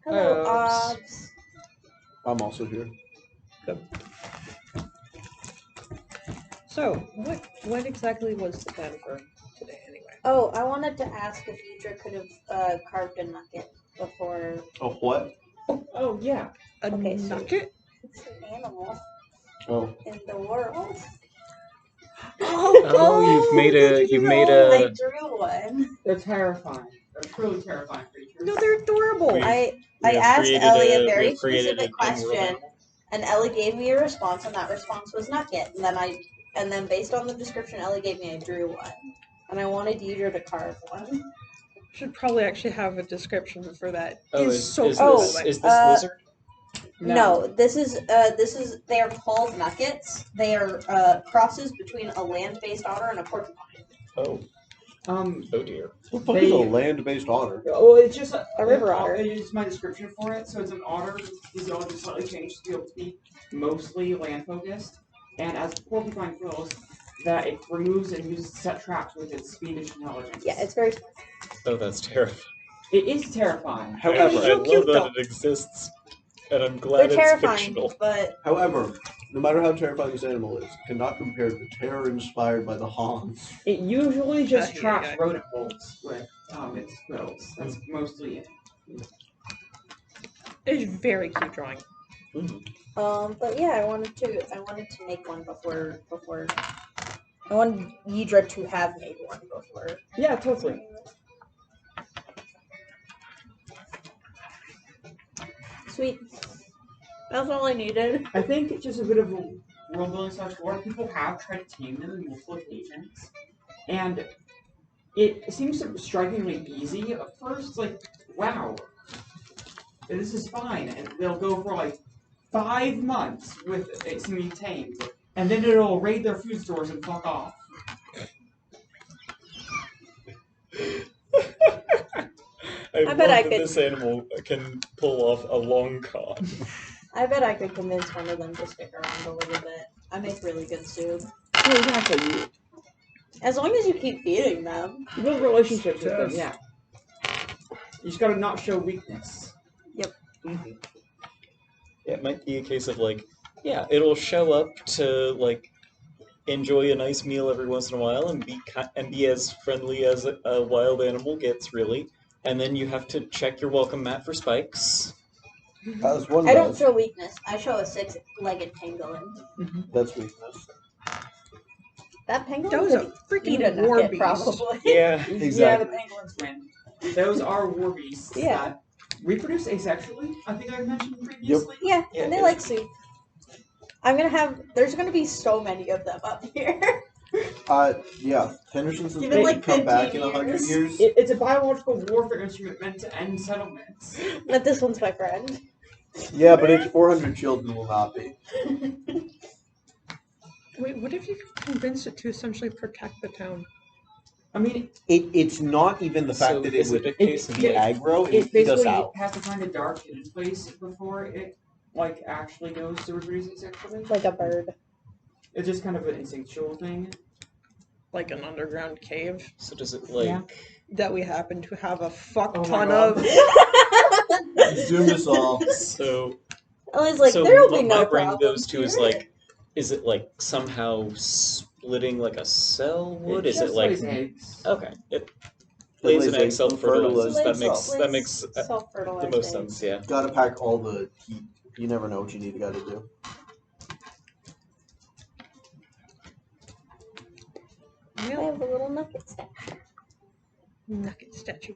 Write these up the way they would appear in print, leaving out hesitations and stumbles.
Hello, Obs. Obs. I'm also here. So, what exactly was the plan for today, anyway? Oh, I wanted to ask if Idra could have carved a nugget before. A what? Oh yeah, a Okay, so- nugget. It's an animal Oh. in the world. Oh, you've made I a. drew one. They're terrifying. They're truly terrifying creatures. No, they're adorable. We- I have asked created Ellie a- a we very have created specific an in-world question, animal. and Ellie gave me a response, and that response was nugget. And then based on the description Ellie gave me, I drew one, and I wanted Idra to carve one. Should probably actually have a description for that. Oh, It's so is cool. this lizard? No, this is they are called nuggets. They are crosses between a land-based otter and a porcupine. Oh, Oh dear. What the fuck is a land-based otter? well, it's just A river otter. It's my description for it. So it's an otter. His dog is slightly changed to be able to be mostly land-focused, and as porcupine feels that it removes and uses set traps with its fiendish intelligence. Yeah, it's very. Oh, that's terrifying. It is terrifying. However, so I cute, love though. that it exists, and I'm glad They're it's terrifying, fictional. but However, no matter how terrifying this animal is, it cannot compare to the terror inspired by the Hans. It usually just Yeah, traps yeah. rodent bolts with its quills. That's mostly it. It's very cute drawing. but yeah, I wanted to make one before I wanted Yidra to have made one before. Yeah, totally. Sweet. That's all I needed. I think it's just a bit of a world building slash lore. People have tried to tame them on multiple occasions, and it seems strikingly easy at first. Like, wow, this is fine, and they'll go for like 5 months with it being tamed, and then it'll raid their food stores and fuck off. I bet I love that could- this animal can pull off a long con. I bet I could convince one of them to stick around a little bit. I make really good soup. Oh, exactly. As long as you keep feeding them. You build relationships with them, Yes. yeah. You just gotta not show weakness. Yeah, it might be a case of like, yeah, it'll show up to like enjoy a nice meal every once in a while and be as friendly as a wild animal gets, really. And then you have to check your welcome mat for spikes. As one I don't does. show weakness. I show a 6-legged pangolin. That's weakness. That pangolin That was a could freaking eat a war nugget, beast. probably. Yeah. Yeah, Exactly. the penguins win. Those are war beasts Yeah. that reproduce asexually. I think I mentioned previously. Yeah, Yeah, and they it's- like soup. There's gonna be so many of them up here. Yeah. Henderson's Give it like come back 15 in 100 years. years. It's a biological warfare instrument meant to end settlements. But this one's my friend. Yeah, but its 400 children will not be. Wait, what if you convinced it to essentially protect the town? I mean, It's not even the fact So that is it would it a case of be like, aggro. it It us basically out. has to find a dark hidden place before it like actually goes to reproducing sexually. Like a bird. It's just kind of an instinctual thing. Like an underground cave so does it like Yeah. that we happen to have a fuck Oh my ton God. of. Zoom us all. so I was like, so there'll what be no my brain problem. goes to is like, is it like somehow splitting like a cell would? Is it just like lays eggs. okay? It lays an egg, eggs, self-fertilizes. fertilizes That makes the self-fertilized most eggs. sense. Yeah. Gotta pack all the heat. You never know what you need to gotta do. I Yeah, have a little nugget stash. nugget statue.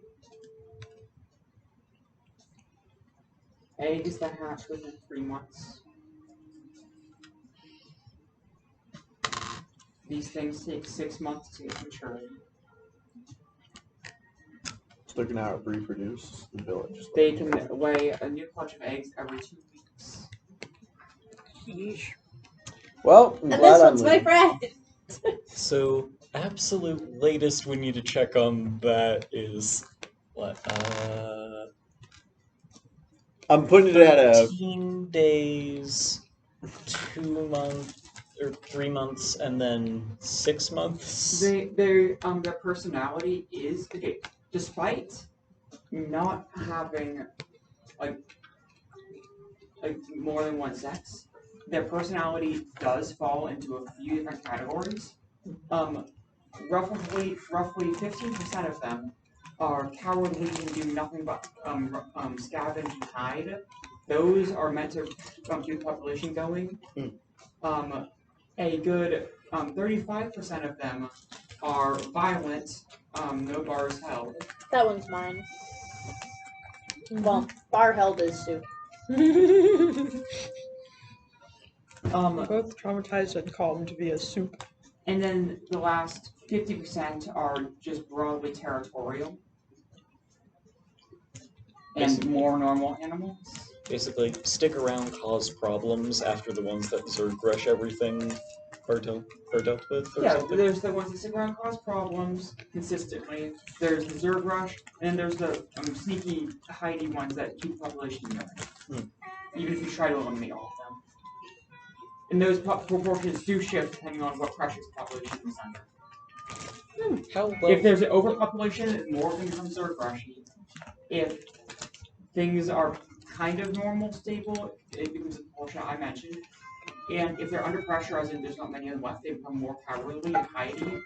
Eggs that hatch within 3 months. These things take 6 months to get maturity. So they're gonna reproduce the village. They can lay a new clutch of eggs every 2 weeks. Yeesh. Well, I'm And glad this I'm one's my leaving. friend. So absolute latest we need to check on that is what? I'm putting it at a 13 days, 2 months, or 3 months, and then 6 months. Their personality is okay, despite not having like more than one sex, their personality does fall into a few different categories. Roughly 15% of them are cowardly and do nothing but scavenge and hide. Those are meant to keep the population going. A good 35% of them are violent, no bars held. That one's mine. Well, bar held is soup. Both traumatized and calmed via soup. And then the last 50% are just broadly territorial and more normal animals. Basically, stick around, cause problems after the ones that Zergrush everything are dealt with. Or Yeah, something. there's the ones that sit around cause problems consistently. There's the Zergrush, and then there's the sneaky, hidey ones that keep the population going. Even if you try to eliminate all of them. And those proportions do shift depending on what pressures the population is under. How well? If there's an overpopulation, more of them become Zergrushy. If things are kind of normal, stable, it becomes a proportion I mentioned. And if they're under pressure, as in there's not many of them left, they become more cowardly and hidey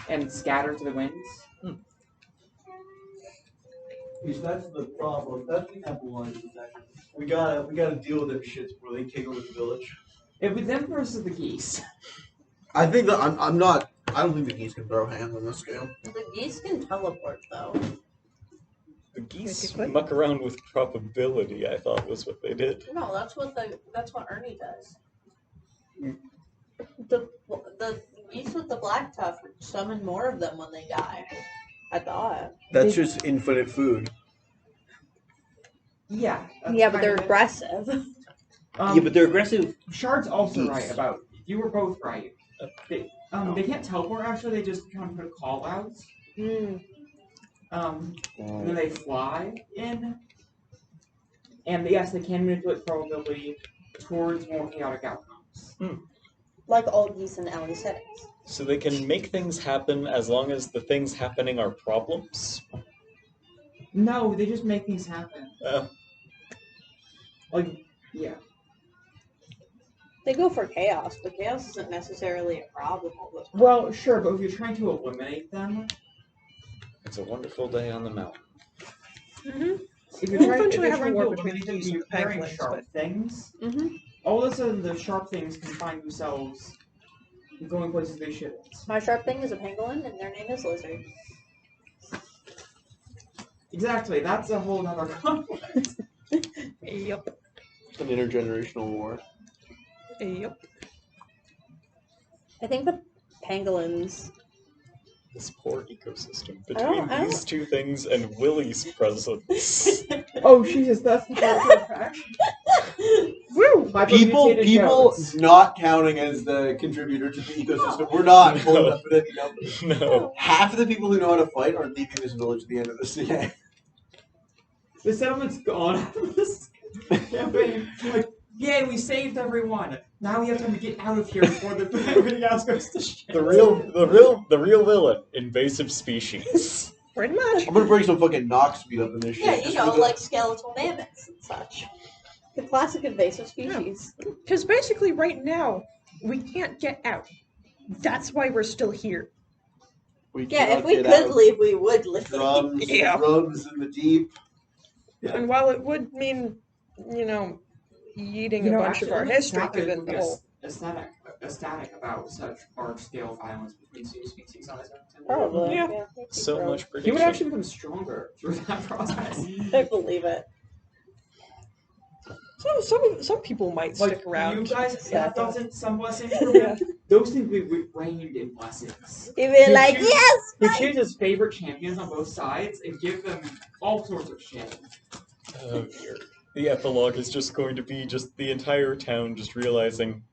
and scatter to the winds. Because that's the problem. That's the number one. We gotta deal with them shits before they take over the village. It was them versus the geese. I think that I'm not. I don't think the geese can throw hands on this scale. The geese can teleport though. The geese muck around with probability, I thought was what they did. No, that's what Ernie does. The geese with the black tuft summon more of them when they die. I thought. That's just infinite food. Yeah. Yeah, but they're aggressive. Yeah, but they're aggressive. Shard's also geese. right about. You were both right. They can't teleport. Actually, they just kind of put call outs. And then they fly in. And yes, they can manipulate probability towards more chaotic outcomes. Like all geese in Ellie settings. So they can make things happen as long as the things happening are problems? No, they just make things happen. Yeah. They go for chaos, but chaos isn't necessarily a problem all the time. Well, sure, but if you're trying to eliminate them, It's a wonderful day on the mountain. if you're We'll trying, eventually if have you're a trying war to between eliminate them, geese you're and carrying penguins, sharp but- things. Mm-hmm. All of a sudden, the sharp things can find themselves going places they shouldn't. My sharp thing is a pangolin, and their name is Lizard. Exactly, that's a whole other conflict. Yep. It's an intergenerational war. Yep. I think the pangolins. This poor ecosystem. I Between don't- these two things and Willie's presence. Oh, Jesus, that's the part of Woo! People not counting as the contributor to the ecosystem. We're not pulling up at any numbers. No. Half of the people who know how to fight are leaving this village at the end of this game. The settlement's gone after this campaign. Like, yay, we saved everyone. Now we have time to get out of here before everything else goes to shit. The real villain, invasive species. Pretty much. I'm gonna bring some fucking knock speed up in this shit. Yeah, you just know, for the- like skeletal mammoths and such. The classic invasive species. Because basically right now, we can't get out. That's why we're still here. We Yeah, cannot if we get could out. leave, we would leave. Drums, Yeah. drums in the deep. Yeah. And while it would mean, eating a bunch of our history, given the whole... Ecstatic about such large-scale violence between two species on his own. Probably. Yeah. So much He prediction. would actually become stronger through that process. I believe it. Some people might stick around. You guys Yeah. have gotten some blessings from him. Those things we rained in blessings. You'd be You like, choose- yes! He chooses his favorite champions on both sides and give them all sorts of shit. Oh dear. The epilogue is just going to be just the entire town just realizing,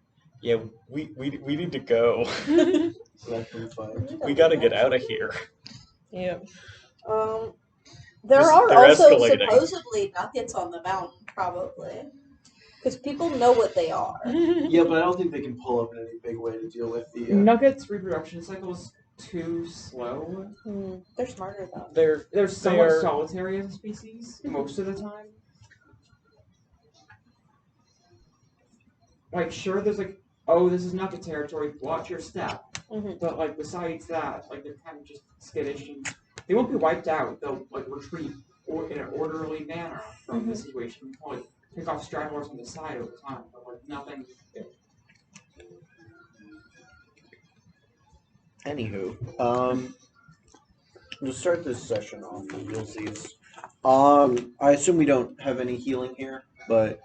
yeah, we need to go. Exactly fine. We gotta get out of here. Yeah. There Just- are they're also escalating. supposedly nuggets on the mountain, probably. Because people know what they are. Yeah, but I don't think they can pull up in any big way to deal with the. Nugget's reproduction cycle is too slow. They're smarter though. They're somewhat They're- solitary as a species most of the time. like, sure, there's like, oh, this is Nugget territory, watch your step. Mhm. But like, besides that, like, they're kind of just skittish, and they won't be wiped out. They'll like retreat in an orderly manner from the situation. Like, pick off stragglers on the side over time, but like nothing. Anywho, to start this session off, you'll see. I assume we don't have any healing here, but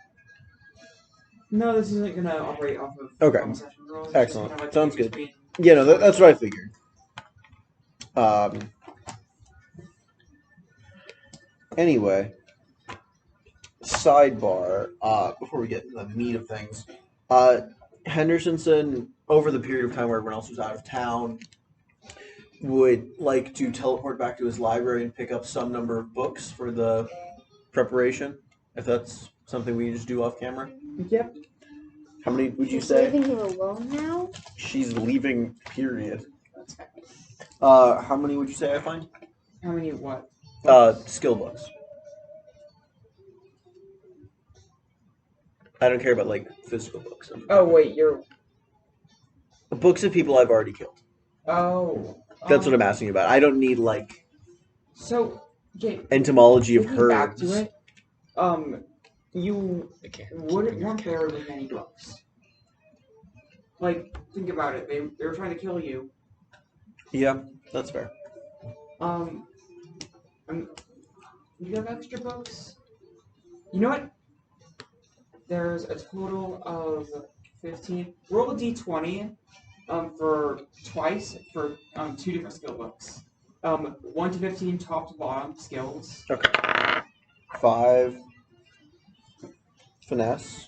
No, this isn't gonna operate off of Okay. session rules. It's Excellent. just kind of like Sounds in good. between. yeah, no, that's what I figured. Anyway, sidebar. Before we get into the meat of things, Henderson said over the period of time where everyone else was out of town, would like to teleport back to his library and pick up some number of books for the preparation. If that's something we just do off camera. Yep. How many would you She's say? leaving him alone now? She's leaving. Period. That's right. How many would you say I find? How many what? Skill books. I don't care about like physical books. Oh wait, you're. Books of people I've already killed. Oh. That's what I'm asking about. I don't need like So, okay. entomology of Thinking back herbs. to it, you weren't there with many books. Like, think about it. They were trying to kill you. Yeah, that's fair. Do you have extra books? You know what? There's a total of 15. Roll a d20 for twice for 2 different skill books. 1 to 15, top to bottom skills. Okay. 5. Finesse.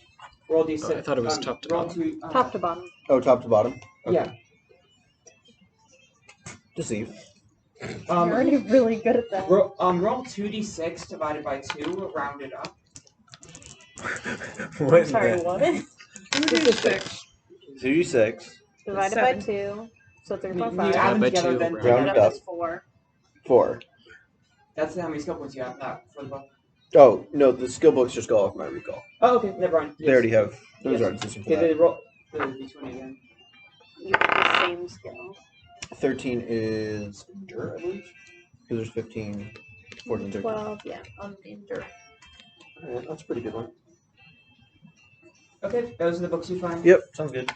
Roll d6. I thought it was top to roll bottom. two, Top to bottom. Oh, top to bottom. Okay. Yeah. Deceive. You're already really good at that. Roll 2d6 divided by 2, rounded up. What? Sorry, what? 2d6. 2d6. Divided by 7. 2. So 3, You 4, add 5. them by together, 2, then round Round it up up. is 4. 4. that's how many skill points you have that for the book. Oh, no, the skill books just go off my recall. Oh, okay, never mind. They already have. Those Yes. are in system for Okay, that. they roll the d20 again. You have the same skill. 13 is endure, I believe. Because there's 15, 14, 13. 12, yeah, on endure. Alright, that's a pretty good one. Okay, those are the books you find. Yep, sounds good.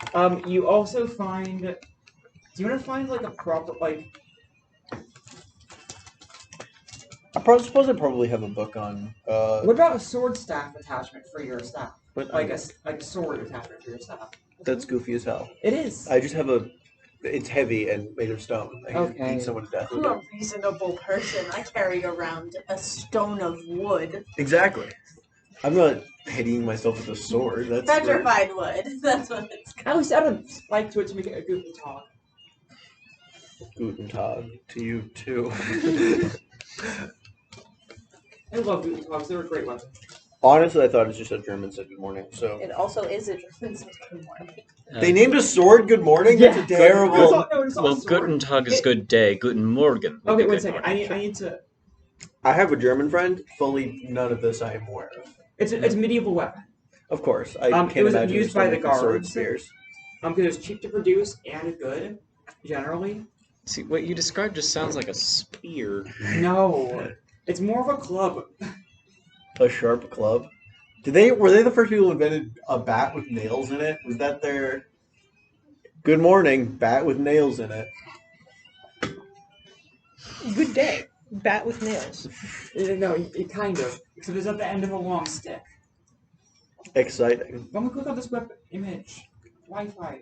You also find. Do you want to find like a proper like? Suppose I probably have a book on. What about a sword staff attachment for your staff? But Like a sword attachment for your staff. that's goofy as hell. It is. I just have a. It's heavy and made of stone. I can Okay. beat someone to death with I'm it. a reasonable person. I carry around a stone of wood. Exactly. I'm not hitting myself with a sword. That's rude. Petrified wood. That's what it's At least add a spike to it to make it a good talk. Guten Tag to you too. I love Guten Tags. They're a great weapon. Honestly, I thought it was just a German said good morning. So It also is a German good morning. they named a sword good morning. That's Yeah. a terrible. It's not Well, a sword. Guten Tag is good day. Guten Morgen. would Okay, be wait a good second. morning. I need to. I have a German friend. Fully none of this I am aware of. It's a medieval weapon. Of course, I It can't was imagine used by the sword guards. spears. Because it's cheap to produce and good, generally. See, what you described just sounds like a spear. No, it's more of a club. A sharp club. Were they the first people who invented a bat with nails in it? Was that their good morning bat with nails in it? Good day. Bat with nails. No, it kind of. Except it's at the end of a long stick. Exciting. Let me click on this web image. Wi-Fi.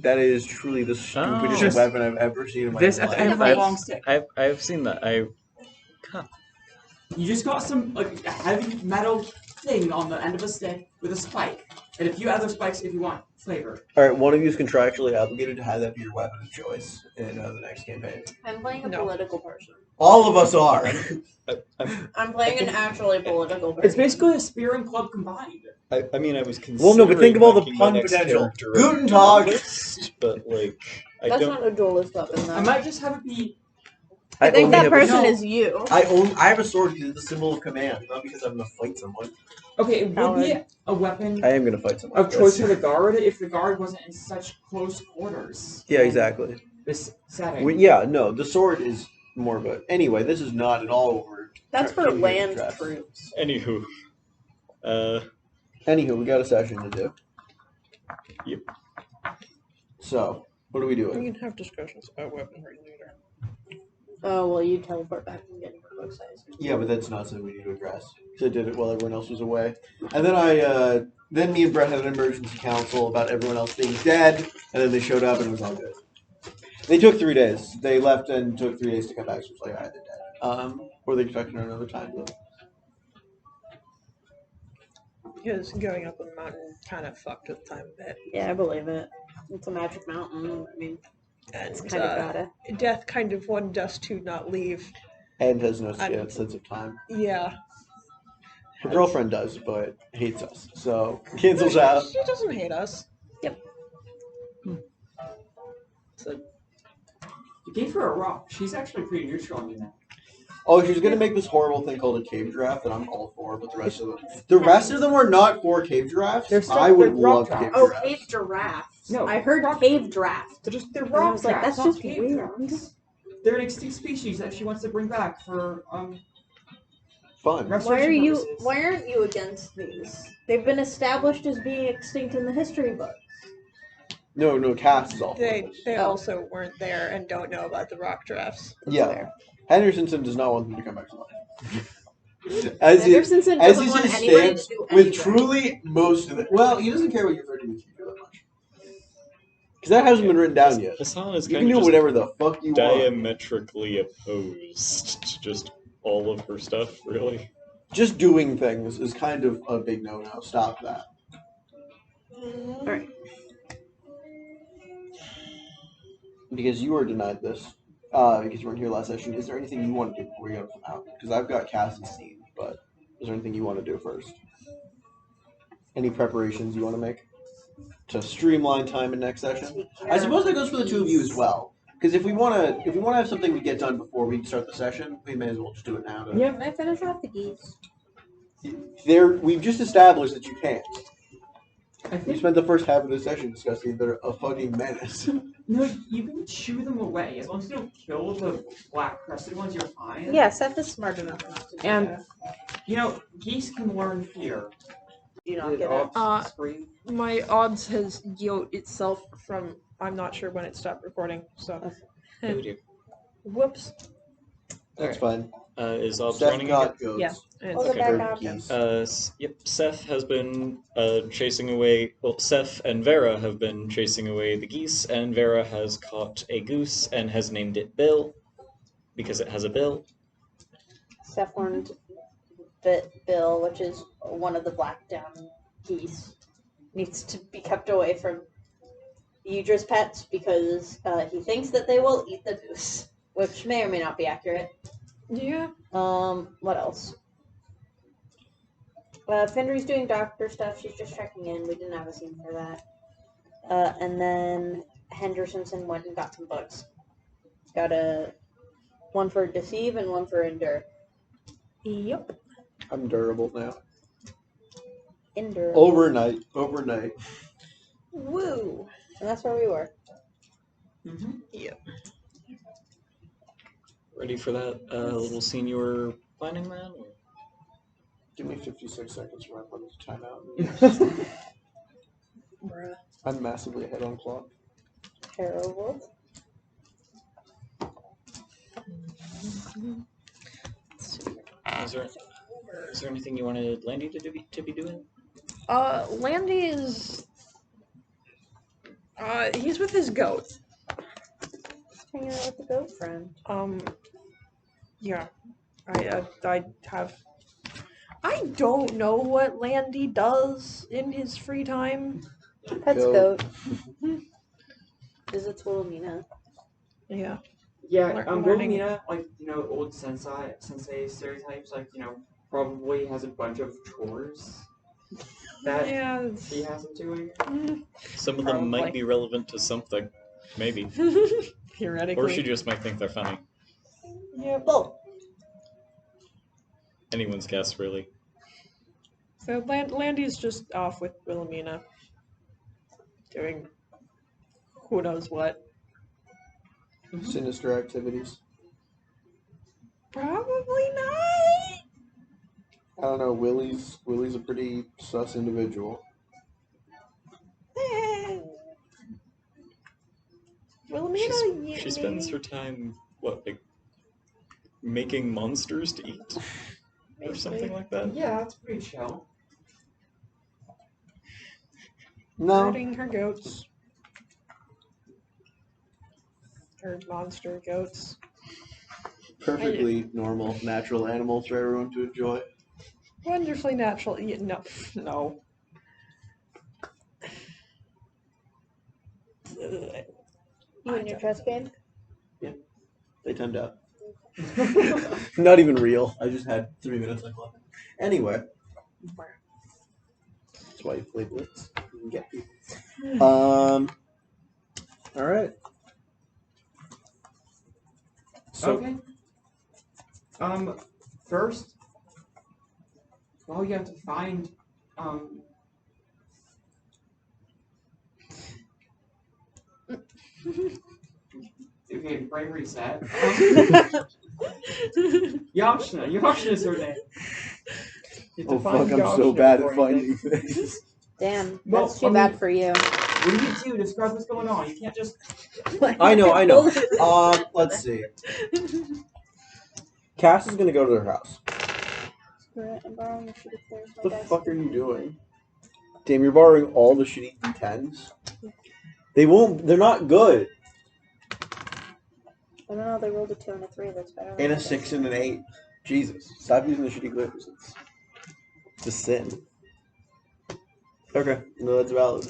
That is truly the stupidest Just- weapon I've ever seen in my This at the end life. of a long stick. I've seen that. You just got some like a heavy metal thing on the end of a stick with a spike, and a few other spikes if you want flavor. All right, one of you is contractually obligated to have that be your weapon of choice in the next campaign. I'm playing a No. political person. All of us are. I'm playing an actually political person. It's basically a spear and club combined. I mean, I was considering. Well, no, but think of all the making my pun next potential. character a Guten Tag. duelist, but like, I That's don't. not a duelist weapon, though. I might just have it be. I think only that have person No. is you. I have a sword because it's the symbol of command, not because I'm gonna fight someone. Okay, it would be Coward. a weapon I am gonna fight someone. of choice for the guard if the guard wasn't in such close quarters. Yeah, in exactly. This setting. Yeah, no, the sword is more of a. Anyway, this is not at all over. That's for communicating land traps. troops. Anywho, Anywho, we got a session to do. Yep. So, what are we We doing? can have discussions about weaponry later. Oh, well, you teleport back and get your book size. Yeah, but that's not something we need to address. Because I did it while everyone else was away. And then then me and Brett had an emergency council about everyone else being dead, and then they showed up and it was all good. They took 3 days. They left and took 3 days to come back, so it's like, alright, they're dead. Or they expected another time zone. Because going up a mountain kind of fucked with time a bit. Yeah, I believe it. It's a magic mountain. I mean, And it's kind of gotta. Death kind of wanted us to not leave. And has no I'm- sense of time. Yeah. Her girlfriend does, but hates us. So, cancels out. She doesn't hate us. Yep. So, You gave her a rock. She's actually pretty neutral on you now. Oh, she was gonna make this horrible thing called a cave giraffe that I'm all for, but the rest of them were not for cave giraffes. They're still- I would they're rock love giraffes. cave Oh, giraffes. cave giraffe. No, I heard rock- cave draft. They're And I rock was like, giraffes, that's not just cave weird. giraffes. They're an extinct species that she wants to bring back for Fun. restoration purposes. Why aren't you against these? They've been established as being extinct in the history books. No, Cass is all for they this. Oh. also weren't there and don't know about the rock drafts. Yeah. Henderson does not want them to come back to life. As Anderson as doesn't he want just anybody stands to do with anything. truly most of it. Well, he doesn't care about your 30 minutes future that much. Because that hasn't been written down yet. Hassan is You kind can of do just whatever the fuck you want. diametrically opposed to just all of her stuff, really. Just doing things is kind of a big no-no. Stop that. Alright. Because you were denied this. Because you weren't here last session. Is there anything you want to do before we go out? Because I've got Cass's scene, but is there anything you want to do first? Any preparations you want to make to streamline time in next session? I suppose that goes for the two of you as well. Because if we want to have something we get done before we start the session, we may as well just do it now. Yeah. Can I finish off the geese? We've just established that you can't. I We think spent the first half of the session discussing they're a fucking menace. no, you can shoo them away as long as you don't kill the black crested ones. You're fine. Yeah, Seth is smart enough not to do And that. you know, geese can learn fear. Do you not Did get it? Ops scream? My odds has yoed itself from I'm not sure when it stopped recording. So, Oh dear. whoops. That's fine. Is Obs Seth running got again? goats. Yeah. It's, Welcome Okay. back Or out. geese. Yep. Seth has been chasing away. Well, Seth and Vera have been chasing away the geese, and Vera has caught a goose and has named it Bill because it has a bill. Seth learned that Bill, which is one of the black down geese, needs to be kept away from Yudra's pets because he thinks that they will eat the goose, which may or may not be accurate. yeah. What else? Fenry's doing doctor stuff. She's just checking in. We didn't have a scene for that. And then Hendersonson went and got some books. Got one for deceive and one for endure. Yep. I'm durable now. Endure. Overnight. Woo! And that's where we were. Mm-hmm. Ready for that little scene you were planning, man? Or- Give me 56 seconds to run from this timeout. Bruh. I'm massively ahead on clock. Terrible. Is there anything you wanted Landy to be doing? Landy is. He's with his goat. Just hanging out with the goat friend. Yeah. I have. I don't know what Landy does in his free time. Pets Goat. goat. Visits Wilhelmina. Yeah. Yeah, Learning. Wilhelmina, like, old sensei stereotypes, like, probably has a bunch of chores that Yeah. she hasn't doing. Some of them might Probably. be relevant to something, maybe, Theoretically. or she just might think they're funny. Yeah. Both. Anyone's guess, really. So Landy's just off with Wilhelmina, doing who knows what. Sinister activities. Probably not. I don't know. Willie's a pretty sus individual. Wilhelmina, She spends her time making monsters to eat or something like that. Yeah, that's pretty chill. No. herding her goats. Her monster goats. Perfectly normal, natural animal for everyone to enjoy. Wonderfully natural. No. You and your chess game? They turned out. Not even real. I just had 3 minutes left. Anyway. That's why you play Blitz. You can get people. Alright. So, Okay. First, well, you have to find, okay, brain reset. Yashna is her name. You have to oh find fuck, I'm so Yashna bad at before you finding things. Damn, Well, that's too I mean- bad for you. What do you do? Describe what's going on. You can't just. I know. Let's see. Cass is gonna go to their house. Screw it, I'm borrowing your shitty players. What the fuck are you doing? Damn, you're borrowing all the shitty D10s? They're not good. I don't know, they rolled a 2 and a 3, that's better. And a 6 and an 8. Jesus. Stop using the shitty glitters. It's a sin. Okay, no, that's valid.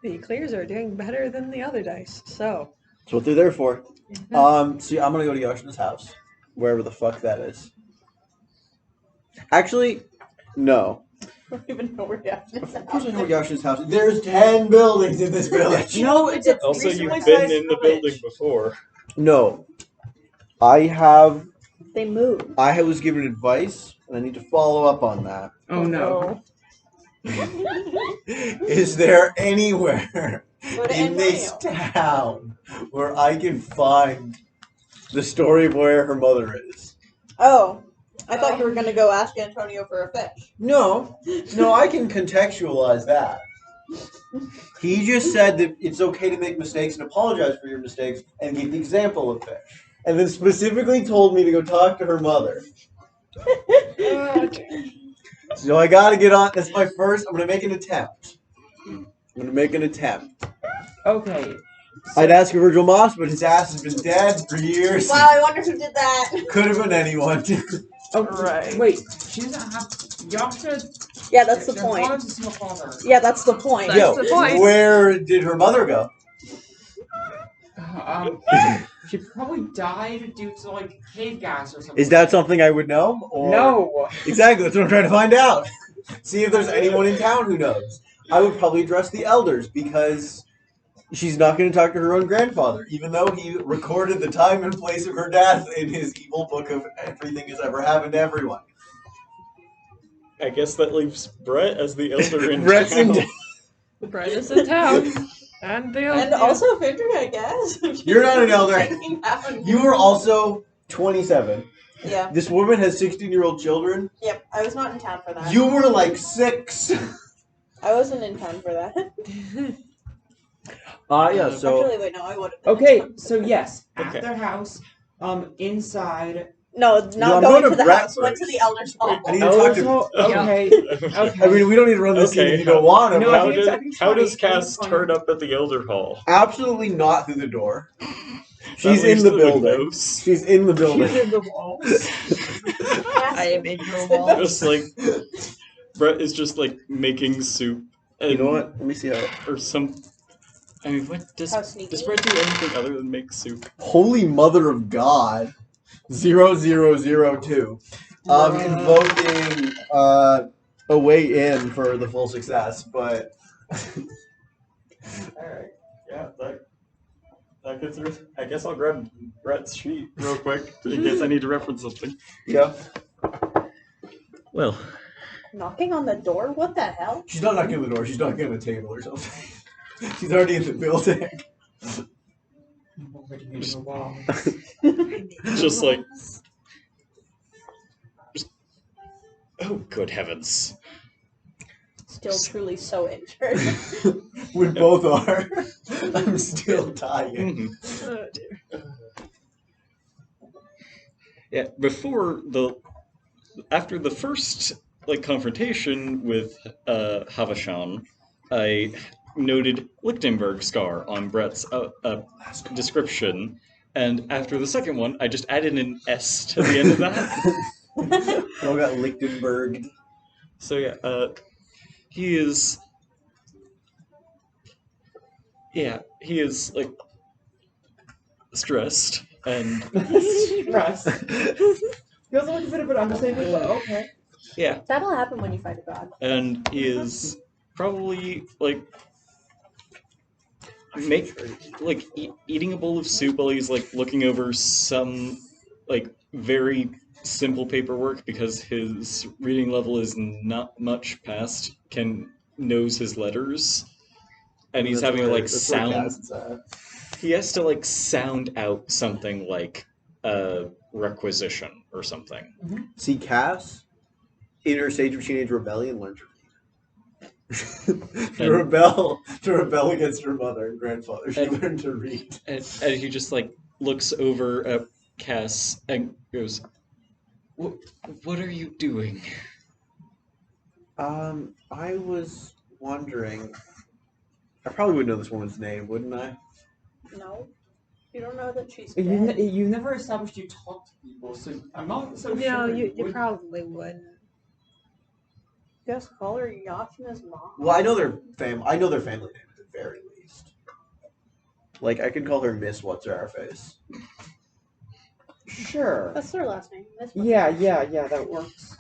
The clears are doing better than the other dice, so. That's what they're there for. See, I'm gonna go to Yoshina's house. Wherever the fuck that is. Actually, no. I don't even know where Yashna's Of course I know where Yoshina's house is. There's 10 buildings in this village. No, it's a Also, recently you've been sized in the village. building before. No. I They moved. was given advice, and I need to follow up on that. Oh no. Is there anywhere Go to in this Antonio. town where I can find the story of where her mother is? Oh, I thought you were gonna go ask Antonio for a fish. No, I can contextualize that. He just said that it's okay to make mistakes and apologize for your mistakes and give the example of fish. And then specifically told me to go talk to her mother. So I gotta get on. That's my first. I'm gonna make an attempt. Okay. I'd ask Virgil Moss, but his ass has been dead for years. Wow, I wonder who did that. Could have been anyone. Oh, Right. Wait, she doesn't have. Yasha. Yeah, that's the their point. father doesn't have a father. Yeah, that's the point. That's Yo, the point. where did her mother go? She probably died due to like cave gas or something. Is that something I would know? Or... No. Exactly, that's what I'm trying to find out. See if there's anyone in town who knows. I would probably address the elders because she's not going to talk to her own grandfather, even though he recorded the time and place of her death in his evil book of everything has ever happened to everyone. I guess that leaves Brett as the elder in Brett's in town. Brett is in town. And the And also Findrick, I guess. You're not an elder. Checking out. You are also 27. Yeah. This woman has 16-year-old children. Yep. I was not in town for that. You were like 6. I wasn't in town for that. Yeah, so... Actually, wait, no, I would have. Okay, so yes, at Okay. their house, inside. No, I'm not going going to to the Brett house. Went to first. the elder's hall. I need to talk to... Okay. I mean, we don't need to run this scene if you don't want to. No, but I think it's How funny. does Cass It's turn funny. up at the elder hall? Absolutely not through the door. She's That in leaves the the building. windows. She's in the building. She's in the walls. I am in your wall. Just like Brett is just like making soup. And, You know what? Let me see how... Or some. I mean, what does How sneaky. does Brett do anything other than make soup? Holy Mother of God. 0002. Invoking a way in for the full success, but... Alright. Yeah, that gets through. I guess I'll grab Brett's sheet real quick in case I need to reference something. Yeah. Well, Knocking on the door? What the hell? She's not knocking on the door. She's knocking on the table or something. She's already in the building. I'm already in the wall. Just like, oh, good heavens. Still truly so injured. We both are. I'm still dying. Mhm. Oh, dear. Yeah, after the first like confrontation with Havashan, I noted Lichtenberg scar on Brett's description, and after the second one, I just added an S to the end of that. All got Lichtenberg. So yeah, he is. Yeah, he is like stressed and Stress. Feels like a bit of an understatement, but okay. yeah, That'll happen when you fight a god. and he is probably like eating a bowl of soup while he's like looking over some like very simple paperwork because his reading level is not much past knows his letters, and he's having to like sound. He has to like sound out something like requisition or something. See, Cass, in her stage of teenage rebellion, learned to read. to rebel against her mother and grandfather. She learned to read. And he just like looks over at Cass and goes, "What are you doing?" I was wondering. I probably would know this woman's name, wouldn't I? No. You don't know that she's You dead. you never established you talk to people, so I'm not so No, sure. you Would- probably wouldn't. Just call her Yashina's mom. Well, I know their I know their family name at the very least. Like I could call her Miss What's Her Face. Sure. That's their last name. That's what- Yeah, that works.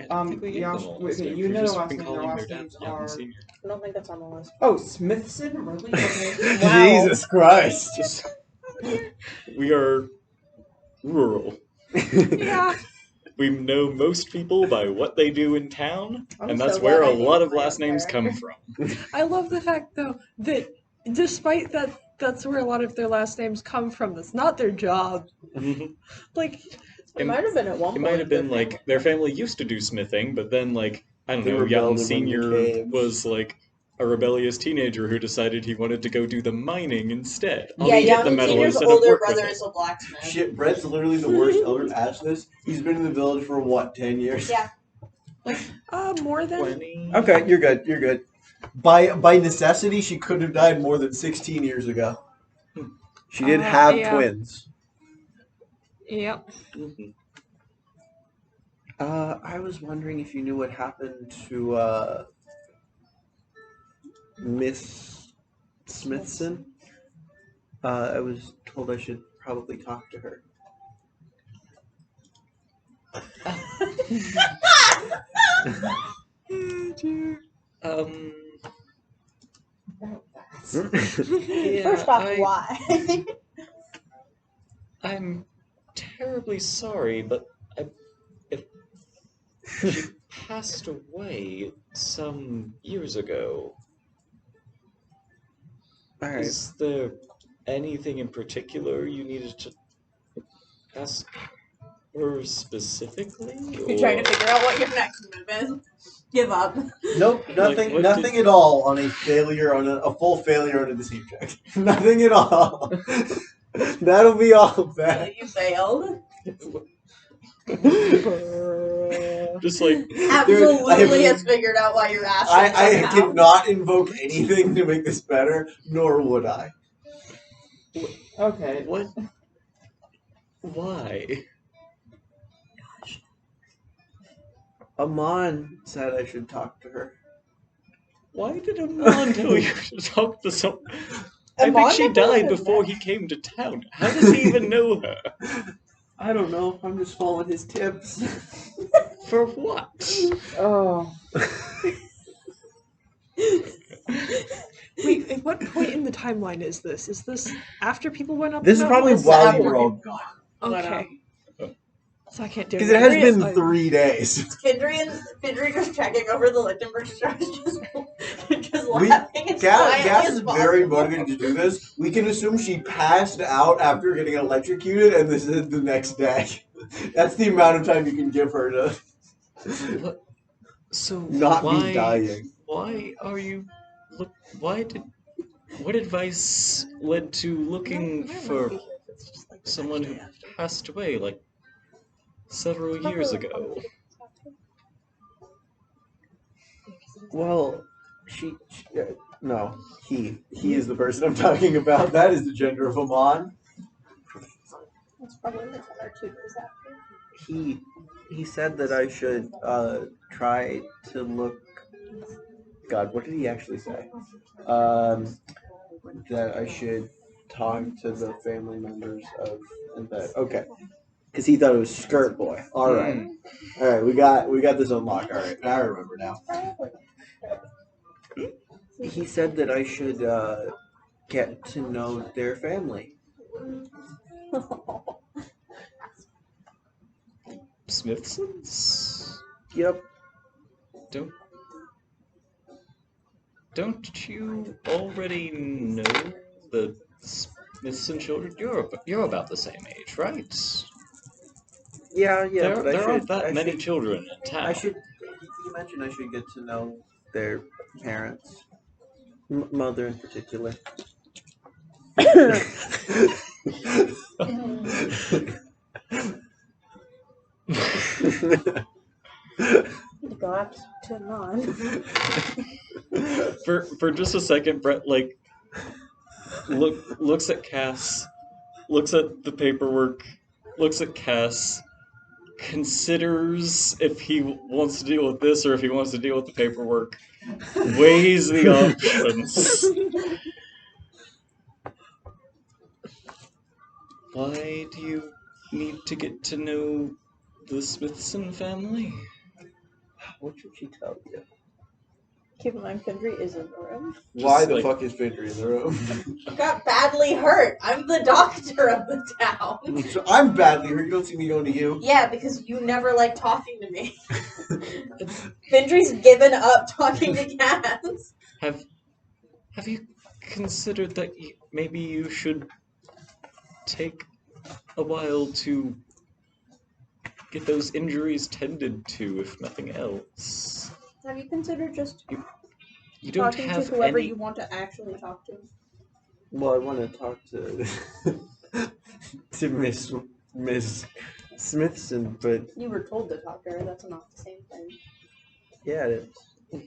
I think we gave yeah, them all wait, last okay, name. you We've know just the last been name, calling their their last dad names Young are- Senior. I don't think that's on the list. Oh, Smithson? Really? Okay. Wow. Jesus Christ! Just we are rural. Yeah. We know most people by what they do in town, I'm and that's so where glad a I lot didn't of play last up names there. come from. I love the fact though that despite that's where a lot of their last names come from. That's not their job. Like It might have been at one It point. might have been but- like their family used to do smithing, but then like I don't They know, rebelled Young and went in Senior caves. was like a rebellious teenager who decided he wanted to go do the mining instead. Yeah, Get Young the metal Senior's instead of older work with brother it. is a blacksmith. Shit, Brett's literally the worst elder past this. He's been in the village for what, 10 years? Yeah. more than 20. Okay, you're good. You're good. By necessity, she couldn't have died more than 16 years ago. She did have yeah. twins. Yep. Mhm. I was wondering if you knew what happened to Miss Smithson. I was told I should probably talk to her. Yeah, First off, why? I'm terribly sorry, but she passed away some years ago. All right. Is there anything in particular you needed to ask her specifically? You're trying to figure out what your next move is. Give up. Nope, nothing. what Nothing did- at all on a failure on a full failure on a deceive check. Nothing at all. That'll be all of that. You failed. Just like Absolutely has figured out why you're asking. I somehow. cannot invoke anything to make this better, nor would I. Okay. what? Why? Amon said I should talk to her. Why did Amon tell you to talk to someone? I Amon think she never died said before that. he came to town. How does he even know her? I don't know. I'm just following his tips. For what? Oh. Wait, at what point in the timeline is this? Is this after people went up? This the is probably mountain? while This you is were all gone. Okay. So I can't do Because it has anything. been 3 days. Fidry just checking over the Lichtenberg stars, just We- laughing as quietly Gas as is very possible. motivated to do this. We can assume she passed out after getting electrocuted, and this is the next day. That's the amount of time you can give her to What? So not why, be dying. Why are you what advice led to looking for someone who passed away like several years ago? Well, no, he is the person I'm talking about. That is the gender of Amon. It's probably like 1 or 2 days after. He said that I should try to look. God, what did he actually say? That I should talk to the family members of and that. Okay, because he thought it was Skirt Boy. All right, we got this unlocked. All right, I remember now. He said that I should get to know their family. Smithsons? Yep. Don't you already know the Smithson children? You're about the same age, right? Yeah, but There aren't that many children in town. I should. You mentioned I should get to know their parents, mother in particular. Go up to none. For just a second, Brett looks at Cass, looks at the paperwork, looks at Cass, considers if he wants to deal with this or if he wants to deal with the paperwork, weighs the options. Why do you need to get to know the Smithson family? What should she tell you? Keep in mind, Fidry is in the room. Why the like- fuck is Fidry in the room? She got badly hurt. I'm the doctor of the town. So I'm badly hurt. You don't see me going to you. Yeah, because you never like talking to me. Fidry's given up talking to cats. Have you considered that maybe you should take a while to get those injuries tended to, if nothing else? Have you considered just You don't talking have to whoever any. you want to actually talk to? Well, I want to talk to to Miss Smithson, but You were told to talk to her. That's not the same thing. yeah, it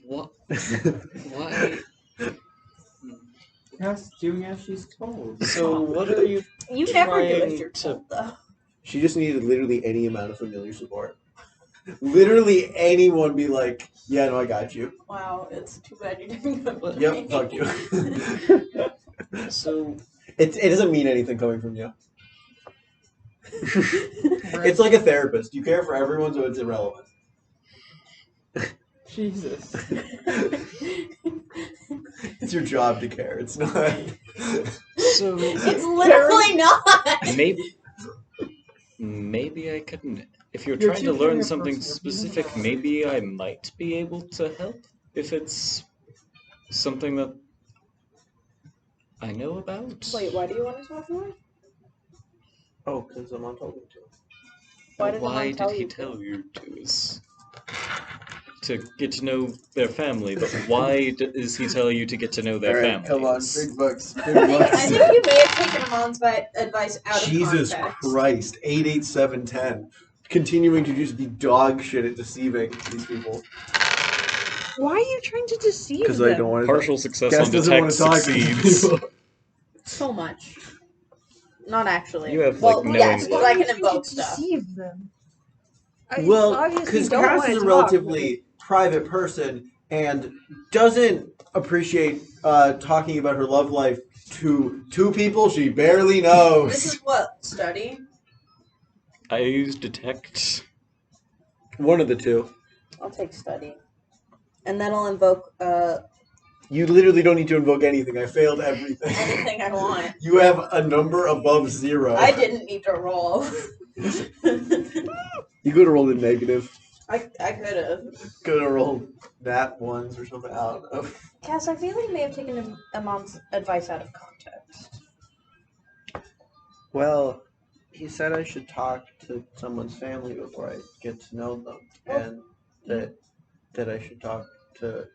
What? is. Why? Cass doing as she's told. So what are you? You never do as Trying you're to- told, though. She just needed literally any amount of familiar support. Literally anyone be like, yeah, no, I got you. Wow, it's too bad you didn't go to Yep, me. fuck you. So It doesn't mean anything coming from you. It's like a therapist. You care for everyone, so it's irrelevant. Jesus. It's your job to care. It's not. so It's literally not. maybe I can. If you're You're trying too to learn caring something for specific, maybe I might be able to help if it's something that I know about. Wait, why do you want to talk to her? Oh, because I'm on talking to him. Why did Why Amon tell did he you to? tell you to? Is to get to know their family, but why is he telling you to get to know their Alright, come on, families? big bucks. Big I think bucks. you may have taken Amon's advice out of Jesus context. Christ, 88710. Continuing to just be dog shit at deceiving these people. Why are you trying to deceive Because them? I don't want to. Partial success Cass on doesn't want detect to talk to these succeeds. people. So much. Not actually. You have, well, like, yes, knowing because Why I are you can trying to invoke stuff. deceive them? Well, obviously because don't Cass wanna is a talk, relatively private person and doesn't appreciate talking about her love life to two people she barely This knows. is what? Study? I use detect. One of the two. I'll take study. And then I'll invoke You literally don't need to invoke anything. I failed everything. Anything I want. You have a number above 0. I didn't need to roll. You could have rolled a negative. I could have. Could have rolled nat ones or something. I don't know. Cass, I feel like you may have taken a mom's advice out of context. Well, he said I should talk to someone's family before I get to know them, and that I should talk to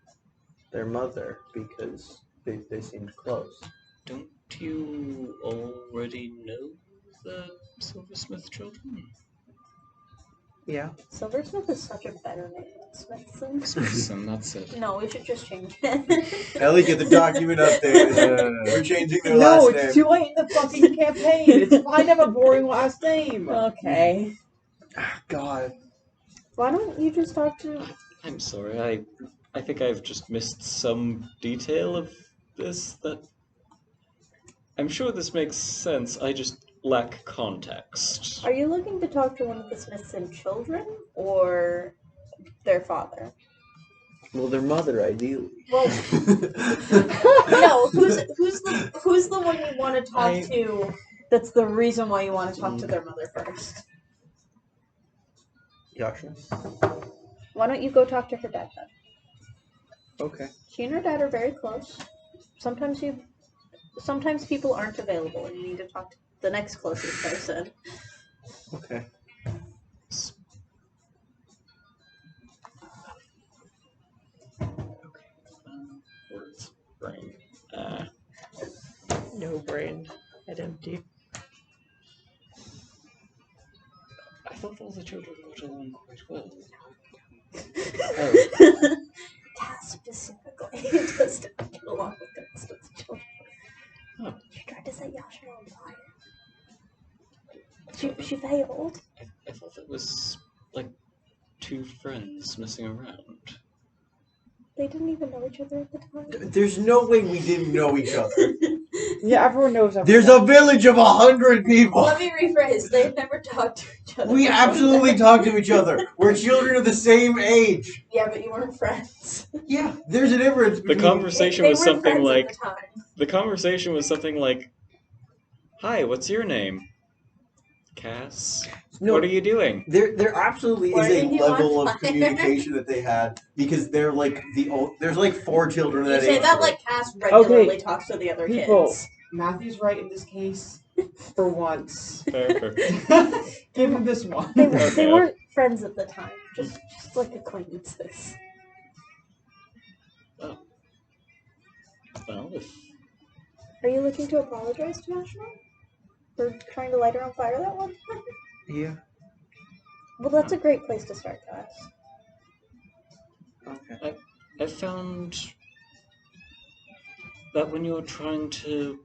their mother because they seemed close. Don't you already know the Silversmith children? Yeah. Silversmith is such a better name than Smithson. Smithson, that's it. No, we should just change it. Ellie, get the document updated. We're changing their No, last it's name. too late in the fucking campaign. It's fine to have a boring last name. Okay. God. Why don't you just talk to... I'm sorry, I think I've just missed some detail of this that... I'm sure this makes sense, I just lack context. Are you looking to talk to one of the Smithson children, or their father? Well, their mother, ideally. Well, no, who's the one you want to talk to that's the reason why you want to talk to their mother first? Yasha. Why don't you go talk to her dad then? Okay. She and her dad are very close. Sometimes people aren't available and you need to talk to the next closest person. Okay. Words. Brain. No brain. Head empty. I thought all the children got along quite well. Cass specifically just didn't get along with the rest of the children. Huh. She tried to set Yasha on fire. She failed. I thought it was like 2 friends messing around. They didn't even know each other at the time. There's no way we didn't know each other. Yeah, everyone knows everyone. There's a village of 100 people. Let me rephrase. They never talked to each other. We absolutely talk to each other. We're children of the same age. Yeah, but you weren't friends. Yeah, there's a difference. The between- conversation They was weren't something friends at like... the time. The conversation was something like, "Hi, what's your name?" "Cass." No, "What are you doing?" There absolutely is a Lighting you on level of fire. communication that they had because they're like there's like 4 children You that say age that group. like Cass regularly talks to the other People. kids. Matthew's right in this case. For once. Fair. Give him this one. They Okay. weren't friends at the time. Just like acquaintances. Well, if Are you looking to apologize to National? For trying to light her on fire that one time? Yeah. Well, that's a great place to start, Cass. Okay. I found that when you're trying to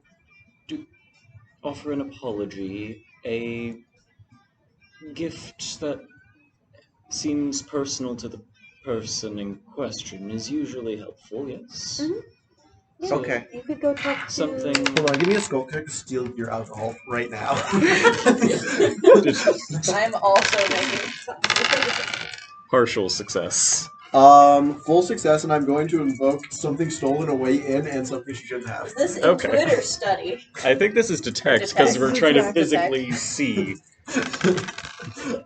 offer an apology, a gift that seems personal to the person in question is usually helpful, yes? Mhm. Yeah, Okay. You could go talk to... Something... Hold on, give me a scope check to steal your alcohol right now. I'm also making Partial success. Full success, and I'm going to invoke something stolen away in and something she shouldn't have. Is this Okay. intuit or study? I think this is detect, because we're trying to Detect. physically see.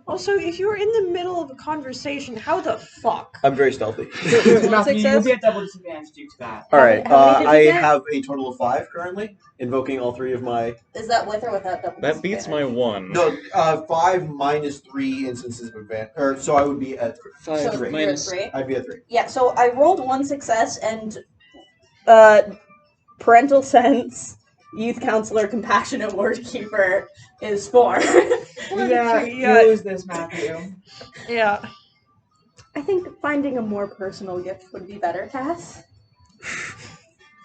Also, if you're in the middle of a conversation, how the fuck? I'm very stealthy. Matthew, you'll success? be at double disadvantage due to that. All right, How many did I you get? have a total of 5 currently, invoking all 3 of my. Is that with or without double That beats my disadvantage? 1. No, 5 minus 3 instances of advantage. Or so I would be at 3. 5 So you're minus... at 3? I'd be at 3. Yeah, so I rolled 1 success and parental sense, youth counselor, compassionate word keeper is 4. Yeah, Yeah. you lose this, Matthew. Yeah. I think finding a more personal gift would be better, Cass.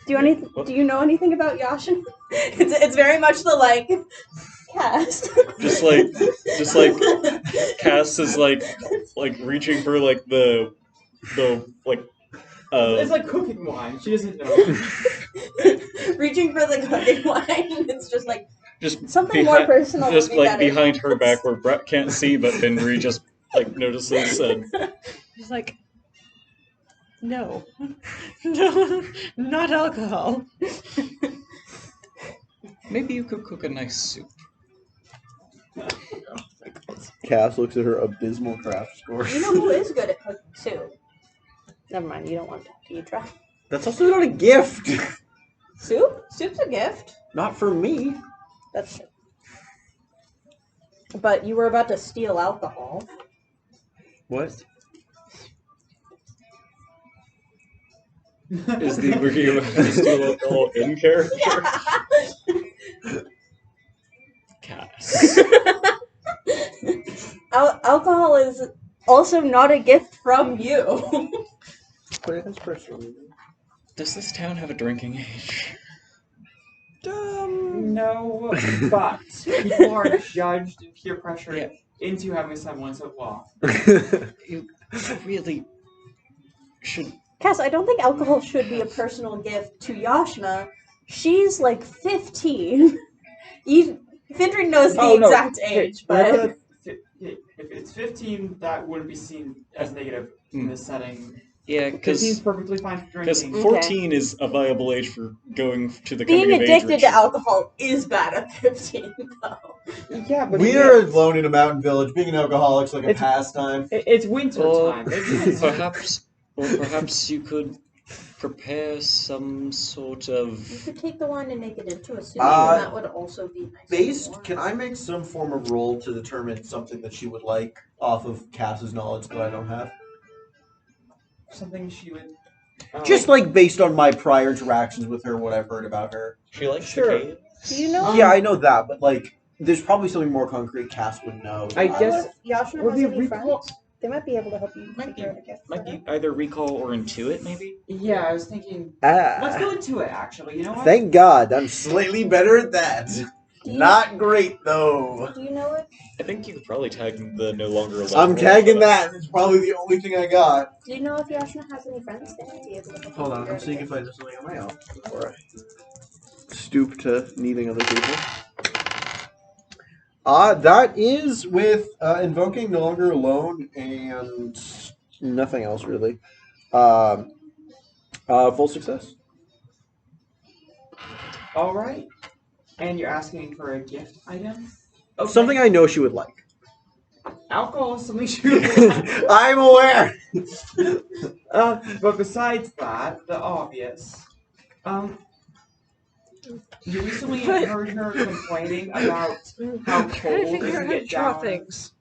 Do you know anything about Yashin? It's very much the like Cass. Just like Cass is like reaching for like the like It's like cooking wine. She doesn't know. Reaching for the cooking wine. It's just like just something more personal. just would be like better. behind her back where Brett can't see, but Finri just like notices and He's like, No. No, not alcohol. Maybe you could cook a nice soup. Cass looks at her abysmal craft score. You know who is good at cooking soup? Never mind, you don't want to talk to Yitra. That's also not a gift. Soup? Soup's a gift. Not for me. That's true. But you were about to steal alcohol. What? Were you about to steal alcohol in character? Yeah. Cass. Alcohol is also not a gift from you. Put it as personal. Does this town have a drinking age? No, but people are judged and peer pressured Yeah. into having semblance of law. You really should. Cass, I don't think alcohol should be a personal gift to Yashna. She's like 15. Findrin knows the exact age, but... If it's 15, that wouldn't be seen as negative in this setting. Yeah, 15 is perfectly fine for because drinking. 14 is a viable age for going to the being coming of age addicted to ritual. alcohol is bad at 15, though. Yeah, but We are alone in a mountain village. Being an alcoholic's like a It's- pastime. It's winter Or time. perhaps you could prepare some sort You of. could take the wine and make it into a soup, Uh, and that would also be nice. Based, can I make some form of roll to determine something that she would like off of Cass's knowledge that I don't have? Something she would. Just like based on my prior interactions with her, what I've heard about her. She likes Sure. the cave. Do you know? Yeah, I know that, but like, there's probably something more concrete Cass would know. I guess Yashna would has be any recall. friends? They might be able to help you Might be- figure out a gift. Might be either recall or intuit, maybe. Yeah, I was thinking. Let's Ah, go into it. Actually, you know what? thank God, I'm slightly better at that. Do you- Not great though. Do you know it? I think you could probably tag the no longer allowed. I'm roll tagging for that. It's probably the only thing I got. Do you know if Yashna has any friends? They might be able to help Hold you on, figure I'm out a seeing gift. if I know something on my own before I stoop to needing other people. That is with invoking no longer alone and nothing else really. Full success. All right. And you're asking for a gift item? Okay. Something I know she would like. Alcohol is something she would like. I'm aware. But besides that, the obvious. You recently heard her complaining about how I'm trying to cold it figure out can how to get draw down. things.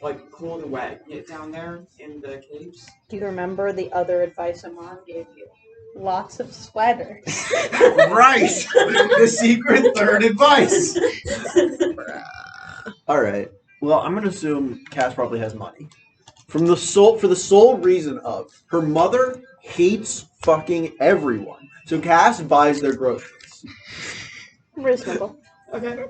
Like cold and wet can get down there in the caves. Do you remember the other advice Amon gave you? Lots of sweaters. Right. The secret third advice. All right. Well, I'm gonna assume Cass probably has money. For the sole reason of her mother hates fucking everyone. So Cass buys their groceries. Reasonable. Okay.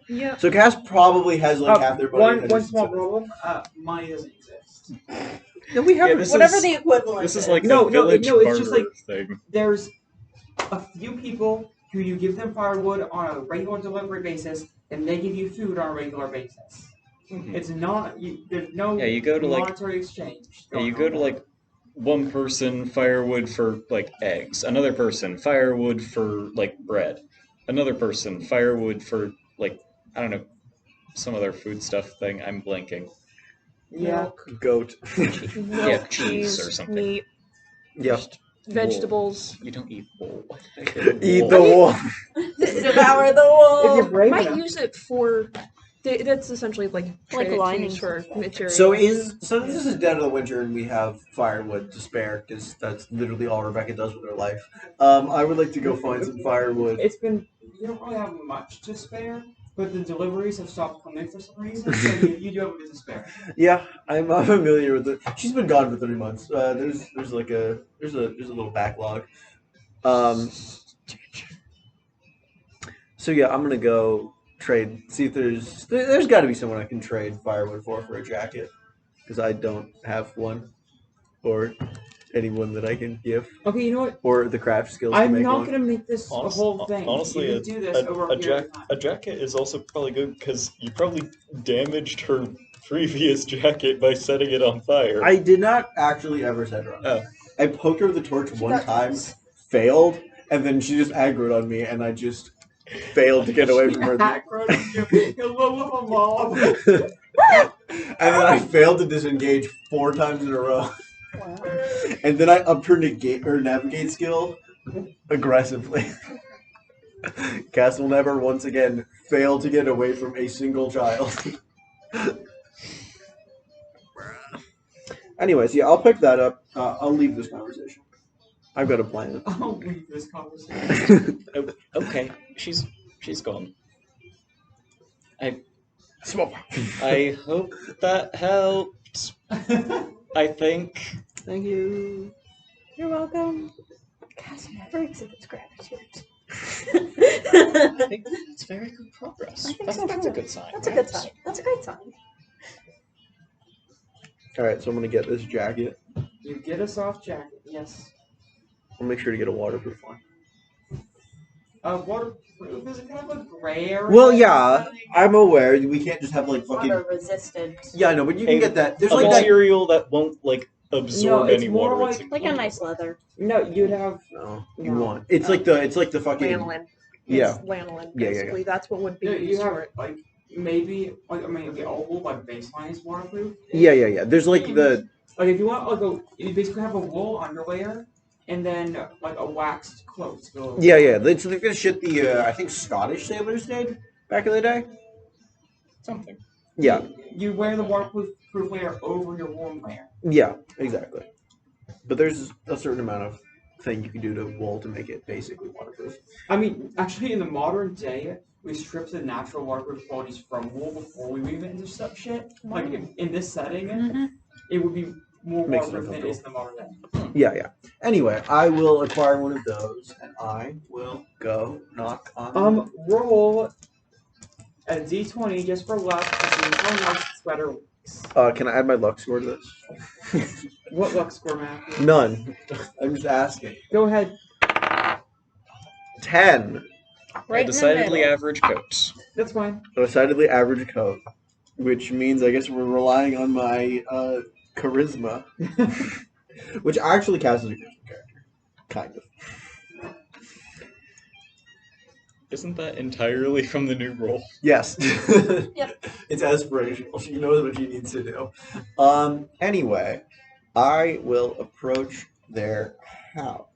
Yeah. So Cass probably has like half their money. One small problem. Money doesn't exist. No, we have Yeah, this Whatever is- the equivalent This is is. like No, the no, village no, it's just barber like- thing. There's a few people who you give them firewood on a regular delivery basis, and they give you food on a regular basis. Mhm. It's not. There's no Yeah, you go to like monetary exchange. yeah, you going go to on. like one person firewood for like eggs, another person firewood for like bread, another person firewood for like I don't know some other food stuff thing. I'm blanking. Yeah. Goat. milk, Yeah, cheese or something. meat, Yep. vegetables. You don't eat wool. Eat the wool. Devour the If you're wolf. brave Might enough. use it for. That's essentially like traded linings cheese for and stuff. material. So this is dead of the winter and we have firewood to spare because that's literally all Rebecca does with her life. I would like to go find some firewood. It's been. You don't really have much to spare, but the deliveries have stopped coming for some reason, so you do have a bit to spare. Yeah, I'm familiar with it. She's been gone for 3 months. There's like a little backlog. So yeah, I'm gonna go trade. See if there's got to be someone I can trade firewood for a jacket because I don't have one. Or anyone that I can give, Okay, you know what? or the craft skills to I'm make not one. gonna make this a whole thing. Honestly, you can do this over a period of time. a jacket is also probably good because you probably damaged her previous jacket by setting it on fire. I did not actually ever set her on. Oh. I poked her with the torch one got time, this. failed, and then she just aggroed on me, and I just failed to get away from her. And then I failed to disengage 4 times in a row. Wow. And then I upped her navigate skill aggressively. Cass will never once again fail to get away from a single child. Anyways, yeah, I'll pick that up. I'll leave this conversation. I've got a plan. I'll leave this conversation. Okay, she's gone. Smoke. I hope that helped. I think. Thank you. You're welcome. Cass never exhibits gratitude. I think that's very good progress. I think That's, so, that's a too. good sign. That's a good sign. That's a great sign. Alright, so I'm gonna get this jacket. You get a soft jacket, yes. I'll make sure to get a waterproof one. Waterproof is it kind of a gray area? Well, yeah, I'm aware. We can't just have like fucking. Water resistant. Yeah, I know, but you can get that. There's A like that. material that won't like absorb No, it's any more water. like- Like a nice leather. No, you'd have. No, you No. want. It's like the fucking. Lanolin. Yeah. It's lanolin, Yeah, yeah, yeah. basically. That's what would be No, you used have for it. like maybe like okay, all wool like baseline is waterproof. Yeah. There's like the. Like if you want like you basically have a wool underlayer and then like a waxed cloak to go. Yeah. It's like the shit the I think Scottish sailors did back in the day. Something. Yeah. You wear the waterproof layer over your warm layer. Yeah. Exactly. But there's a certain amount of thing you can do to wool to make it basically waterproof. I mean, actually, in the modern day, we strip the natural waterproof qualities from wool before we weave it into stuff shit. Like in this setting, it would be more Makes it waterproof than it is in the modern day. Yeah. Anyway, I will acquire one of those, and I will go knock on. Roll a d20 just for luck to see how much sweater works. Can I add my luck score to this? What luck score, Matthew? None. I'm just asking. Go ahead. 10. Right A decidedly in the middle. average coat. That's fine. A decidedly average coat, which means I guess we're relying on my charisma, which actually counts as a charisma character, kind of. Isn't that entirely from the new role? Yes. Yep. It's aspirational. She knows what she needs to do. Anyway, I will approach their house.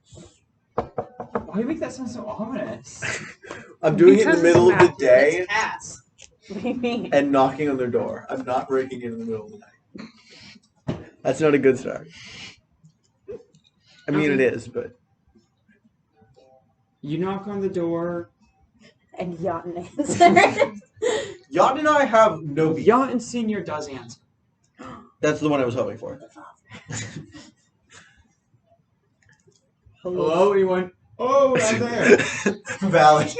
Why do you make that sound so ominous? I'm doing it in Because the it's middle of the Matthew. day It's Cass. What do you mean? and knocking on their door. I'm not breaking in the middle of the night. That's not a good start. I mean, it is, but You knock on the door. And Yachten answers. Yacht and I have no beef. Yacht Senior does answer. That's the one I was hoping for. Hello, anyone? Oh, not there. Valid.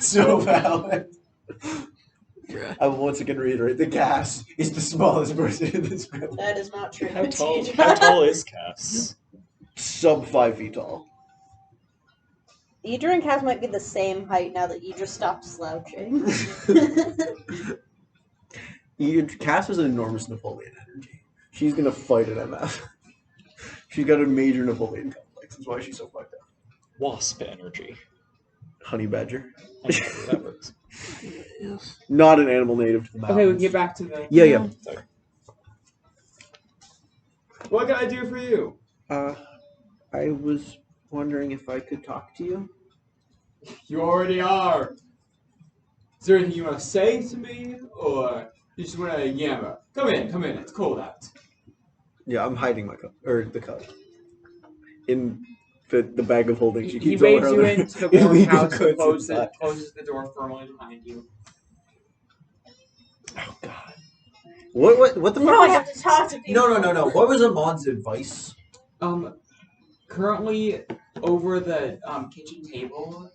So valid. I will once again reiterate, the gas is the smallest person in this building. That is not true. How tall is Cass? Sub 5 feet tall. Idra and Cass might be the same height now that Idra stopped slouching. Cass has an enormous Napoleon energy. She's gonna fight an MF. She's got a major Napoleon complex. That's why she's so fucked up. Wasp energy. Honey badger. I don't know how that works. Not an animal native to the mountains. Okay, we can get back to the. Yeah. What can I do for you? I was wondering if I could talk to you. You already are. Is there anything you want to say to me, or you just want to yammer? Come in. It's cold out. Yeah, I'm hiding my coat, or the coat, in the bag of holding. She He keeps all waves her you other into the warm illegal house and goods inside. closes the door firmly behind you. Oh God! What the fuck? No, I was- have to talk to people. No. What was Amon's advice? Currently over the kitchen table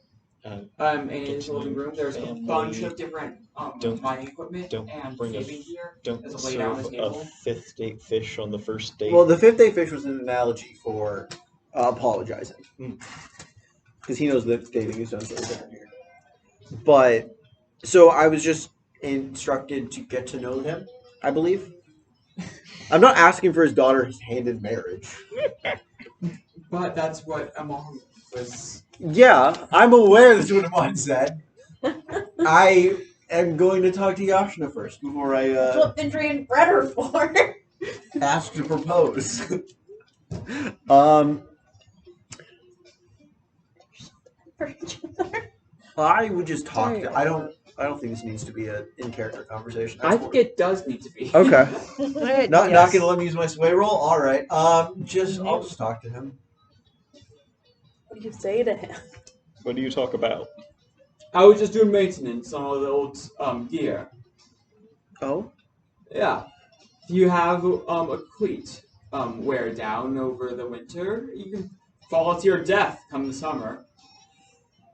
in his living room. There's a bunch of different Don't- mining equipment don't and bring a- saving gear. Don't There's a lay down serve a table. fifth date fish on the first date. Well, the fifth day fish was an analogy for apologizing. Because he knows that dating is done so different here. But, so I was just instructed to get to know him, I believe. I'm not asking for his daughter's hand in marriage. But that's what Amon was. Yeah, I'm aware that's what Amon said. I am going to talk to Yashna first before That's I what Vindri and Brett are for. ask to propose. For each other. I would just talk There you to. go. I don't think this needs to be an in character conversation. I think it does need to be. Okay. Not Yes. gonna let me use my sway roll. All right. I'll just talk to him. What do you say to him? What do you talk about? I was just doing maintenance on all the old gear. Oh. Yeah. If you have a cleat wear down over the winter, you can fall to your death come the summer.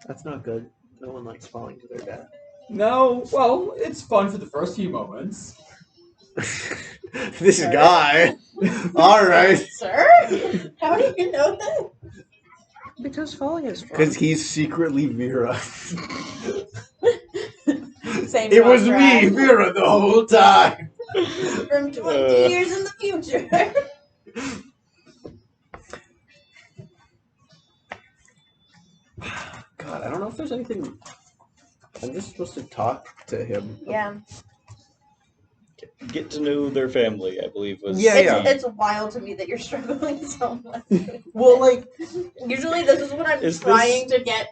That's not good. No one likes falling to their death. No, well, it's fun for the first few moments. This guy. All right. Sir? How do you know that? Because falling is fun. Because he's secretly Vera. Same It was me, contract. Vera, the whole time. From 20 years in the future. God, I don't know if there's anything. I'm just supposed to talk to him. Yeah. Get to know their family, I believe was. Yeah, It's wild to me that you're struggling so much. Well, like, Usually this is what I'm Is trying to get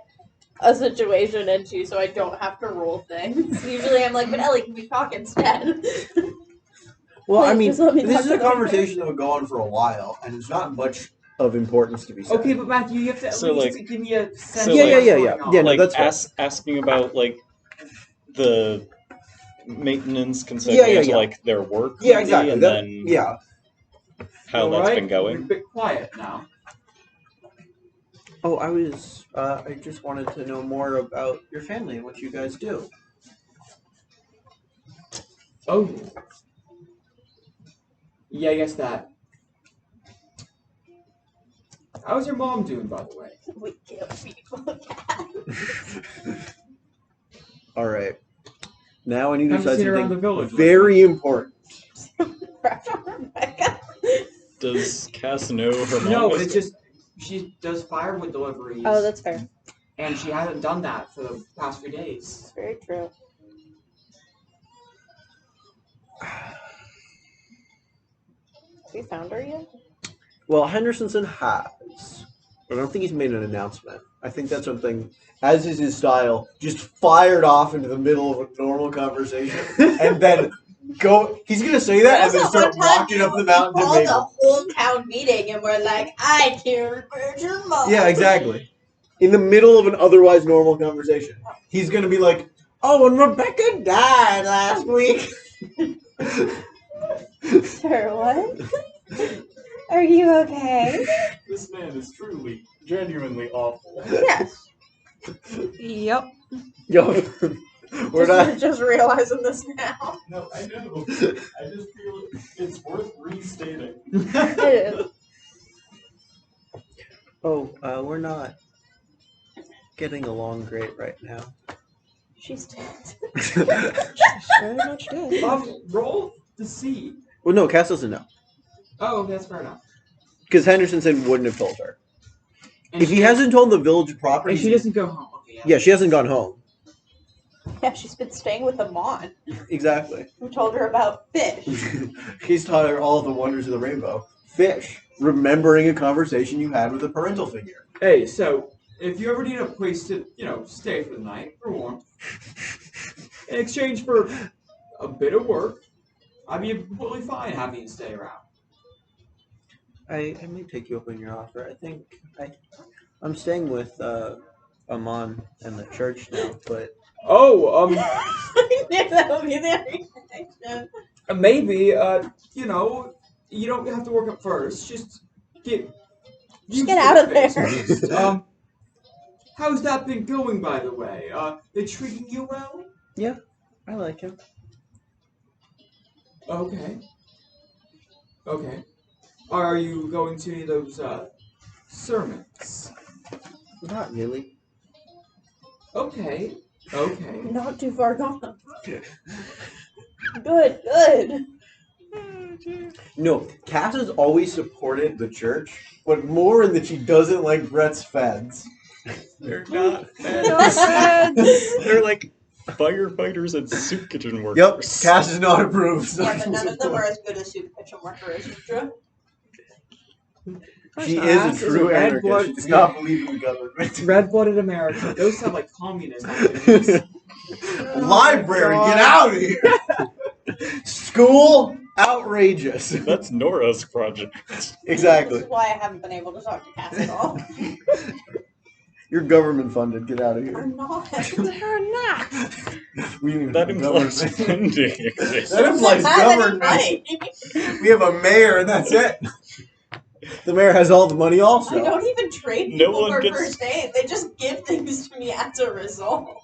a situation into so I don't have to roll things. Usually I'm like, but Ellie, can we talk instead? well, I Please, mean, just let me this talk is a to my conversation that would go on for a while, and it's not much of importance to be said. Okay, but Matthew, you have to at So, least like- give me a sense so, of like- what's Yeah, going on. yeah, no, like that's fair. asking about like the maintenance consequent Yeah, to yeah. like their work. Yeah, maybe, exactly. And That- then yeah. how All that's right, been You're a going. bit quiet now. Oh, I just wanted to know more about your family and what you guys do. Oh. Yeah, I guess that. How's your mom doing, by the way? We kill people. All right. Now I need to Haven't decide seen her around something the village very important. Rebecca. Does Cass know her mom? No, is- it's just she does firewood deliveries. Oh, that's fair. And she hasn't done that for the past few days. It's very true. Have you found her yet? Well, Hendersonson has, but I don't think he's made an announcement. I think that's something, as is his style, just fired off into the middle of a normal conversation, and then go. He's gonna say that and then Also, start one time walking up the mountain to called Maple. a whole town meeting and we're like, I can't remember your mom. Yeah, exactly. In the middle of an otherwise normal conversation, he's gonna be like, "Oh, and Rebecca died last week." Sir, what? Are you okay? This man is truly, genuinely awful. Yes. Yep. Yo, we're not. Just realizing this now. No, I know. I just feel it's worth restating. It is. Oh, we're not getting along great right now. She's dead. Very much did. Roll to see. Well, no, Cass doesn't know. Oh, that's fair enough. Because Henderson wouldn't have told her. And If he she- hasn't told the village property, And she doesn't go home. Okay, yeah, she hasn't gone home. Yeah, she's been staying with Amon, Exactly. who told her about fish. He's taught her all the wonders of the rainbow. Fish. Remembering a conversation you had with a parental figure. Hey, so if you ever need a place to, stay for the night for warmth, in exchange for a bit of work, I'd be completely fine having you stay around. I may take you up on your offer. I think I'm staying with Amon and the church now, but Oh, That would be the reaction. maybe, you don't have to work up first. Just get Just get out of there. Just, How's that been going, by the way? They treating you well? I like him. Okay. Okay. Are you going to any of those sermons? Not really. Okay. Okay. Not too far gone. Good. No, Cass has always supported the church, but more in that she doesn't like Brett's feds. They're not No feds. offense. They're like firefighters and soup kitchen Yep, workers. Cass does not approve. of Yeah, but social none of them support. are as good as soup kitchen workers, Drew. She is a Cass is true a red anarchist. blood- She does not believe in the government. Red-blooded America. Those sound like communist activities. Library, God. get out of here! School, outrageous. That's Nora's project. This Exactly. is why I haven't been able to talk to Cass at all. You're government funded. Get out of here. I'm not. They're not. We need That implies government. funding exists. That implies Doesn't have any government. money. We have a mayor, and that's it. The mayor has all the money, also. I don't even trade No people one for gets- first aid. They just give things to me as a result.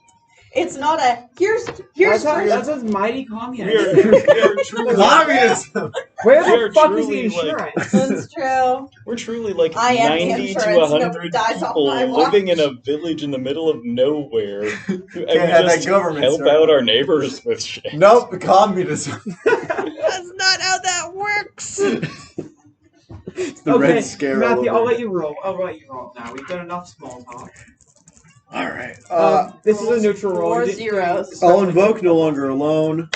It's not a here's That's what's mighty We communist. are truly, Communism. Where we are the fuck is the truly, like- insurance? That's true. we're truly like I am the 90 to insurance. 100 Nobody dies off people my watch. living in a village in the middle of nowhere who Can't have that government, help sir. out our neighbors with shit. Nope, communism. That's not how that works. It's the Red Scare. all Matthew, over. I'll let you roll. I'll let you roll now. We've done enough small talk. All right. This is a neutral roll. 4 You didn't do zeros. I'll invoke no longer alone.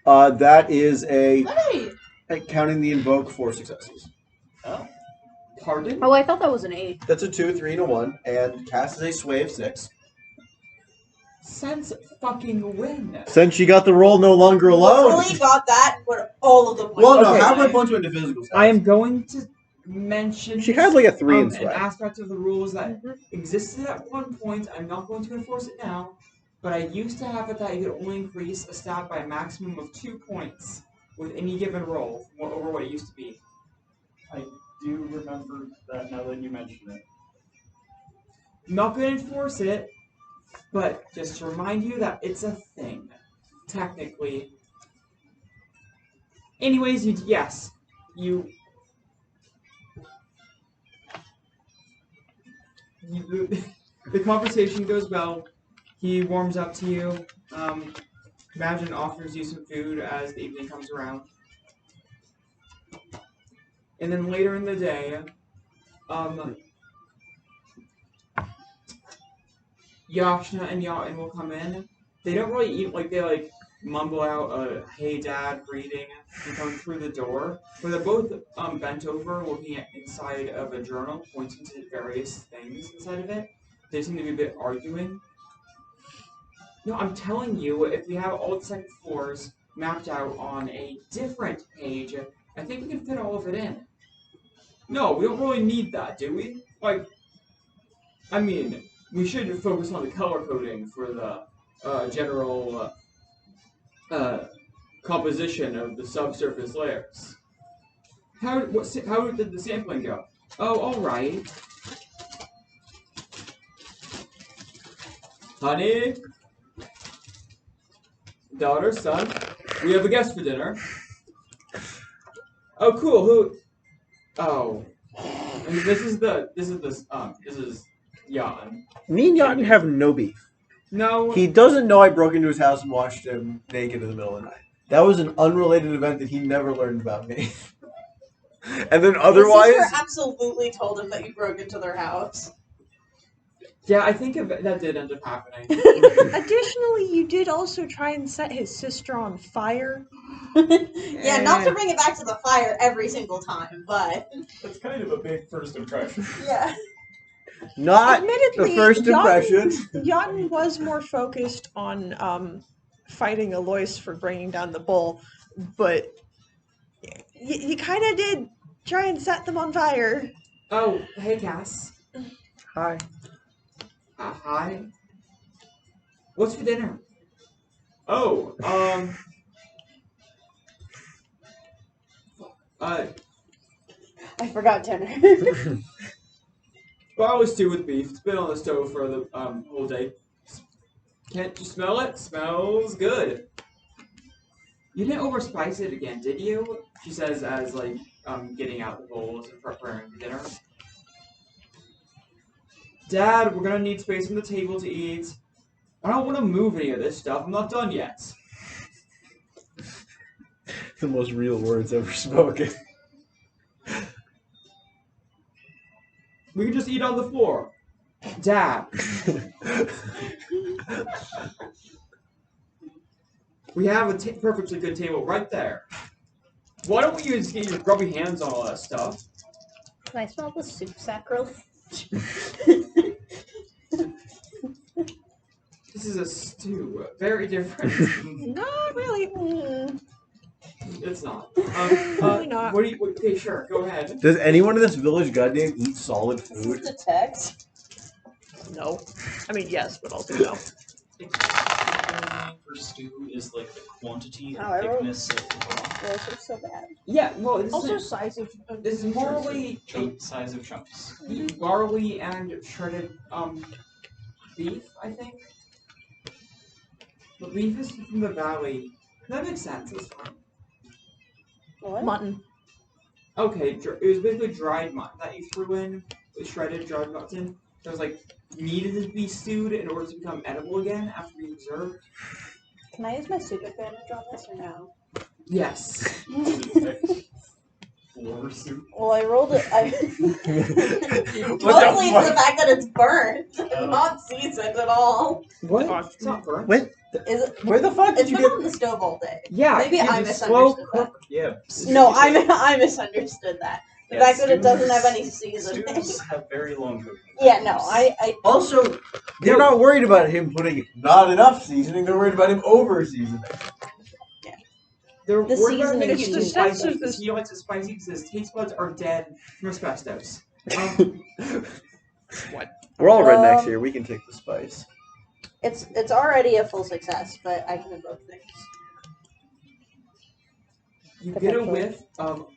That is a counting the invoke 4 successes. Pardon? Oh, I thought that was an 8. That's a 2, 3, and a 1, and cast is a sway of 6. Since fucking when? Since she got the roll no longer alone. Literally got that, but all of the points. Well, no, Okay. halfway points went to physical stats. I am going to mention She had like a 3 in an sway. aspect of the rules that existed at one point. I'm not going to enforce it now, but I used to have it that you could only increase a stat by a maximum of 2 points with any given roll over what it used to be. I do remember that now that you mention it. I'm not going to enforce it, but just to remind you that it's a thing, technically. Anyways, you the conversation goes well. He warms up to you. Imagine offers you some food as the evening comes around. And then later in the day, Yashna and Yatin will come in. They don't really eat, like, they, like, mumble out a hey dad greeting and come through the door. But they're both bent over looking at inside of a journal, pointing to various things inside of it. They seem to be a bit arguing. No, I'm telling you, if we have all the second floors mapped out on a different page, I think we can fit all of it in. No, we don't really need that, do we? Like, I mean, we should focus on the color coding for the general composition of the subsurface layers. How did the sampling go? Oh, all right. Honey, daughter, son, we have a guest for dinner. Oh, cool. Who? Oh, and this is Jan. Me and Yatin have no beef. No. He doesn't know I broke into his house and watched him naked in the middle of the night. That was an unrelated event that he never learned about me. And then otherwise, His sister absolutely told him that you broke into their house. Yeah, I think that did end up happening. Additionally, you did also try and set his sister on fire. Yeah, not to bring it back to the fire every single time, but That's kind of a big first impression. yeah. not Admittedly, the first impression. Yatin was more focused on fighting Alois for bringing down the bull, but you kind of did try and set them on fire. Oh, hey, Cass. Hi. Hi. What's for dinner? Oh, I forgot dinner. Barley stew with beef. It's been on the stove for the whole day. Can't you smell it? Smells good. You didn't overspice it again, did you? She says as like getting out the bowls and preparing dinner. Dad, we're gonna need space on the table to eat. I don't want to move any of this stuff. I'm not done yet. The most real words ever spoken. We can just eat on the floor. Dad. We have a perfectly good table right there. Why don't you just get your grubby hands on all that stuff? Can I smell the soup sacral? This is a stew. Very different. Not really. It's not. Really not. What do you? Okay, sure. Go ahead. Does anyone in this village goddamn eat solid This is food? the text. No. I mean, yes, but also no. For stew is like the quantity Oh, and I wrote- thickness of the broth. Those are so bad. Yeah. Well, this Also, is size of. this is morally Size of chunks. barley and shredded beef. I think. The beef is from the valley. That makes sense. That's fine. What? Mutton. Okay, it was basically dried mutton that you threw in, the shredded dried mutton. That was like needed to be stewed in order to become edible again after being preserved. Can I use my soup advantage on this or no? Yes. Floor soup. Well, I rolled it. I What mostly the the fact that it's burnt, Oh. not seasoned at all. What? It's not burnt. What? Is it? Where the fuck did It's you been get? on the stove all day. Yeah. Maybe yeah, I just slow misunderstood cook. that. Yeah. No, I misunderstood that. The Yeah, fact that it doesn't stews- have any seasoning. Stews have very long cooking. Yeah, no, times. I Also, they're not worried about him putting not enough seasoning. They're worried about him over seasoning. They're The worried about seasoning making is it just- spicy that's just because this- he likes it spicy because his taste buds are dead from asbestos. We're all rednecks Um, here. We can take the spice. it's already a full success, but I can invoke things. You get a Potentially. whiff of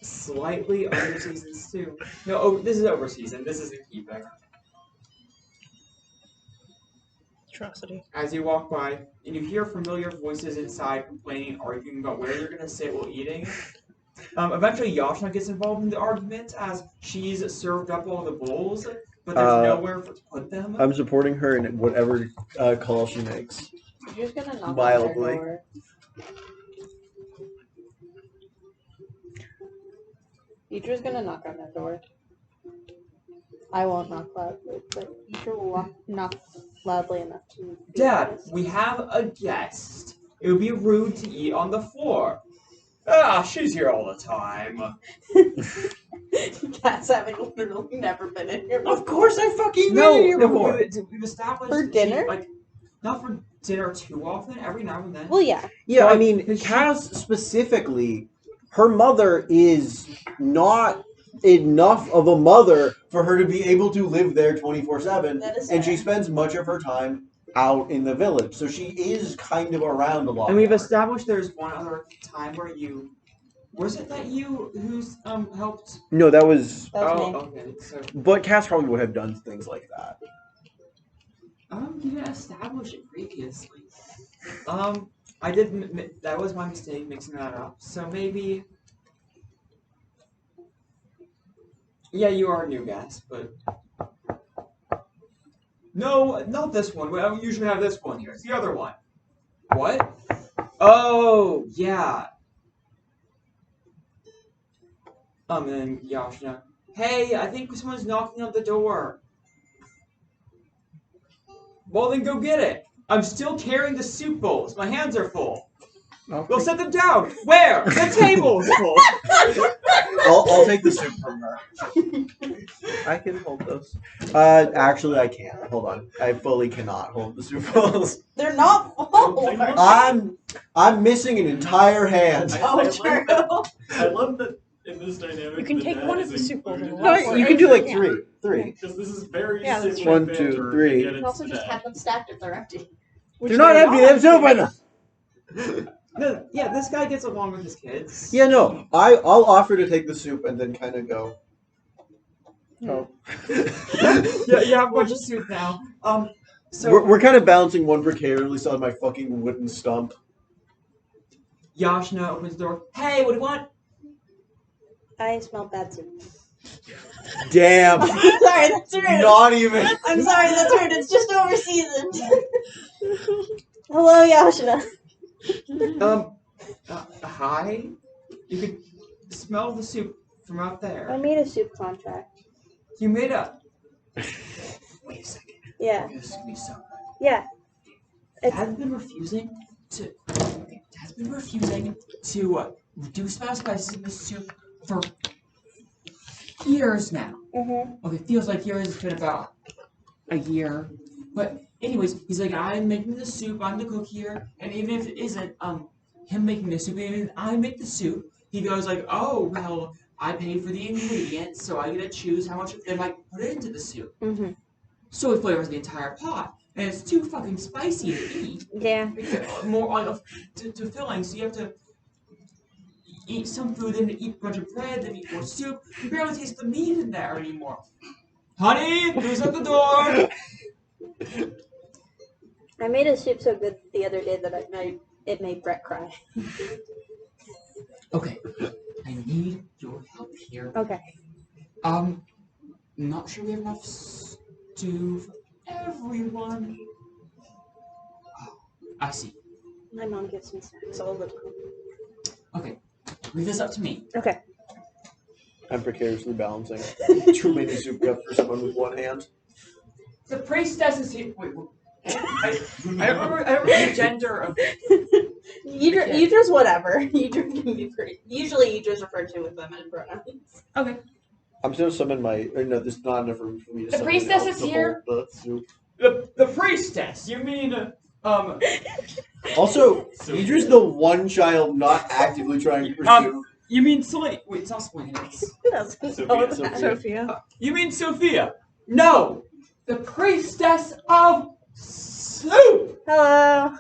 slightly underseasoned stew. No, oh, this is overseasoned. This isn't keeping. Atrocity. As you walk by, and you hear familiar voices inside complaining, arguing about where you're going to sit while eating. Eventually, Yashna gets involved in the argument as she's served up all the bowls, but there's nowhere to put them. I'm supporting her in whatever call she makes. You're just gonna knock Mildly. on their door. You're just gonna knock on their door. I won't knock loudly, but you will knock loudly enough to. be Dad, noticed. we have a guest. It would be rude to eat on the floor. Ah, she's here all the time. Cat's having literally never been in here before. Of course, I fucking No, been here no, before. we've established For that she, dinner? like, not for dinner too often, every now and then. Well, yeah. Yeah, I Like, mean, has she- Kaz specifically, her mother is not enough of a mother for her to be able to live there 24/7, That is and she fair. spends much of her time out in the village, so she is kind of around a lot. And we've more. established there's one other time where you. Was it that you who's helped? No, that was. That was Oh, me. okay. So But Cass probably would have done things like that. you didn't establish it previously. I did. That was my mistake mixing that up. So maybe. Yeah, you are a new guest, but. No, not this one. I usually have this one here. It's the other one. What? Oh, yeah. And Yashna. Hey, I think someone's knocking on the door. Well, then go get it. I'm still carrying the soup bowls. My hands are full. We'll set them down. Where? The table's full. I'll take the soup from her. I can hold those. Actually, I can't. Hold on. I fully cannot hold the soup bowls. They're not full. I'm missing an entire hand. Oh, true. I love that in this dynamic. You can the take dad one is of the soup bowls and included. one No, you can do like Yeah. three. Because this is very Yeah, that's sibling 1, 2, banter, 3. and You yet can also it's just dad. have them stacked if they're empty. Which They're not they're empty. They have soap in them. No, yeah, this guy gets along with his kids. Yeah, no. I'll offer to take the soup and then kind of go. Oh. Yeah, you have a bunch of soup now. So We're kind of balancing one precariously on my fucking wooden stump. Yashna opens the door. Hey, what do you want? I smell bad soup. Damn. I'm sorry, that's rude. Not even. I'm sorry, that's rude. It's just over seasoned. Hello, Yashna. Hi. You could smell the soup from out I there. made a soup contract. You made a. Wait a second. Yeah, This is gonna be so. yeah. Dad's been refusing to. Dad's been refusing to reduce amount of spices in the soup for years now. Mm-hmm. Okay, feels like years. It's been about a year. But anyways, he's like, I'm making the soup. I'm the cook here, and even if it isn't him making the soup, even if I make the soup, he goes like, oh well, I paid for the ingredients, so I get to choose how much of them I put into the soup. Mm-hmm. So it flavors the entire pot, and it's too fucking spicy to eat. Yeah. More to filling, so you have to eat some food, then eat a bunch of bread, then eat more soup. You barely taste the meat in there anymore. Honey, who's at the door? I made a soup so good the other day that it made Brett cry. Okay, I need your help here. Okay. Not sure we have enough stew for everyone. Oh, I see. My mom gives me snacks all the time. Okay, leave this up to me. Okay. I'm precariously balancing too many soup cups for someone with one hand. The priestess is here. Wait, I remember the gender of. You just whatever. You can be pretty. Usually, you just refer to with feminine pronouns. Okay. I'm still summon my. Or no, there's not enough room for me to The summon priestess an elf is to here. hold the soup. The priestess. You mean Also, Idra's the one child not actively trying to pursue. You mean Selene? Wait, it's not Selene. It's Sophia. Sophia. You mean Sophia? No, the priestess of soup. Hello.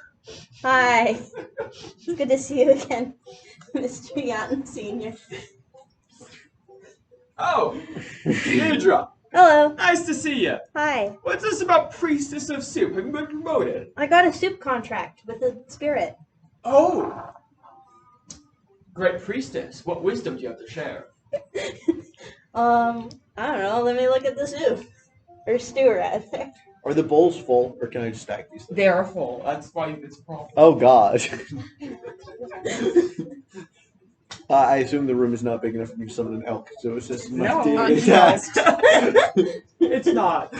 Hi. Good to see you again, Mr. Yatten Senior. Oh, Idra. Hello. Nice to see you. Hi. What's this about priestess of soup? Have you been promoted? I got a soup contract with the spirit. Oh. Great priestess. What wisdom do you have to share? I don't know. Let me look at the soup. Or stew, rather. Are the bowls full, or can I just stack these things? They are full. That's why it's a problem. Oh God. I assume the room is not big enough for me to summon an elk, so it's just No, enough to it's task. It's not.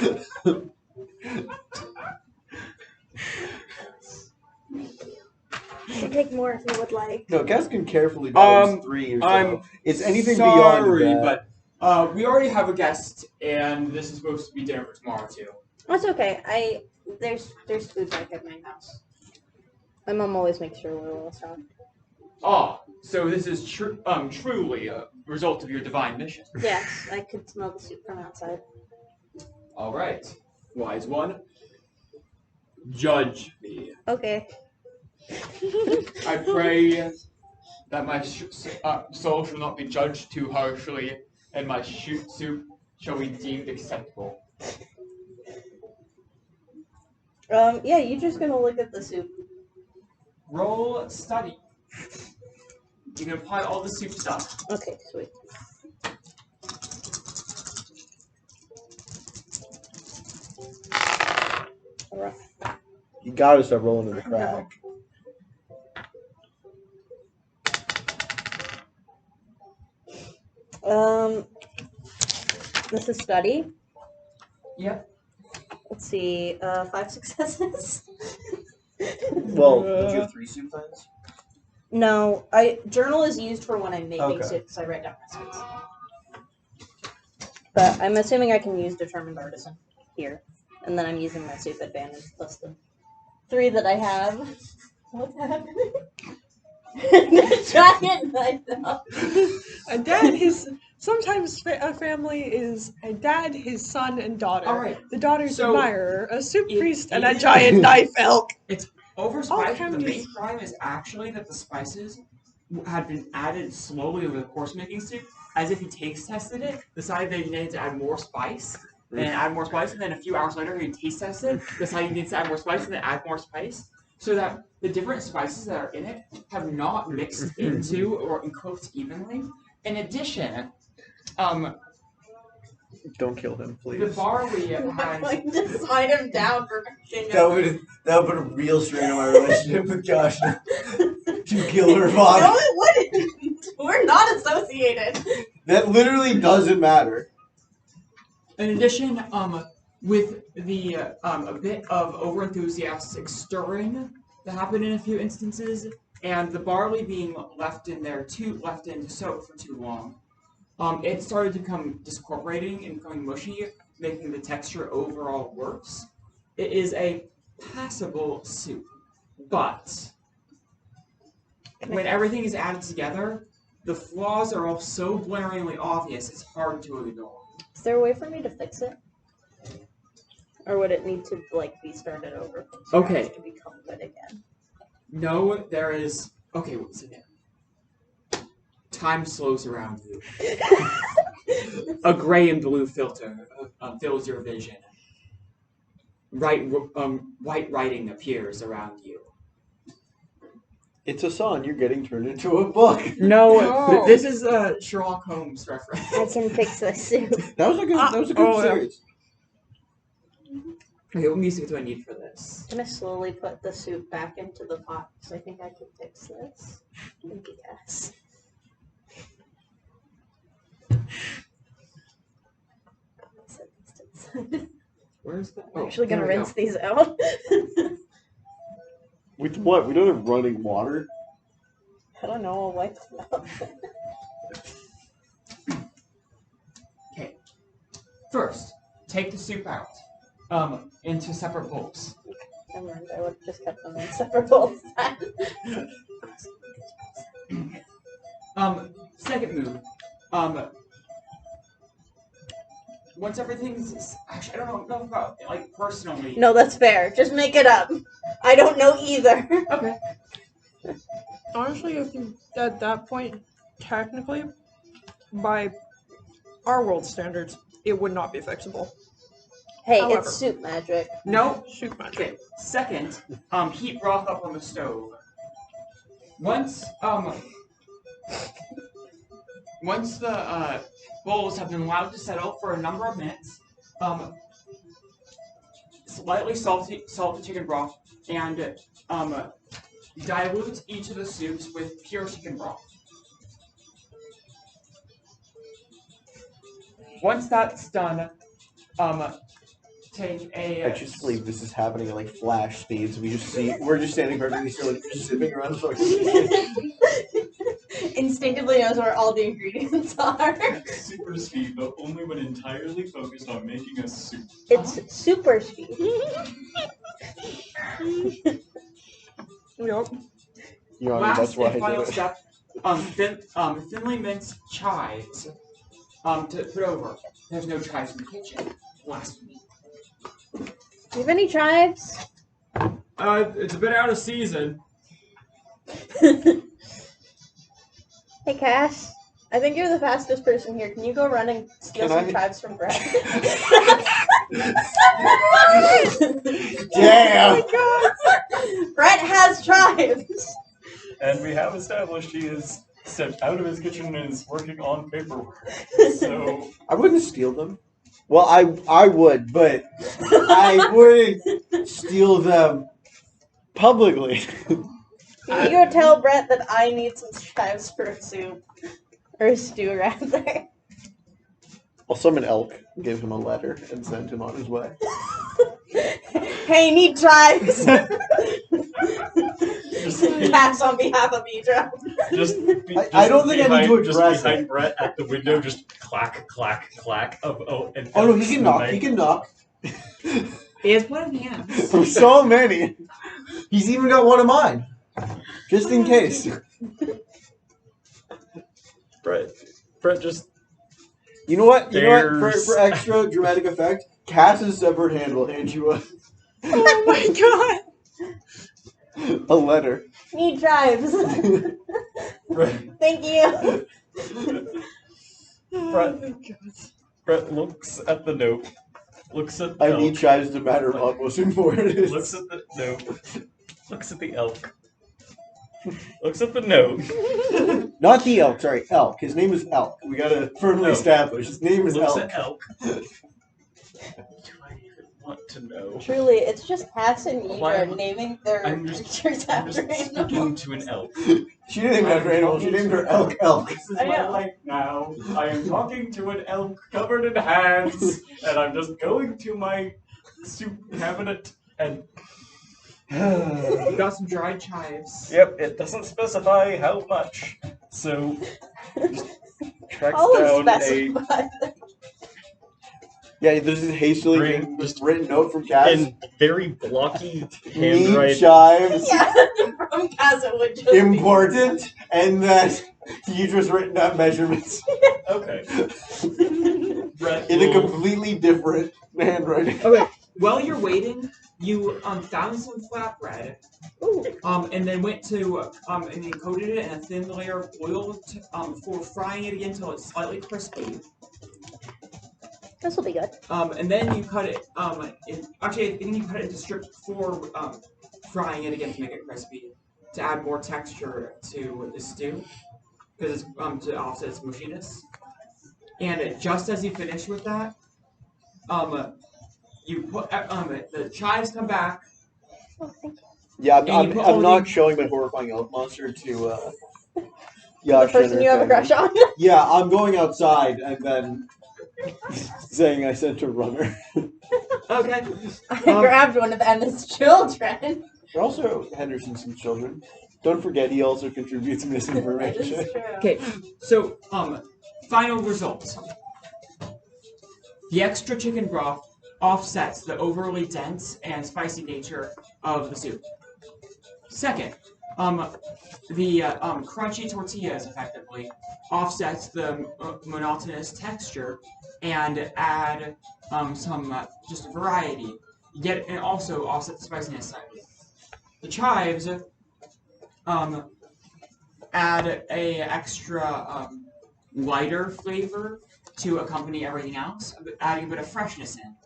I can take more if you would like. No, Cass can carefully balance 3 or so. I'm It's anything Sorry, beyond that. but we already have a guest, and this is supposed to be dinner for tomorrow too. That's okay. There's food back at my house. My mom always makes sure we're well stocked. Ah, so this is truly a result of your divine mission. Yes, I could smell the soup from outside. All right, wise one, judge me. Okay. I pray that my soul shall not be judged too harshly, and my soup shall be deemed acceptable. Yeah, you're just gonna look at the soup. Roll study. You can apply all the soup stuff. Okay, sweet. Alright. You gotta start rolling in the crack. This is study. Yep. Let's see, 5 successes. Well, don't you have 3 soup things? No, journal is used for when I'm making soup because I write down recipes. But I'm assuming I can use determined artisan here, and then I'm using my soup advantage plus the 3 that I have. What's happening? The giant knife though. A dad, sometimes a family is a dad, his son, and daughter. All right. The daughter's So, admirer, a soup priest, and a is- giant knife elk. Overspice. All The main counties. crime is actually that the spices had been added slowly over the course of making soup, as if he taste tested it, decided they needed to add more spice, and add more spice, and then a few hours later he taste tested, decided he needs to add more spice, and then add more spice, so that the different spices that are in it have not mixed into or cooked evenly. In addition, Don't kill him, the please. barley I'm has going to slide him down for mentioning That would put a real strain on my relationship with Josh. To kill her No, father. it wouldn't. We're not associated. That literally doesn't matter. In addition, with the a bit of overenthusiastic stirring that happened in a few instances, and the barley being left in to soak for too long, it started to become discorporating and becoming mushy, making the texture overall worse. It is a passable soup, but when everything is added together, the flaws are all so blaringly obvious it's hard to ignore. Is there a way for me to fix it? Or would it need to be started over from scratch Okay. to become good again? No, there is. Okay, what's it? Time slows around you. A gray and blue filter fills your vision. White writing appears around you. It's a song. You're getting turned into a book. No, this is a Sherlock Holmes reference. I can fix the soup. That was a good series. Okay, what music do I need for this? I'm gonna slowly put the soup back into the pot because I think I can fix this. Thank you, guys. Where's the? I'm actually gonna there we rinse these out. With what? We don't have running water. I don't know. I'll wipe them out. Okay. First, take the soup out. Into separate bowls. Never mind. I would have just kept them in separate bowls. Second move. Once everything's actually, I don't know about personally. No, that's fair. Just make it up. I don't know either. Okay. Honestly, I think at that point, technically, by our world standards, it would not be fixable. Hey, However. it's soup magic. No. Shoot magic. Okay. Second, heat broth up on the stove. Once the bowls have been allowed to settle for a number of minutes, slightly salty chicken broth, and dilute each of the soups with pure chicken broth. Once that's done, take a. I just believe this is happening at flash speeds. We're just standing perfectly still, zipping around the fucking. Instinctively knows where all the ingredients are. Super speed, but only when entirely focused on making a soup. It's super speed. Yup. Last That's why and I final did it. step, thinly minced chives to put over. There's no chives in the kitchen. Blasphemy. Do you have any chives? It's a bit out of season. Hey, Cash. I think you're the fastest person here. Can you go run and steal Can some I? chives from Brett? Damn! Brett has chives. And we have established he is stepped out of his kitchen and is working on paperwork. So I wouldn't steal them. Well, I would, but I wouldn't steal them publicly. Can you go tell Brett that I need some chives for a soup? Or a stew, rather. I'll summon Elk, give him a letter, and send him on his way. Hey, need chives! Cash on behalf of Idra. I don't think I need to just address behind it. Brett at the window, just clack, clack, clack. And Oh no, he can knock. He can knock. He has plenty of hands. For so many. He's even got one of mine. Just in case. Brett just You know what? There's- For extra dramatic effect, Cass is a separate hand will hand you Oh my god! a letter. Need chives. Brett, Thank you. Brett looks at the note, looks at the I elk, need chives to matter about most important. looks at the note, looks at the elk, looks at the note, Not the elk, sorry, elk. His name is Elk. We gotta firmly Elk. establish. His name is looks Elk. at elk. Do I even want to know? Truly, it's just Hass and Why Idra am- naming their I'm just creatures I'm after just speaking animals. to an elk. She didn't name it after animal. She named her Elk Elk. This is I my know. life now. I am talking to an elk covered in hands, and I'm just going to my soup cabinet and. You got some dried chives. Yep, it doesn't specify how much. So just tracks I'll down a specify. Yeah, there's this hastily Bring- written note from Kaz. in very blocky Need handwriting. chives. Yeah, from Casa would just Important. And then you just written down measurements Okay. Brett in a will- completely different handwriting. Okay, while you're waiting, you found some flatbread, Ooh, and then went to and then coated it in a thin layer of oil for frying it again until it's slightly crispy. this will be good. And then you cut it. Actually, then you cut it into strips before frying it again to make it crispy, to add more texture to the stew, because it's to offset its mushiness. And just as you finish with that, you put the chives come back. Oh, thank you. Yeah, And you I'm put all not the- showing my horrifying elk monster to The Yasha person and you her have a family. crush on. Yeah, I'm going outside and then saying I sent a runner. Okay. I grabbed one of Emma's children. They're also Henderson's children. Don't forget, he also contributes That misinformation. is true. Okay. So final results. The extra chicken broth offsets the overly dense and spicy nature of the soup. Second, the crunchy tortillas effectively offsets the monotonous texture and add some just variety. Yet and also offset the spiciness slightly. The chives add a extra lighter flavor to accompany everything else, adding a bit of freshness in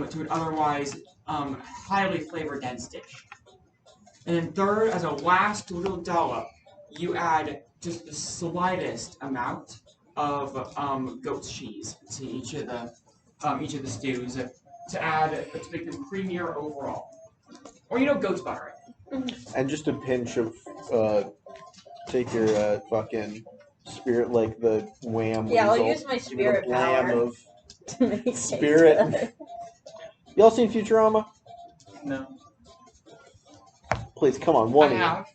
to an otherwise highly flavor dense dish. And then third, as a last little dollop, you add just the slightest amount of goat's cheese to each of the stews to make them creamier overall. Or goat's butter. And just a pinch of take your fucking spirit, like the wham. Yeah, I'll weasel. use my Give it a spirit blam power of to make it spirit. good. Y'all seen Futurama? No. Please, come on, one I of you. have.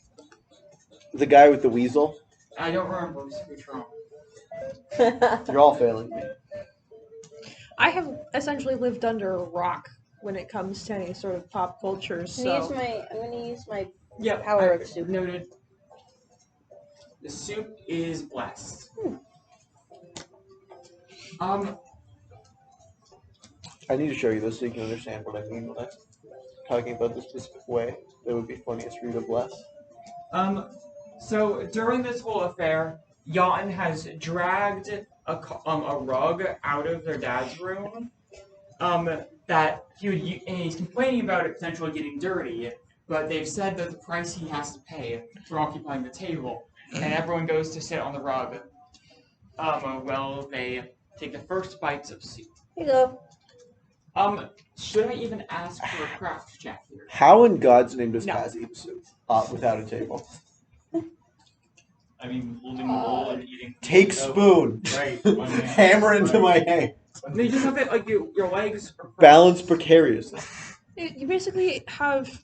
The guy with the weasel. I don't remember which one. You're all failing me. I have essentially lived under a rock when it comes to any sort of pop culture, I'm gonna so use my Yeah, Power of soup. Noted. The soup is blessed. I need to show you this so you can understand what I mean when I'm talking about this specific way. That would be funniest for you to bless. So during this whole affair, Yaten has dragged a rug out of their dad's room. That and he's complaining about it potentially getting dirty, but they've said that the price he has to pay for occupying the table, and everyone goes to sit on the rug. Well, they take the first bites of soup. Here you go. Should I even ask for a craft check here? How in God's name does No. Kaz eat soup without a table? I mean, holding the bowl and eating. Take Oh, spoon. Right. one hand. Hammer into my hand. I mean, you just have it like your legs. Are Balance precariously. you basically have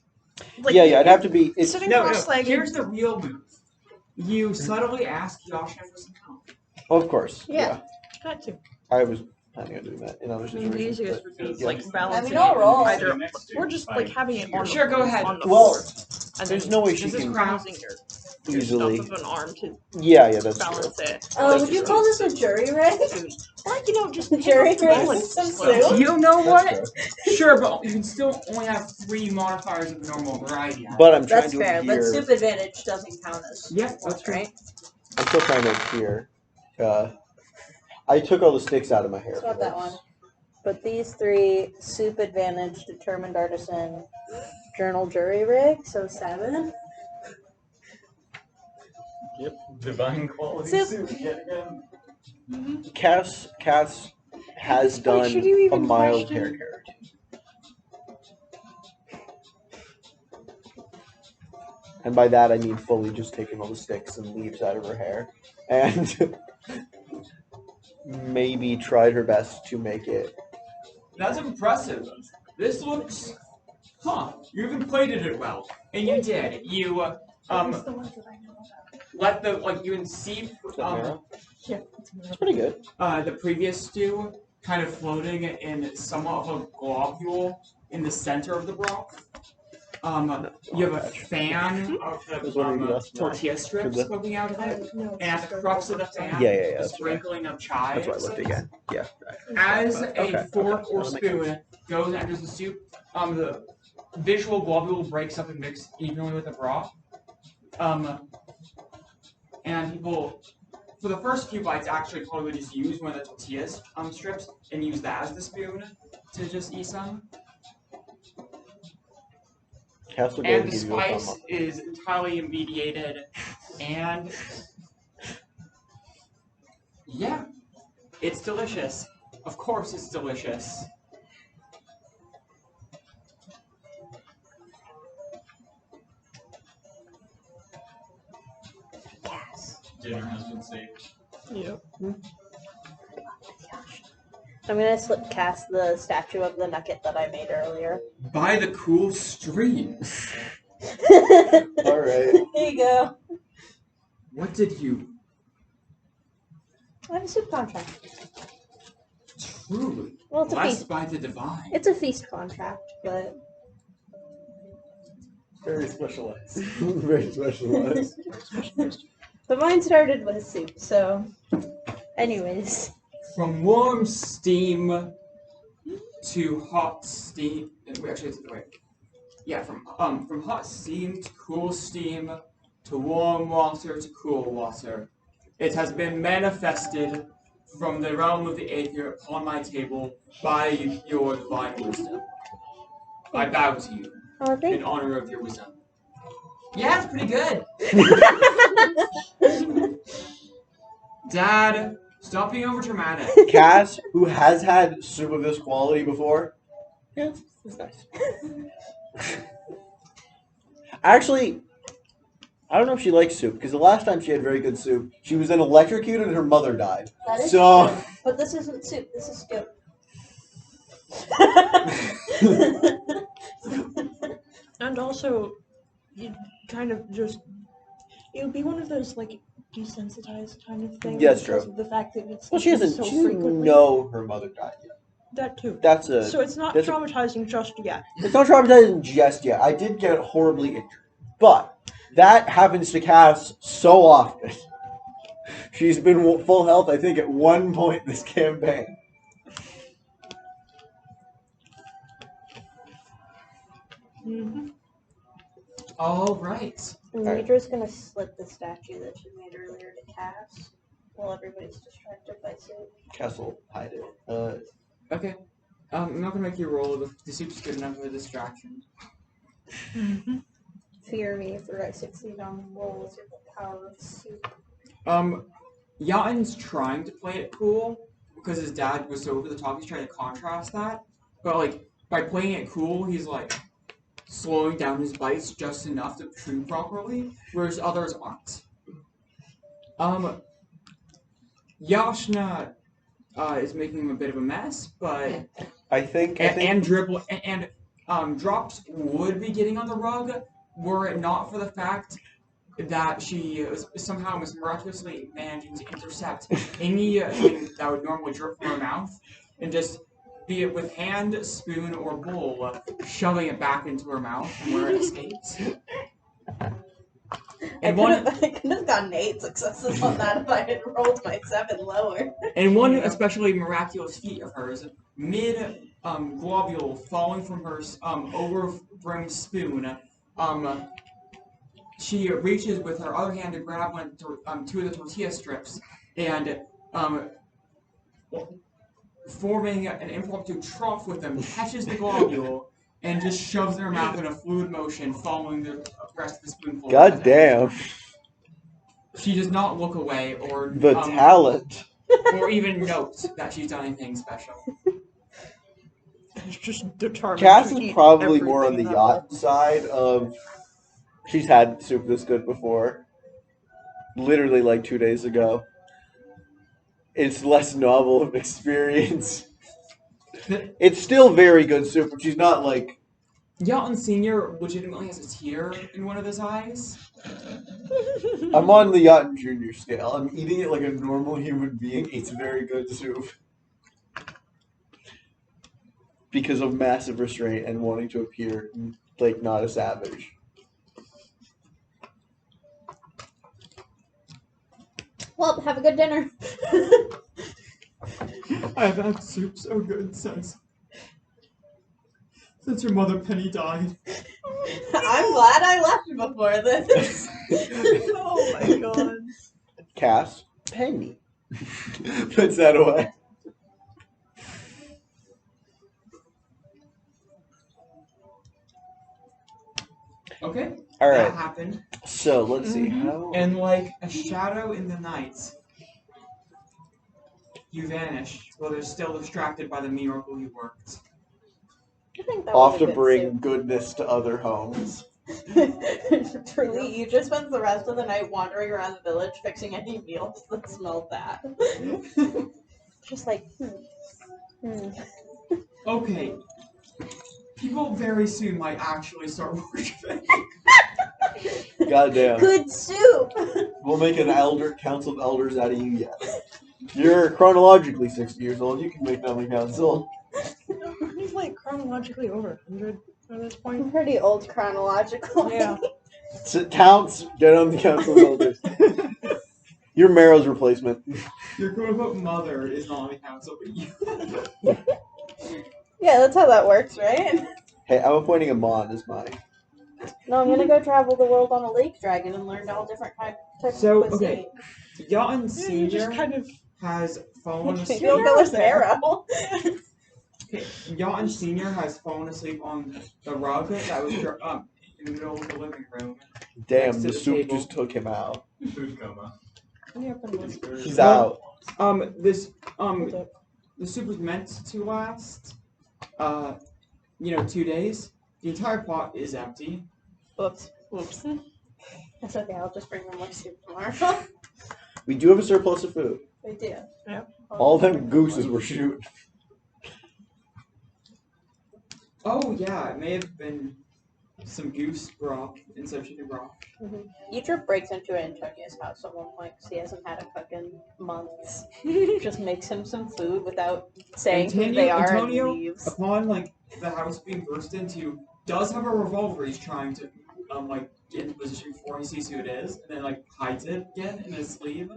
like yeah, I'd have to be. It's, sitting No, cross-legged. here's the real move. You subtly ask Yasha for some help. of course. Yeah. Got to. I was planning on doing that in other I mean, the situations. easiest but- would be yeah. like balancing I'll it roll. either, Next to or just my like having it on the Sure, go ahead. on the Well, floor. And there's then no way she This is can. craft. using your just easily. off of an arm to Yeah, that's true. balance it. Oh, would you call this a jury rig? Like, just Jury pick up the bowl rig and some slip. soup? You know That's what? Sure, but you can still only have 3 modifiers of normal variety. But I'm trying That's to fair, but adhere. soup advantage doesn't count as Yeah, one, that's true. right? I'm still trying to adhere. I took all the sticks out of my hair. Swap for that this. one. But these 3, soup advantage, determined artisan, journal jury rig, so 7. Yep, divine quality Soup. soup yet again. Cass has Wait, done should you a even mild question- hair care. And by that I mean fully just taking all the sticks and leaves out of her hair. And maybe tried her best to make it. That's impressive. This looks... Huh, you even plated it well. And you did. You, let the, you can see, Is that marrow? Yeah. It's pretty good. The previous stew kind of floating in somewhat of a globule in the center of the broth. You have a fan of the tortilla strips poking out of it, and at the crux of the fan, Yeah, a that's why. sprinkling of chives. That's why I looked again. Yeah. As Okay, a fork okay. or That'll make sense. spoon goes and enters the soup, the visual globule breaks up and mixes evenly with the broth. And people, for the first few bites, actually probably would just use one of the tortilla strips and use that as the spoon to just eat some. Cass will go And and the give you a thumb spice up. is entirely mediated, and yeah, it's delicious. Of course, it's delicious. Dinner has been saved. Yep. I'm gonna slip cast the statue of the nugget that I made earlier. By the cool streams. Alright. Here you go. What did you I have a soup contract. truly? Well, it's a Blessed feast. by the divine. It's a feast contract, but Very specialized. Very specialized. but mine started with soup. So, anyways, From warm steam to hot steam. Actually, wait. Yeah, from hot steam to cool steam to warm water to cool water. It has been manifested from the realm of the aether upon my table by your divine wisdom. I bow to you oh, in thank honor of your wisdom. Yeah, it's pretty good. Dad, stop being overdramatic. Cass, who has had soup of this quality before, yeah, it's nice. Actually, I don't know if she likes soup, because the last time she had very good soup, she was then electrocuted and her mother died. That is So- true. But this isn't soup. This is stew. And also, you kind of just, it would be one of those desensitized kind of things. Yeah, that's because true. of the fact that it's Well, she eaten doesn't. so She doesn't frequently. know her mother died yet. That too. That's a. So it's not that's a- traumatizing just yet. It's not traumatizing just yet. I did get horribly injured, but that happens to Cass so often. She's been full health, I think, at one point this campaign. Mm-hmm. All right. Midra's gonna slip the statue that she made earlier to cast while everybody's distracted by soup. Cass will hide it. Okay. I'm not gonna make you roll. The soup's good enough for a distraction. Mm-hmm. Fear me if I succeed on rolls with the power of soup. Yatin's trying to play it cool because his dad was so over the top. He's trying to contrast that, but by playing it cool, he's slowing down his bites just enough to chew properly, whereas others aren't. Yashna is making a bit of a mess, but I think. and dribble and drops would be getting on the rug were it not for the fact that she is somehow miraculously managing to intercept anything that would normally drip from her mouth and just, be it with hand, spoon, or bowl, shoving it back into her mouth from where it escapes. And I could have gotten 8 successes on that if I had rolled my 7 lower. And one especially miraculous feat of hers, mid globule falling from her overbrimmed spoon, she reaches with her other hand to grab two of the tortilla strips and forming an impromptu trough with them, catches the globule and just shoves it in her mouth in a fluid motion, following the rest of the spoonful. God damn. She does not look away or The talent. or even note that she's done anything special. It's just determined. Cass to is eat probably more on everything the in that yacht side of. She's had soup this good before. Literally like 2 days ago. It's less novel of experience. It's still very good soup, but she's not like. Yalton Sr. legitimately has a tear in one of his eyes. I'm on the yacht and junior scale. I'm eating it like a normal human being eats very good soup. Because of massive restraint and wanting to appear like not a savage. Well, have a good dinner. I've had soup so good since your mother Penny died. I'm glad I left before this. Oh my god. Cass, Penny. Puts that away. Okay. All That right. happened. So let's see Mhm. how. And like a shadow in the night, you vanish, while they're still distracted by the miracle you worked. I think that Off was to a good bring goodness to other homes. soup. Truly, you just spent the rest of the night wandering around the village fixing any meals that smelled bad. Just like, Okay. People very soon might actually start worshiping. Goddamn. Good soup! We'll make an council of elders out of you yet. You're chronologically 60 years old. You can make them a council. He's like chronologically over 100 at this I'm point. pretty old chronologically. Yeah. So, counts, get on the council of elders. You're Marrow's replacement. Your quote-unquote mother is not on the council, but you. Yeah, that's how that works, right? Hey, I'm appointing Amon as mine. No, I'm gonna go travel the world on a lake dragon and learn all different types So, of cuisine. okay. Yalton You Senior just kind of. has fallen Maybe asleep. I'll go with there. Marrow. Okay, Yalton Senior has fallen asleep on the rug that was in the middle of the living room. Damn, Next to the the soup table. just took him out. Food coma. He's out. The soup was meant to last 2 days. The entire pot is empty. Whoops. That's okay, I'll just bring them more soup tomorrow. We do have a surplus of food. We do. Yeah. All them gooses were shooting. Oh yeah, it may have been some goose broth instead of chicken broth. Egypt breaks into Antonia's house at one point because he hasn't had a cook in months. Just makes him some food without saying who they are Antonio, and leaves. upon the house being burst into, does have a revolver he's trying to get into position before he sees who it is, and then hides it again in his sleeve.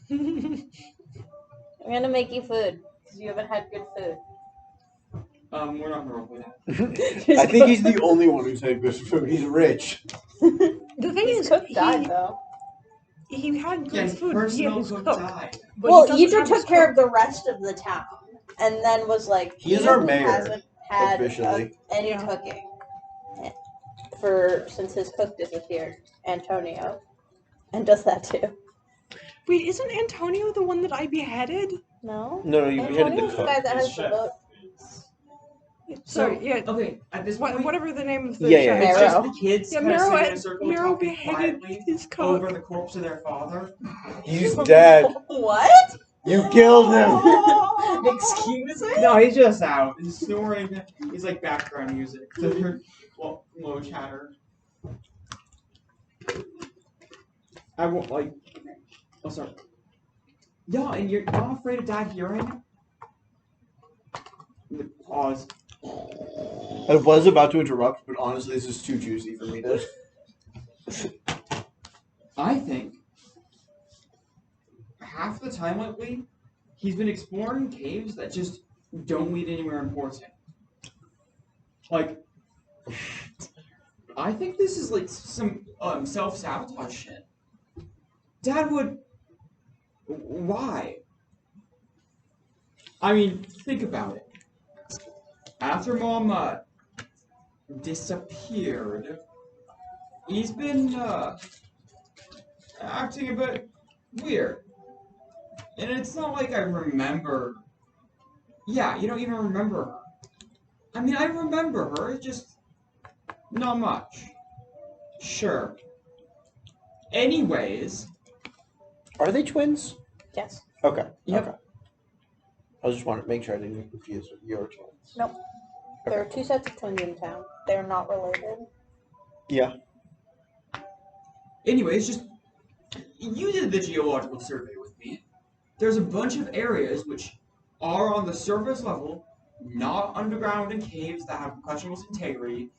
I'm gonna make you food because you haven't had good food. We're not gonna roleplay that. I think he's the only one who's had good food. He's rich. The thing His is, cook died though. he had good Yeah, his food. He had personal his cook cook. died. But he Well, doesn't Egypt have his took care cook. of the rest of the town, and then was like, He is "You know our who mayor, hasn't had officially. any Yeah. cooking since his cook disappeared, Antonio, and does that too. Wait, isn't Antonio the one that I beheaded? No, No, you beheaded Antonio's the the guy cook. that His has the chef. boat. Sorry, yeah. Okay, at this point, Whatever the name of the Yeah, chef it's is. Marrow. just the kids Yeah, kind of Marrow, sitting in a circle Marrow talking beheaded quietly his cook. over the corpse of their father. He's dead. What? You killed him. Excuse me? No, he's just out. He's snoring. He's like background music to hear low chatter. I won't Oh, sorry. Yeah, and you're not afraid of dad hearing? Pause. I was about to interrupt, but honestly, this is too juicy for me to. I think half the time lately, he's been exploring caves that just don't lead anywhere important. Like, I think this is like some self-sabotage shit. Dad would. Why? I mean, think about it. After Mom disappeared, he's been acting a bit weird. And it's not like I remember. Yeah, you don't even remember her. I mean, I remember her, just not much. Sure. Anyways. Are they twins? Yes. Okay. Yep. Okay. I just wanted to make sure I didn't get confused with your twins. Nope. There are two sets of twins in town. They're not related. Yeah. Anyways, just you did the geological survey with me. There's a bunch of areas which are on the surface level, not underground in caves that have questionable integrity,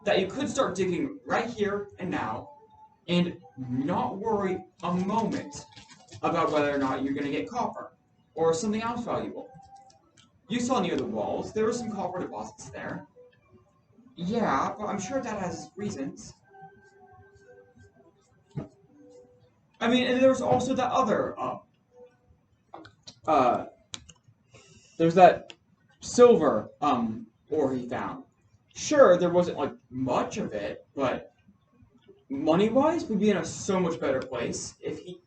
that you could start digging right here and now, and not worry a moment about whether or not you're going to get copper or something else valuable. You saw near the walls, there were some copper deposits there. Yeah, but I'm sure that has reasons. I mean, and there was also that other, there's that silver, ore he found. Sure, there wasn't, like, much of it, but money-wise, we'd be in a so much better place if he,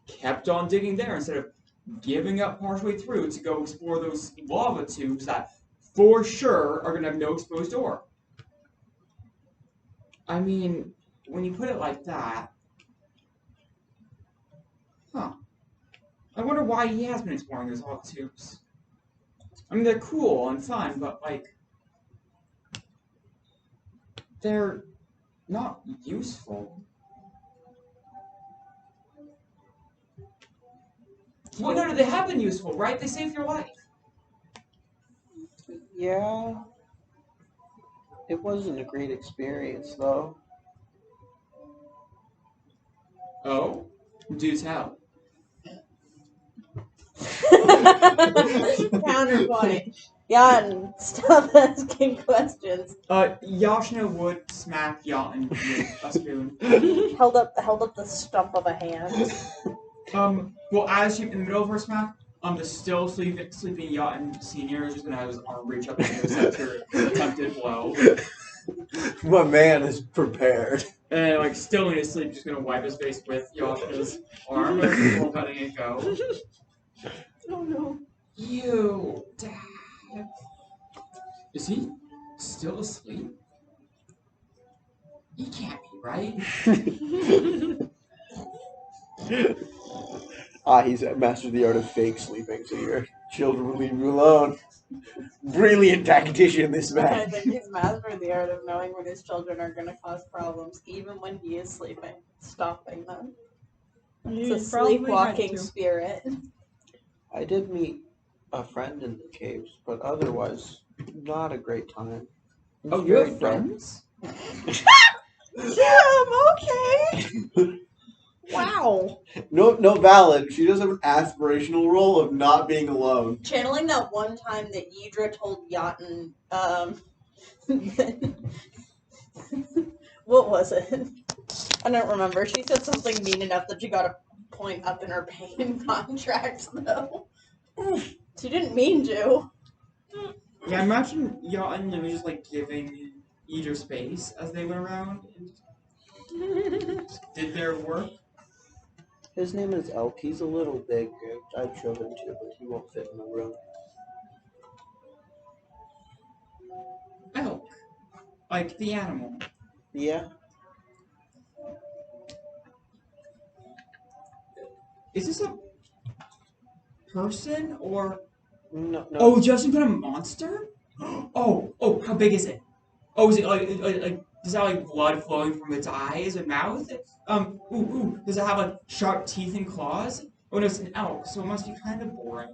kept on digging there instead of giving up partially through to go explore those lava tubes that, for sure, are going to have no exposed ore. I mean, when you put it like that, I wonder why he has been exploring those lava tubes. I mean, they're cool and fun, but, like, they're not useful. Well, no, they have been useful, right? They saved your life. Yeah. It wasn't a great experience, though. Oh? Do tell. Counterpoint. Jan, stop asking questions. Yashna would smack Yaten with a spoon. Held up the stump of a hand. Well, as she, in the middle of her smack, the still sleeping Yaten Senior is just gonna have his arm reach up and accept her attempted blow. My man is prepared. And, like, still in his sleep, just gonna wipe his face with Yashna's arm before letting it go. Oh no. You, Dad. Is he still asleep? He can't be, right? He's mastered the art of fake sleeping, so your children will leave you alone. Brilliant tactician, this I man. think he's mastered the art of knowing when his children are going to cause problems, even when he is sleeping, stopping them. It's a sleepwalking spirit. I did meet a friend in the caves, but otherwise, not a great time. Oh, you have friends? Okay. Wow. No, valid. She does have an aspirational role of not being alone. Channeling that one time that Yidra told Yaten, what was it? I don't remember. She said something mean enough that she got a point up in her paying contract, though. She didn't mean to. Yeah, imagine Yaten was just, like, giving Yidra space as they went around and did their work. His name is Elk. He's a little big. I'd show him to, but he won't fit in the room. Elk. Like the animal. Yeah. Is this a person or... No. Oh, Justin put a monster? Oh, how big is it? Oh, is it like does it have like blood flowing from its eyes and mouth? Does it have like sharp teeth and claws? Oh no, it's an elk, so it must be kind of boring.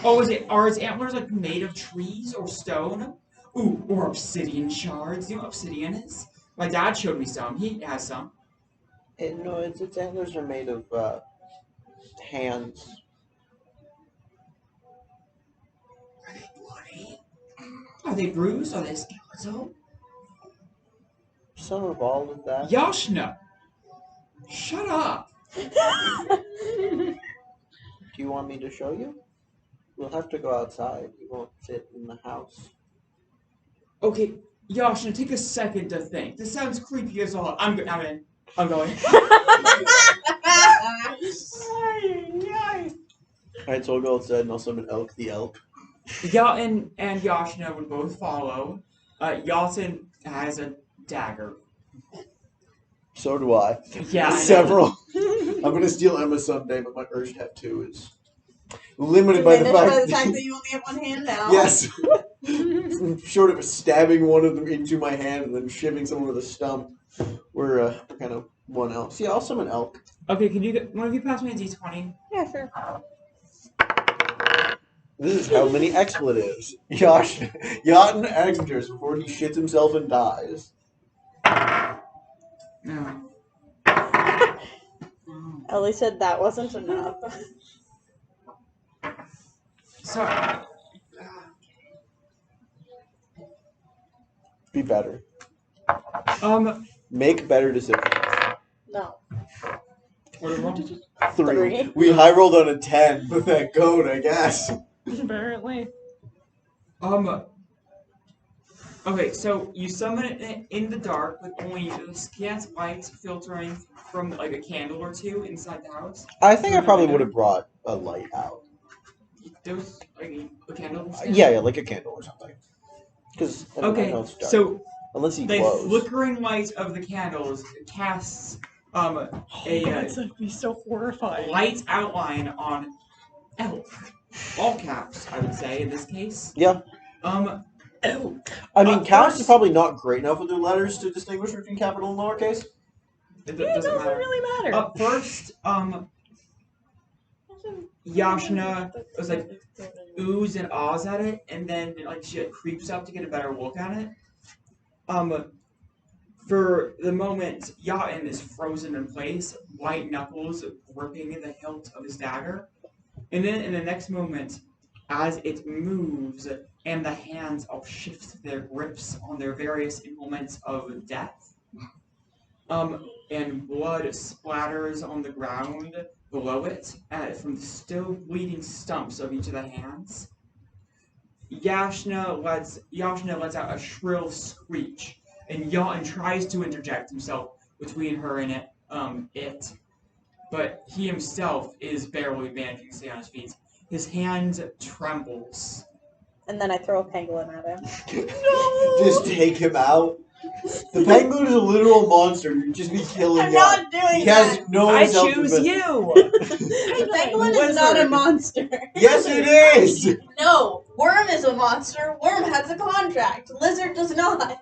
Oh, are its antlers like made of trees or stone? Or obsidian shards. You know what obsidian is? My dad showed me some. He has some. No, its antlers are made of hands. Are they bloody? Are they bruised? Are they skeletal? Some of all of that. Yashna! Shut up! Do you want me to show you? We'll have to go outside. You won't fit in the house. Okay, Yashna, take a second to think. This sounds creepy as all. I'm in. I'm going. Alright, so we'll go outside and I'll summon Elk the Elk. Yatin and Yashna would both follow. Yatin has a dagger. So do I. Yeah, I know. Several. I'm gonna steal Emma someday, but my urge to have two is limited by the Diminished fact by the fact that you only have one hand now. Yes. Short of stabbing one of them into my hand and then shivving someone with a stump, we're kind of one elk. See, I'll summon Elk. Okay, can you one of you pass me a d20? Yeah, sure. This is how many expletives Yatin enters before he shits himself and dies. No. Ellie said that wasn't enough. Sorry. Be better. Make better decisions. No. What is wrong? 3. We high rolled on a 10 with that goat, I guess. Apparently. Okay, so you summon it in the dark with only the scant light filtering from like a candle or two inside the house. I think I probably would have brought a light out. There's like a candle. Yeah, like a candle or something. Because Okay, so unless he the glows. flickering light of the candles casts That'd be so horrifying. light outline on Elk. All caps, I would say in this case. Yeah. Elk. I mean, caps first- are probably not great enough with their letters to distinguish between capital and lowercase. It Yeah, it doesn't matter. really matter. Up first, Yashna was like oohs and ahs at it, and then like she creeps up to get a better look at it. For the moment, Yatin is frozen in place, white knuckles gripping the hilt of his dagger, and then in the next moment, as it moves and the hands all shift their grips on their various implements of death, and blood splatters on the ground below it from the still bleeding stumps of each of the hands. Yashna lets out a shrill screech, and Yatin tries to interject himself between her and it, but he himself is barely managing to stay on his feet. His hand trembles. And then I throw a pangolin at him. Just take him out. The penguin is a literal monster. You'd just be killing I'm him. not doing He has that. no I self-defense. choose you! The pangolin is not a Wizard. monster. Yes, it is. No, Worm is a monster. Worm has a contract. Lizard does not.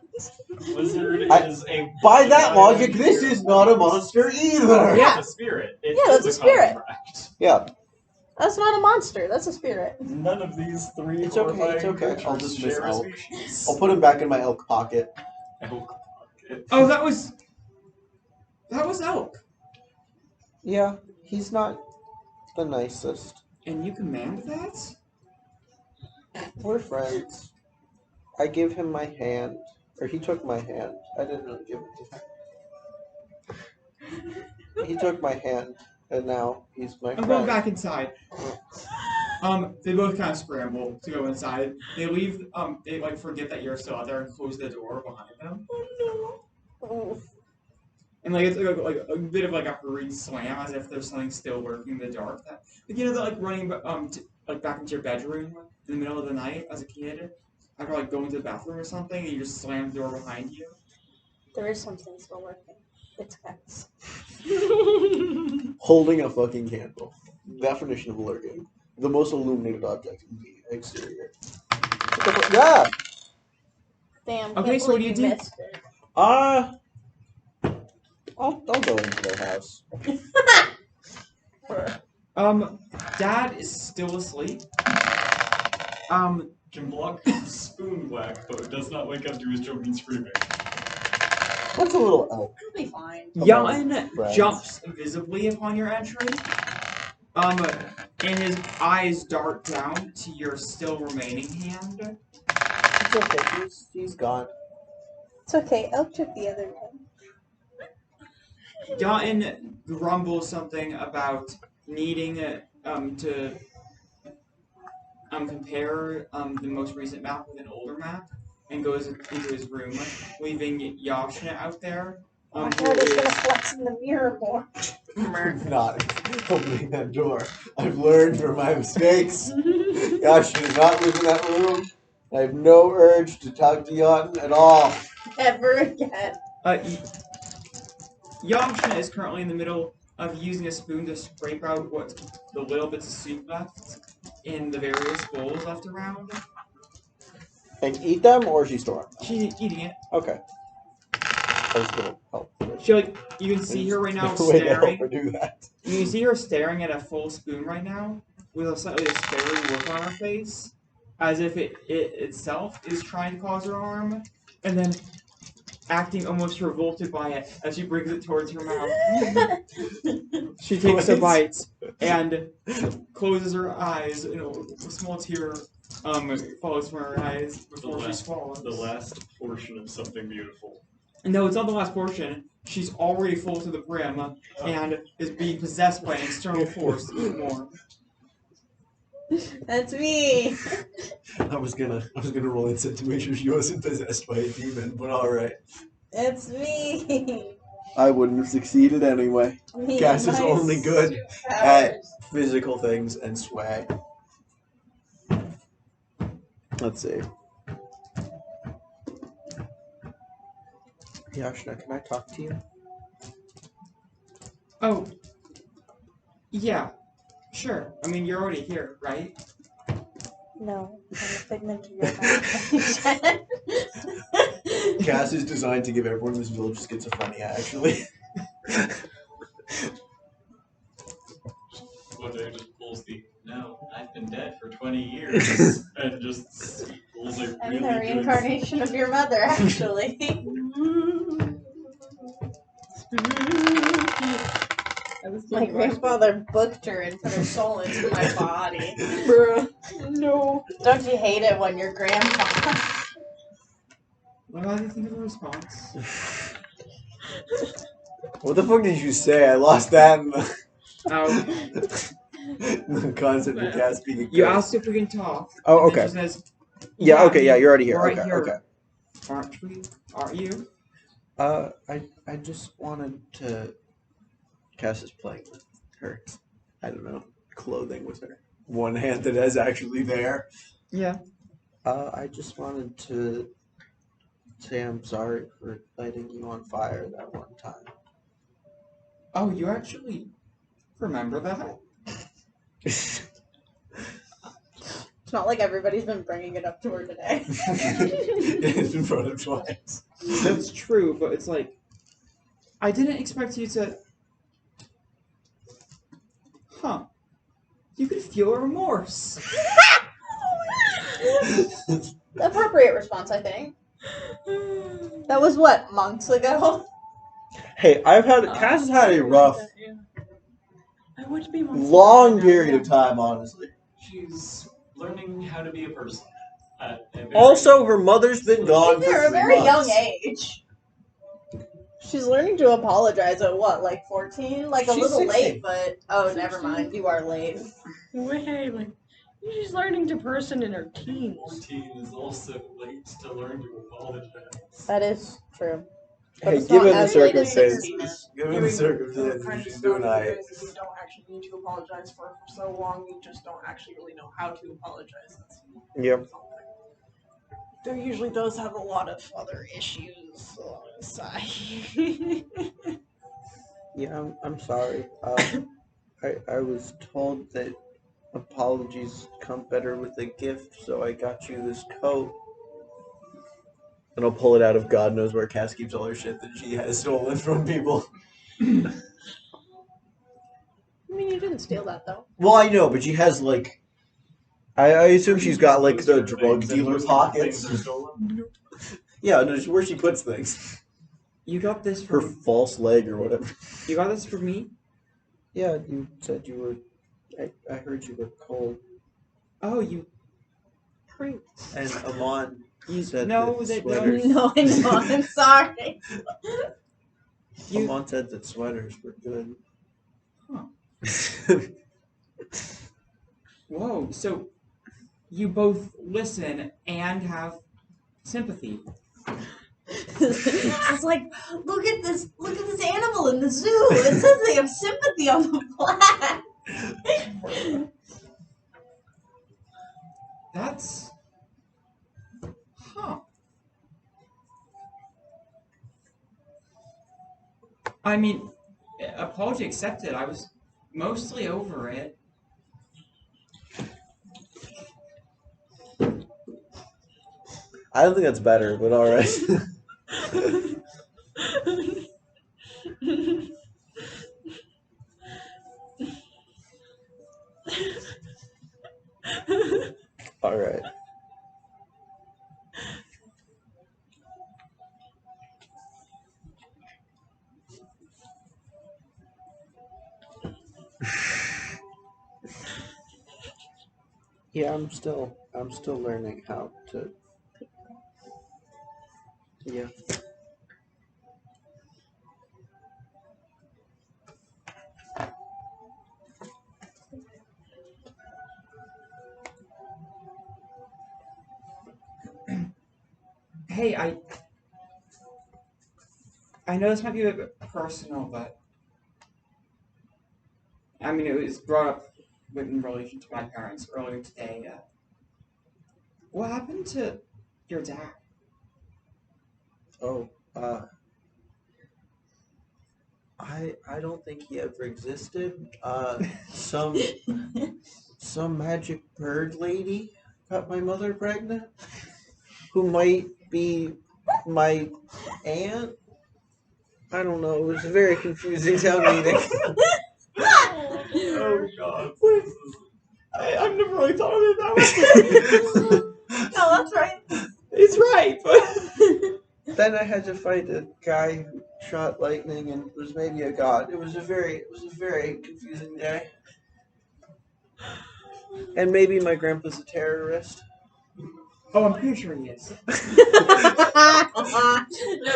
Lizard I- is a. By that logic, this is not a monster either. Yeah. It's a spirit. It Yeah, that's is a spirit. contract. Yeah. That's not a monster. That's a spirit. None of these three. It's okay, it's horrifying okay. I'll creatures dismiss share a Elk. species. I'll put him back in my elk pocket. Elk pocket. Oh, that was Elk. Yeah, he's not the nicest. And you command that? We're friends. I gave him my hand. Or he took my hand. I didn't really give him his hand. He took my hand, and now he's my I'm friend. going back inside. They both kind of scramble to go inside. They leave. They like forget that you're still out there and close the door behind them. Oof. And like it's like a bit of like a hurried slam, as if there's something still lurking in the dark. That like, you know, that like running like back into your bedroom in the middle of the night as a kid, after like going to the bathroom or something, and you just slam the door behind you. There is something still working. It's pets. Holding a fucking candle. Definition of lurking. The most illuminated object in the exterior. Yeah! Damn. Okay, can't so what believe do you do? missed it. I'll go into their house. Dad is still asleep. Can block spoon whack, but does not wake up to his choking screaming. What's a little elk? It'll be fine. Jan friends. jumps visibly upon your entry. And his eyes dart down to your still remaining hand. It's okay. He's gone. It's okay. Elk took the other one. Dotton grumbles something about needing to compare the most recent map with an older map, and goes into his room, leaving Yashna out there. I thought he's gonna flex in the mirror more. I'm not opening that door. I've learned from my mistakes. Gosh, she does not live in that room. I have no urge to talk to Yotten at all. Ever again. Yashna is currently in the middle of using a spoon to scrape out what the little bits of soup left in the various bowls left around. And eat them, or is she storing them? She's eating it. Okay. I was gonna help. She you can see her right now There's no way to help staring. her do that. You can see her staring at a full spoon right now, with a slightly despairing look on her face, as if it itself is trying to cause her harm, and then acting almost revolted by it as she brings it towards her mouth. She takes a bite and closes her eyes, and a small tear falls from her eyes before she swallows. The last portion of something beautiful. No, it's not the last portion. She's already full to the brim and is being possessed by an external force to eat more. That's me. I was gonna roll insight to make sure she wasn't possessed by a demon, but alright. It's me. I wouldn't have succeeded anyway. Me Cass and is my only good powers. at physical things and swag. Let's see. Yashna, can I talk to you? Oh. Yeah. Sure. I mean, you're already here, right? No, I'm a figment of your imagination. Cass is designed to give everyone in this village schizophrenia, actually. One day just pulls the, no, I've been dead for 20 years, and just pulls a I'm really the good... reincarnation of your mother, actually. My grandfather booked her and put her soul into my body. Bruh. No. Don't you hate it when your grandpa... What do you think of a response? What the fuck did you say? I lost that in the, Oh, the concept of Cass being a you ghost. asked if we can talk. Oh, and then okay. She says, Yeah, okay, yeah, you're already here. We're right Okay, here. okay. Aren't we? Aren't you? I just wanted to. Cass is playing with her, I don't know, clothing with her one hand that is actually there. Yeah. I just wanted to say I'm sorry for lighting you on fire that one time. Oh, you actually remember that? It's not like everybody's been bringing it up to her today. It's been brought up twice. That's true, but it's like, I didn't expect you to. Huh. You could feel remorse. Appropriate response, I think. That was what, months ago? Hey, Cass has had a rough, I would be more long period of time, honestly. She's learning how to be a person. At a very- Also, her mother's been gone for They're a 3 very months. young age. She's learning to apologize at what, like 14? Like a She's little 16. late, but oh, never mind. You are late. Way, like, she's learning to person in her teens. 14 is also late to learn to apologize. That is true. But Hey, it's not given the as late as 16. circumstances, given the circumstances, she's doing alright. You don't actually need to apologize for so long. You just don't actually really know how to apologize. That's Yep. there usually does have a lot of other issues alongside. Yeah, I'm sorry. I was told that apologies come better with a gift, so I got you this coat. And I'll pull it out of God knows where Cass keeps all her shit that she has stolen from people. I mean, you didn't steal that, though. Well, I know, but she has, like... I assume she's got, like, the drug dealer pockets. Yeah, no, where she puts things. You got this Her from false leg or whatever. you got this from me? Yeah, you said you were. I heard you were cold. Oh, you And Amon You said know that that sweaters. No, I know. I'm sorry. you Amon said that sweaters were good. Huh. Whoa, so you both listen and have sympathy. It's like, look at this animal in the zoo. It says they have sympathy on the plaque. That's huh. I mean, apology accepted. I was mostly over it. I don't think that's better, but all right. All right. Yeah, I'm still learning how to. Yeah. Hey, I know this might be a bit personal, but I mean, it was brought up in relation to my parents earlier today. What happened to your dad? Oh, I don't think he ever existed. Some magic bird lady got my mother pregnant, who might be my aunt. I don't know. It was a very confusing town meeting. Oh god. I've never really thought of it that way. No, that's right. It's right, but Then I had to fight a guy who shot lightning and was maybe a god. It was a very confusing day. And maybe my grandpa's a terrorist. oh, I'm pretty sure he is. No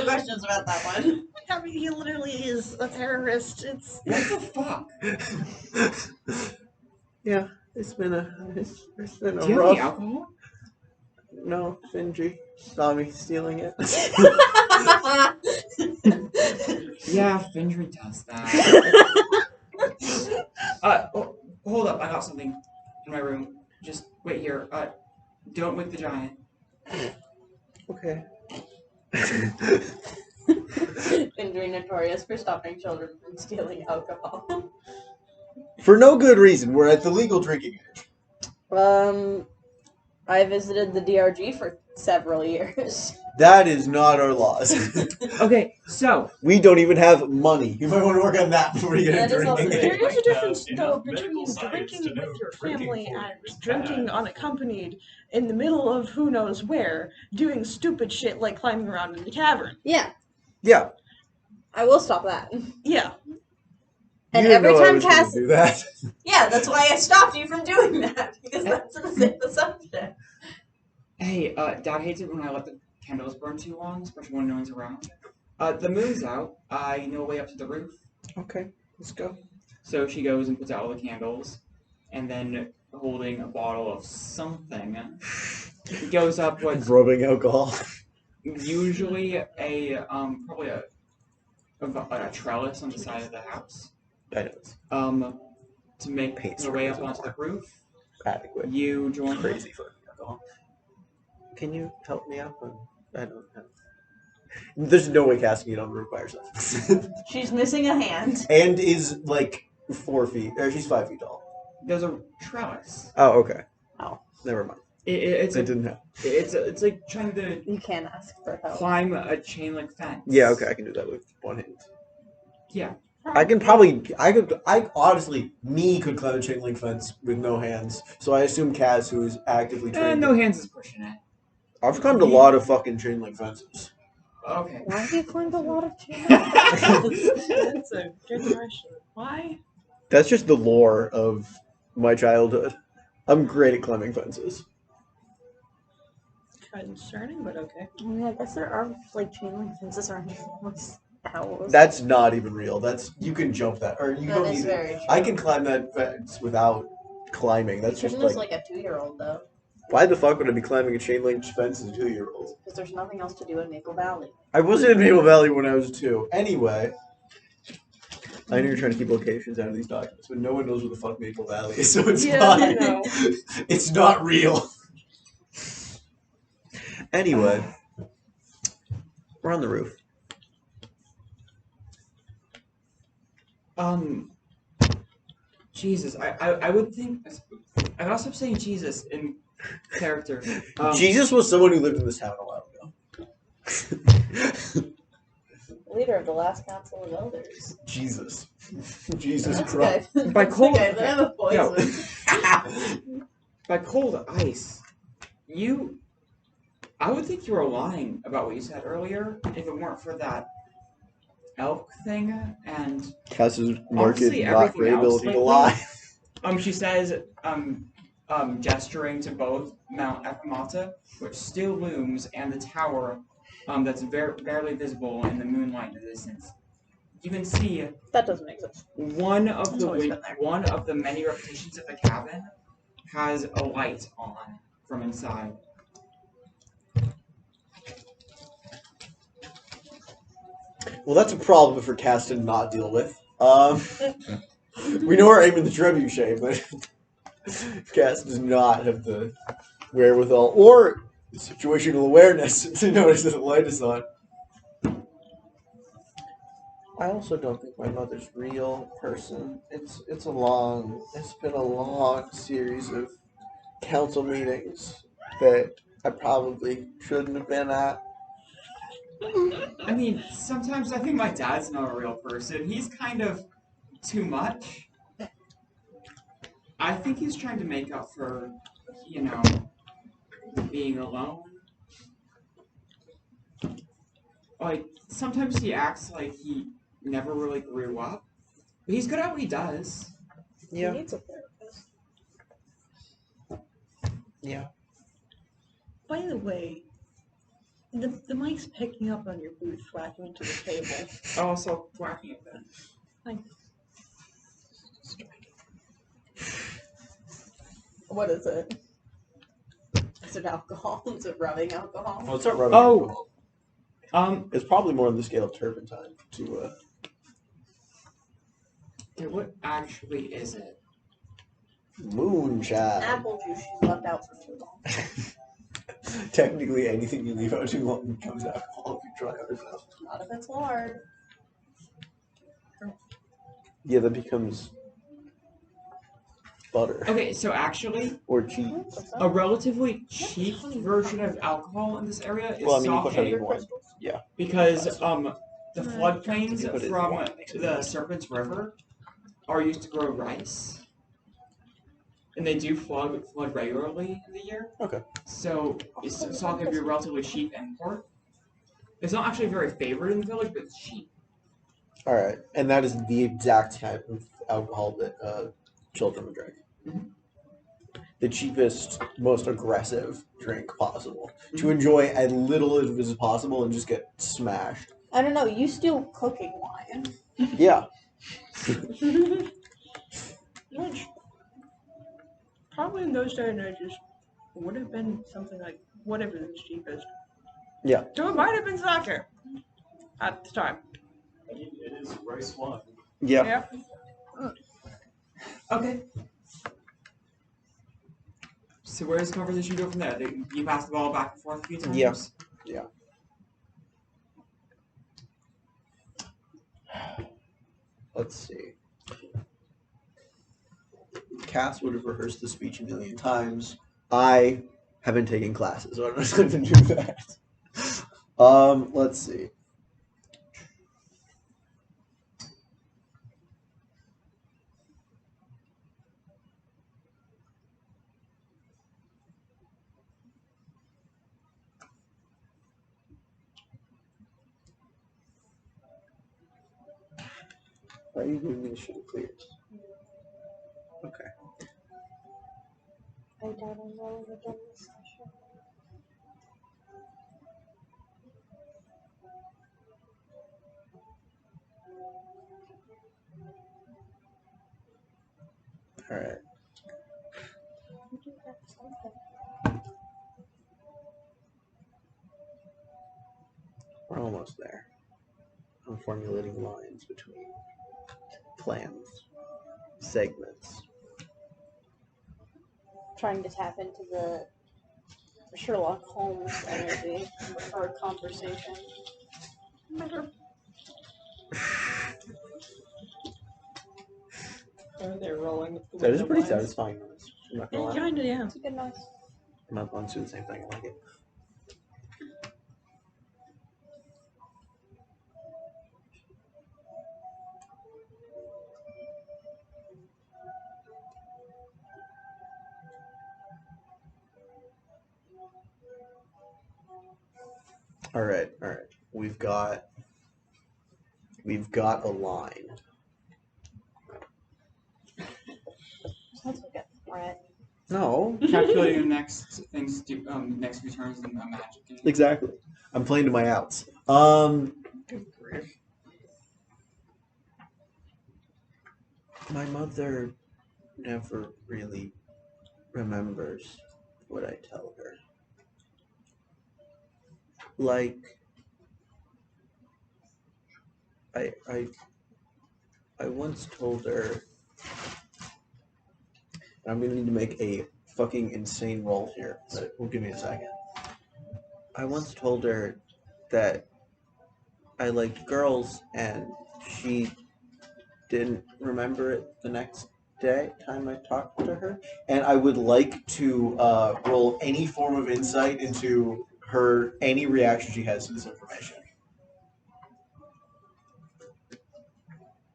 questions about that one. I mean, he literally is a terrorist. It's What the fuck? Yeah, it's been a Do you have any rough. alcohol? No, Finji saw me stealing it. Yeah, Findry does that. Hold up, I got something in my room. Just wait here. Don't wake the giant. Okay. Been notorious for stopping children from stealing alcohol. For no good reason. We're at the legal drinking age. I visited the DRG for several years. That is not our laws. Okay, so We don't even have money. You might want to work on that before you get That is into also drinking. there is a difference Enough though medical between science drinking to know with your drinking family for and is drinking bad. unaccompanied in the middle of who knows where, doing stupid shit like climbing around in the cavern. Yeah, Yeah. I will stop that. Yeah. And You didn't every know I time was gonna Cass, do that. yeah, that's why I stopped you from doing that because that's a safe assumption. hey, Dad hates it when I let the candles burn too long, especially when no one's around. The moon's out. I know a way up to the roof. Okay, let's go. So she goes and puts out all the candles, and then holding a bottle of something, he goes up what's Rubbing alcohol. usually probably a trellis on the side of the house. I know. To make Paints your way up resin onto the more. roof, Adequate. you join him. Crazy fucking alcohol. Can you help me up? I don't know. There's no way casting it on the roof by herself. She's missing a hand. And is like 4 feet, or she's 5 feet tall. There's a trellis. Oh, okay. Oh. Never mind. It's It didn't happen. it's like trying to You can't ask for help. climb a chain link fence. Yeah, okay, I can do that with one hand. Yeah. I honestly, could climb a chain link fence with no hands. So I assume Kaz, who is actively trained. No hands is pushing it. I've climbed a lot of fucking chain link fences. Okay. Why have you climbed a lot of chain That's a good question. Why? That's just the lore of my childhood. I'm great at climbing fences. Concerning, but okay. I mean, I guess there are like chain link fences around these owls. That's not even real. That's you can jump that, or you That don't is need very it. true. I can climb that fence without climbing. That's you just couldn't as like like a 2-year-old though, why the fuck would I be climbing a chain link fence as a 2-year-old? because there's nothing else to do in Maple Valley. I wasn't in Maple Valley when I was 2. Anyway, I know you're trying to keep locations out of these documents, but no one knows where the fuck Maple Valley is, so it's Yeah, fine. I know. It's not real. Anyway, we're on the roof. Jesus, I would think. I gotta stop saying Jesus in character. Jesus was someone who lived in this town a while ago. Leader of the last council of elders. Jesus. Jesus That's Christ. okay. By That's cold- okay, they have a poison. By cold ice, I would think you were lying about what you said earlier if it weren't for that elk thing and Cass's Honestly, market not everything great else ability to lately- lie. She says, gesturing to both Mount Ekamata, which still looms, and the tower, that's barely visible in the moonlight in the distance. You can see That doesn't exist. one of It's always been there. one of the many repetitions of the cabin has a light on from inside. Well, that's a problem for Cass to not deal with. We know we're aiming the trebuchet, but Cass does not have the wherewithal or the situational awareness to notice that the light is on. I also don't think my mother's real person. It's been a long series of council meetings that I probably shouldn't have been at. I mean, sometimes I think my dad's not a real person. He's kind of too much. I think he's trying to make up for, being alone. Like, sometimes he acts like he never really grew up. But he's good at what he does. He needs a therapist. Yeah. By the way, the mic's picking up on your boot whacking into the table. Oh, also whacking it then. What is it? Is it alcohol? Is it rubbing alcohol? Well, it's not rubbing Oh. alcohol. It's probably more on the scale of turpentine to Okay, what actually is it? moonshine. Apple juice you left out for too long. Technically, anything you leave out too long becomes alcohol if you try hard enough. Not if it's lard. Yeah, that becomes butter Okay, so actually, or cheese. a relatively cheap version of alcohol in this area is Well, I mean, you put that sake. in one. Yeah. Because the floodplains You put it in from one. the Serpent's River are used to grow rice. And they do flood regularly in the year. Okay. So sake can be a relatively cheap import. It's not actually very favored in the village, but it's cheap. All right, and that is the exact type of alcohol that children would drink. Mhm. The cheapest, most aggressive drink possible to enjoy as little of as possible and just get smashed. I don't know. You steal cooking wine. Yeah. Which probably in those days and ages would have been something like whatever was cheapest. Yeah. So it might have been sake at the time. It is rice wine. Yeah. Okay. So where does the conversation go from there? You pass the ball back and forth a few times? Yeah. Let's see. Cass would have rehearsed the speech a million times. I haven't taken classes, so I don't know how to do that. Let's see. Why are you giving me the shit clear? Okay. I doubt I'm rolling again this session. Alright. You do have something. We're almost there. I'm formulating lines between plans, segments. Trying to tap into the Sherlock Holmes energy for a conversation. They're rolling. That is pretty lines. satisfying noise. I'm not gonna lie. Kinda, yeah. It's a good noise. My buns do the same thing. I like it. All right. We've got a line. Sounds like a threat. No, Calculating the next things to next returns in the magic game. exactly. I'm playing to my outs. Good grief. My mother never really remembers what I tell her. Like, I once told her. I'm gonna need to make a fucking insane roll here, but will give me a second. I once told her that I liked girls, and she didn't remember it the next time I talked to her. And I would like to roll any form of insight into her, any reaction she has to this information.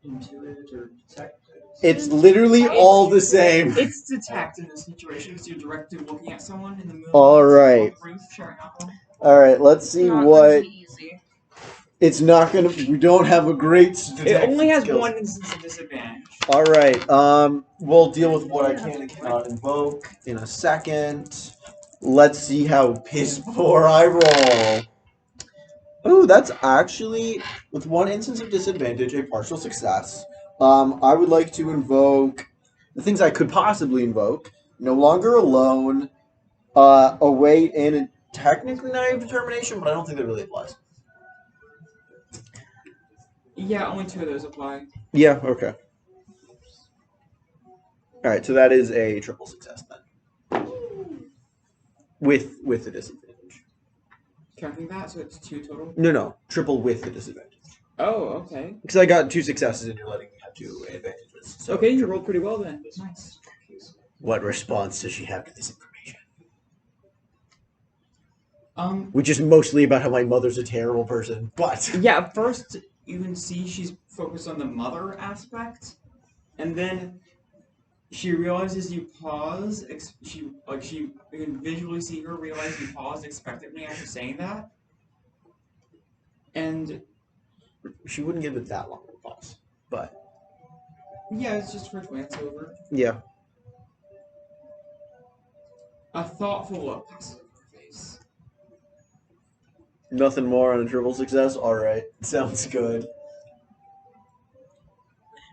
Intuit or detect? It's literally all the same. It's detect in this situation because you're directly looking at someone in the moon. All right. Roof, sharing alcohol. All right, let's see Not what. gonna be easy. It's not gonna. We don't have a great. It only has skills. one instance of disadvantage. All right. We'll deal with what I can and cannot invoke in a second. Let's see how piss poor I roll. Oh, that's actually with one instance of disadvantage, a partial success. I would like to invoke the things I could possibly invoke. No longer alone. Await and technically naive determination, but I don't think that really applies. Yeah, only 2 of those apply. Yeah. Okay. All right, so that is a triple success then, with the disadvantage. Counting that, so it's 2 total. No, triple with the disadvantage. Oh, okay. Because I got 2 successes and you're letting me have 2 advantages. So Okay, you rolled pretty well then. Nice. what response does she have to this information? Um, Which is mostly about how my mother's a terrible person, but yeah, first you can see she's focused on the mother aspect, and then she realizes you pause. You can visually see her realize you paused expectantly after saying that, and she wouldn't give it that long of a pause. But yeah, it's just for a glance over. yeah, A thoughtful look passes over her face. nothing more on a triple success. All right, sounds good.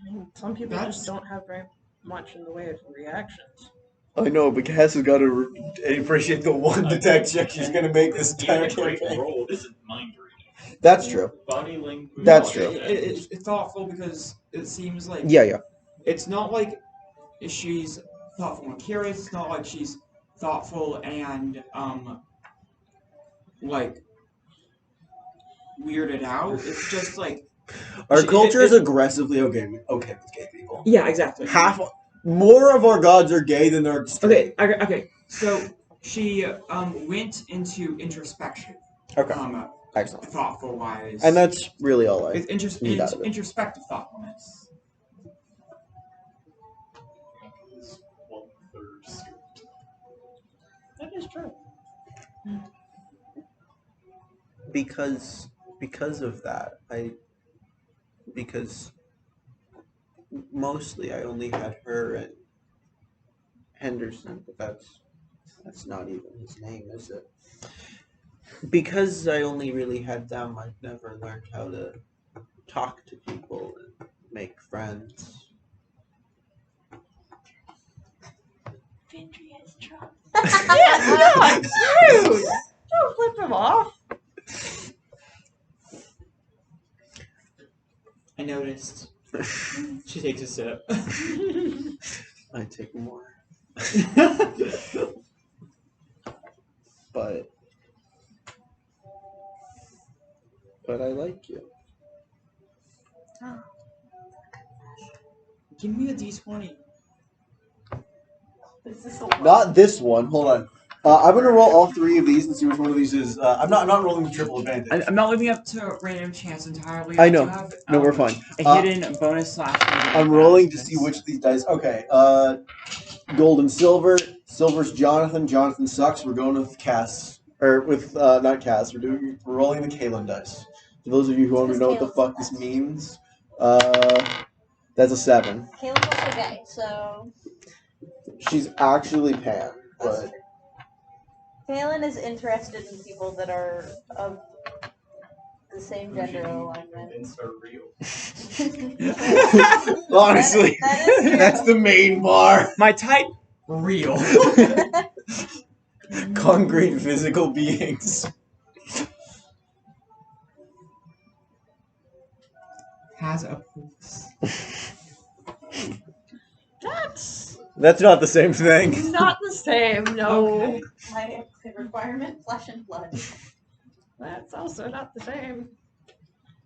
I mean, some people That's- just don't have very much in the way of reactions. I know, but Cass has got to appreciate the one detect check she's going to make this Even time. a great roll isn't mind reading. That's true. Body language. That's No, true. It's thoughtful because it seems like Yeah. it's not like she's thoughtful and curious. It's not like she's thoughtful and like weirded out. It's just like Our She- culture it- is aggressively okay with gay people. yeah, exactly. More of our gods are gay than they're straight. Okay. So she went into introspection. Okay. Excellent. Thoughtful wise. And that's really all I it's need out of it. introspective thoughtfulness. Is 1/3 script. That is true. Because of that, because mostly I only had her and Henderson, but that's not even his name, is it? Because I only really had them, I've never learned how to talk to people and make friends. Andrea's drunk. Yeah, dude! Don't flip him off. I noticed. She takes a sip. I take more. But I like you. Give me a D20. Is this a lot? Not this one. Hold on. I'm gonna roll all three of these and see which one of these is. I'm not rolling with triple advantage. I'm not leaving up to random chance entirely. I know. Do have, No, we're fine. A hidden bonus / I'm rolling to see which of these dice. Okay. Gold and silver. Silver's Jonathan. Jonathan sucks. We're going with Cass. Or with not Cass. We're rolling the Kalen dice. For those of you who want to know what the fuck this means, that's a 7. Calen's also gay, so She's actually Pan, but Kalen is interested in people that are of the same gender alignment. Convinced are real. honestly, That is true. that's the main bar. My type, real. Concrete physical beings. Has a pulse. That's not the same thing. Not the same, no. Okay. My requirement, flesh and blood. That's also not the same.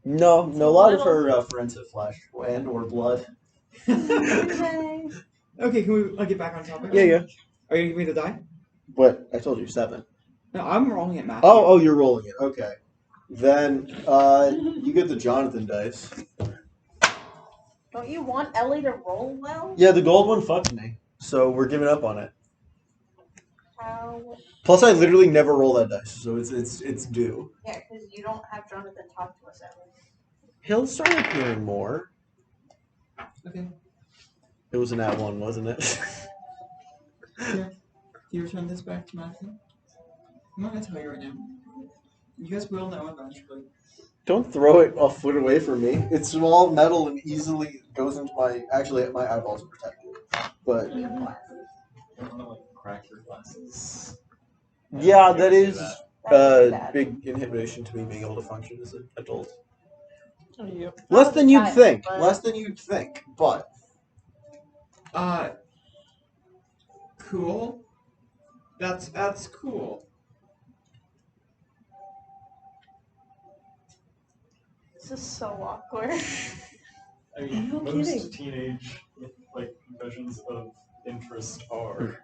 No, a lot of her friends have flesh and or blood. Okay. Okay, can we get back on topic? Yeah. Are you gonna give me the die? But I told you 7. No, I'm rolling it, Matthew. Oh, you're rolling it. Okay. Then you get the Jonathan dice. Don't you want Ellie to roll well? Yeah, the gold one fucked me, so we're giving up on it. How? Plus, I literally never roll that dice, so it's due. Yeah, because you don't have Jonathan talk to us ever. He'll start appearing more. Okay. It was an at 1, wasn't it? Here. You return this back to Matthew? I'm not gonna tell you right now. You guys will know eventually. Don't throw it a foot away from me. It's small metal and easily goes into my. Actually, my eyeballs are protected. But You don't want to like crack your glasses. yeah, that is That would be bad. big inhibition to me being able to function as an adult. Yep. Less than you'd Child, think. but- Less than you'd think. But Cool. That's cool. This is so awkward. I mean, No most kidding. teenage like confessions of interest are.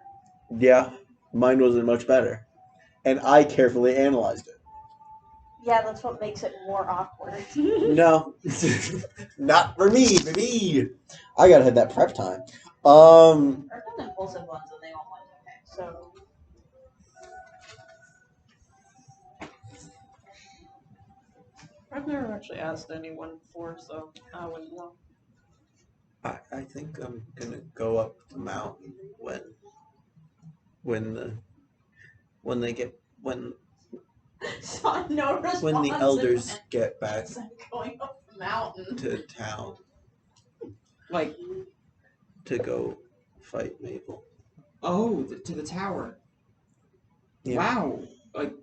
yeah, mine wasn't much better, and I carefully analyzed it. Yeah, that's what makes it more awkward. No, not for me, baby. I gotta hit that prep time. I've done impulsive ones and they all went okay, so. I've never actually asked anyone before, so I wouldn't know. I think I'm gonna go up the mountain when No response. the elders get back I'm going up the mountain. to town Like, to go fight Mabel. to the tower. Yeah. Wow. Like,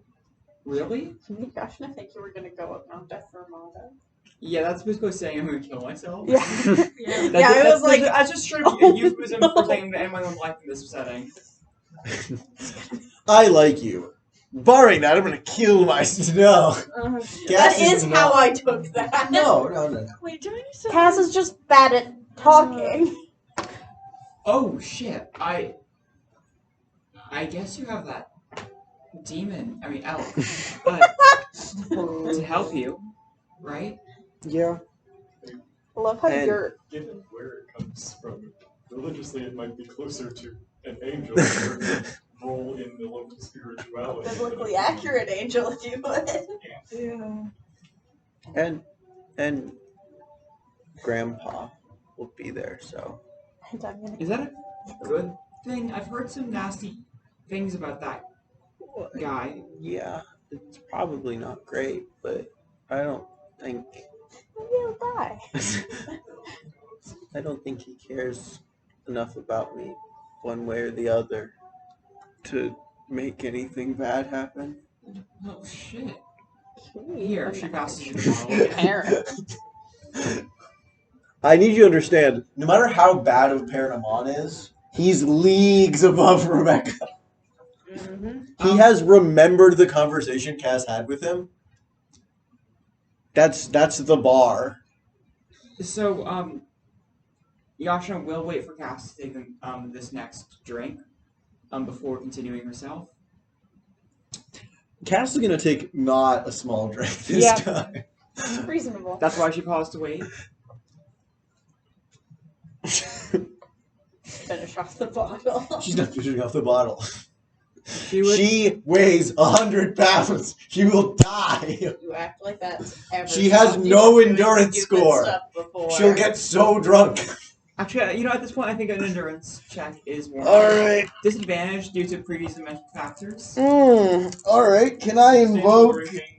really? Oh my gosh, I think you were gonna go up Mount Death Ramada. Yeah, that's basically saying I'm gonna kill myself. Yeah. That's, I was like, that's just straight up a euphemism for saying I'm gonna end my own life in this setting. I like you. Barring that, I'm gonna kill myself. No. that Cass is not- how I took that. No. Wait, do I need to Cass is just bad at talking. Oh shit! I guess you have that demon. I mean elk. To help you, right? Yeah. I love how And- you're. Given where it comes from, religiously it might be closer to an angel or role in the local spirituality. Biblically accurate angel, if you would. Yeah. And Grandpa will be there. So And I'm gonna Is that a good thing? I've heard some nasty things about that guy. yeah, it's probably not great, but I don't think maybe he'll die. I don't think he cares enough about me, one way or the other, to make anything bad happen. Oh shit. Sweet. Here, she passes you the bottle again. Parent. I need you to understand, no matter how bad of a parent Amon is, he's leagues above Rebecca. Mm-hmm. He has remembered the conversation Cass had with him. That's the bar. So, Yasha will wait for Cass to take this next drink before continuing herself. Cass is gonna take not a small drink this Yeah. time. Reasonable. That's why she paused to wait. Finish off the bottle. She's not finishing off the bottle. She would. She weighs 100 pounds. She will die. You act like that's ever. She has stopped you no from doing endurance stupid score. stuff before. She'll get so drunk. Actually, at this point, I think an endurance check is warranted. Alright. Disadvantage due to previously mentioned factors. Alright, can I invoke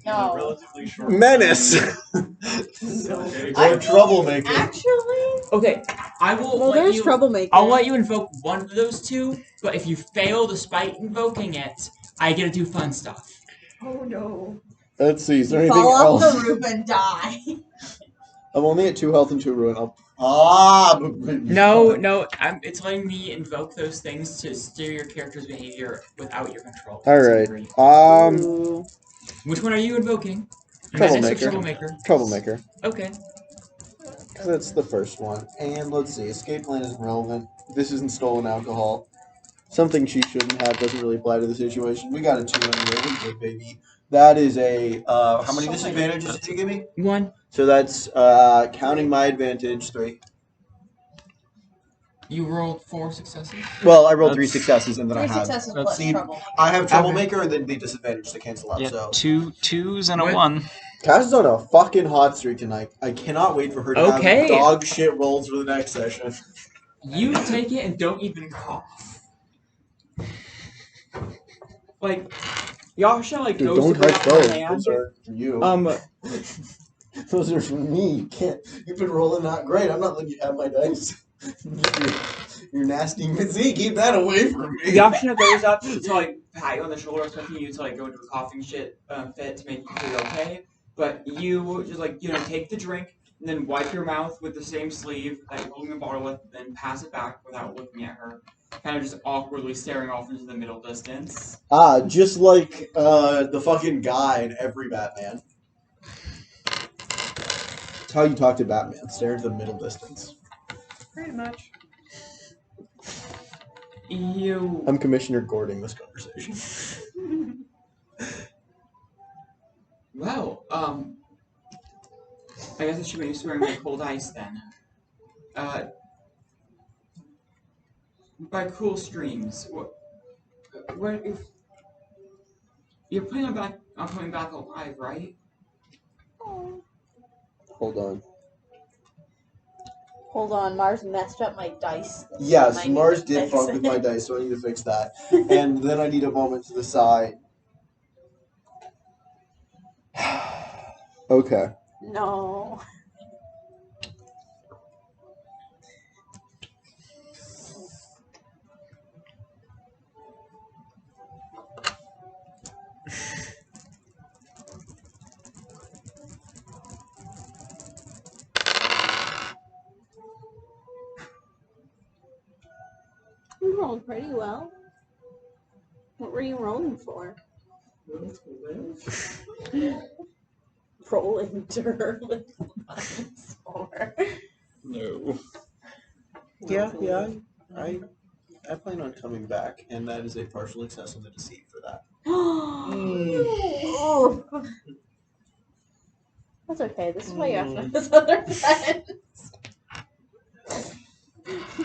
No. Relatively short Menace? Or Troublemaker? Actually, Okay, I will well, let there's you. troublemaker. I'll let you invoke one of those two, but if you fail despite invoking it, I get to do fun stuff. Oh no. Let's see, is there anything Fall off else? the roof and die. I'm only at 2 health and 2 ruin. No, it's letting me invoke those things to steer your character's behavior without your control. to some Alright. degree. Ooh. Which one are you invoking? Menace or Troublemaker. Troublemaker? Troublemaker. Okay. That's the first one. And let's see, escape plan isn't relevant. This isn't stolen alcohol. Something she shouldn't have doesn't really apply to the situation. We got a 2 anyway. We're good, baby. That is a, how many disadvantages did you give me? 1. So that's, counting my advantage, 3. You rolled 4 successes. Well, I rolled 3 That's- successes and then I Three had... successes that's- plus See, trouble. I have Troublemaker and then the disadvantage to cancel out, Yeah, so... 2 2s and a What? 1. Cass is on a fucking hot streak tonight. I cannot wait for her to Okay. have dog shit rolls for the next session. You take it and don't even cough. Like, Yasha, like, Dude, goes don't to bring touch up her those. hand. Those are for you. Those are for me. You can't. You've been rolling not great. I'm not letting you have my dice. You're nasty Mizzy. Keep that away from me. Yasha goes up to, like, pat you on the shoulder, expecting you to, like, go into a coughing fit to make you feel okay. But you just, like, take the drink and then wipe your mouth with the same sleeve that you're holding the bottle with, then pass it back without looking at her. Kind of just awkwardly staring off into the middle distance. Just like the fucking guy in every Batman. That's how you talk to Batman. Stare into the middle distance. Pretty much. You. I'm Commissioner Gording this conversation. Well, I guess I should be swearing by cold ice then. By cool streams. What if you're planning on coming back alive, right? Hold on. Hold on, Mars messed up my dice. Yes, I need Mars to did fix fuck with it. my dice, so I need to fix that. And then I need a moment to decide. Okay. No. You rolled pretty well. What were you rolling for? Rolling dirt with -4. No. Yeah. I plan on coming back, and that is a partial success on the deceit for that. Oh. That's okay. This is why you have those other friends.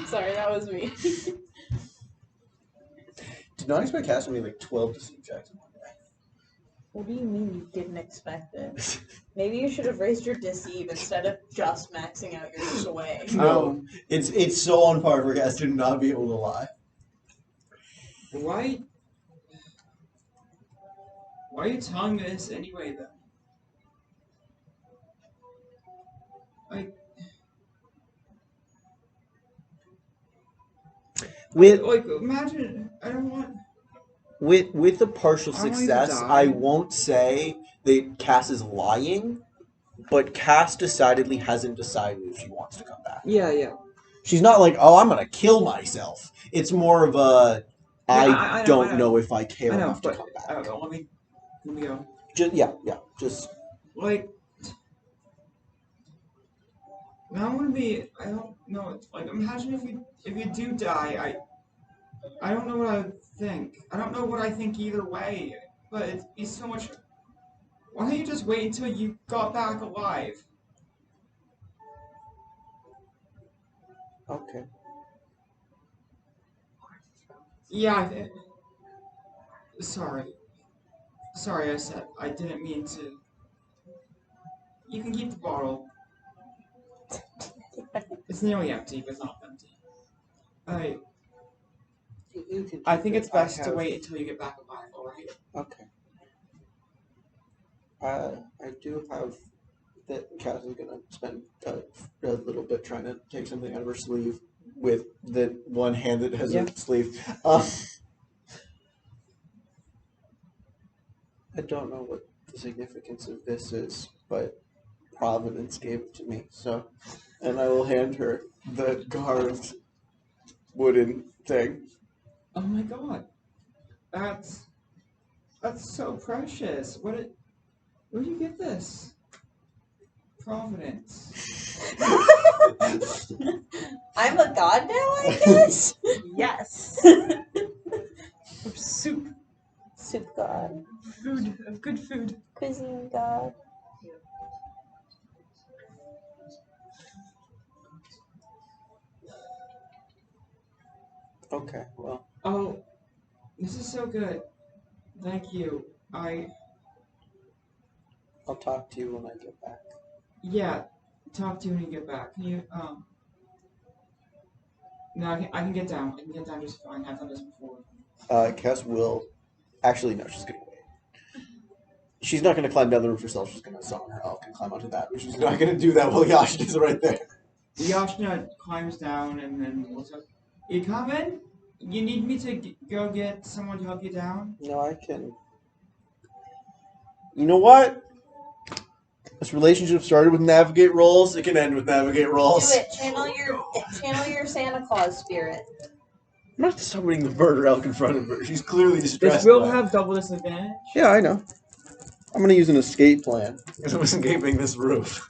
Sorry, that was me. Did not expect Cass to make like 12 deceit checks in one day. What do you mean you didn't expect it? Maybe you should have raised your deceive instead of just maxing out your sway. No, it's so on par for Cass to not be able to lie. Why are you telling me this anyway, then? Imagine, I don't want... With a partial I don't want you to success, die. I won't say that Cass is lying, but Cass decidedly hasn't decided if she wants to come back. Yeah. She's not like, oh, I'm gonna kill myself. It's more of a, I don't know if I care enough to come back. Let me go. Just Like, now I'm gonna be, I don't know, like, imagine if you do die, I don't know what I would think. I don't know what I think either way, but it'd be so much... Why don't you just wait until you got back alive? okay. Yeah, sorry. Sorry, I didn't mean to... You can keep the bottle. It's nearly empty, but it's not empty. I think it's best to wait until you get back alive, alright? Okay. I do have that Cass is gonna spend a little bit trying to take something out of her sleeve with the one hand that has a sleeve. I don't know what the significance of this is, but Providence gave it to me, so, and I will hand her the carved wooden thing. Oh my god. That's so precious. Where did you get this? Providence. I'm a god now, I guess? Yes. Of soup. Soup god. Food. Of good food. Cuisine god. Okay, well. Oh, this is so good. Thank you. I'll talk to you when I get back. Yeah, talk to you when you get back. Can you, No, I can get down. I can get down just fine. I've done this before. Cass will... Actually, no, she's gonna wait. She's not gonna climb down the roof herself. She's gonna summon her elk and climb onto that. But she's not gonna do that while Yashin is right there. Yashna climbs down and then looks up. You coming? You need me to go get someone to help you down? No, I can... You know what? This relationship started with navigate rolls. It can end with navigate rolls. Do it. Channel your Santa Claus spirit. I'm not summoning the murder elk in front of her. She's clearly distressed. This will by it. have double disadvantage. Yeah, I know. I'm gonna use an escape plan. Because I'm escaping this roof.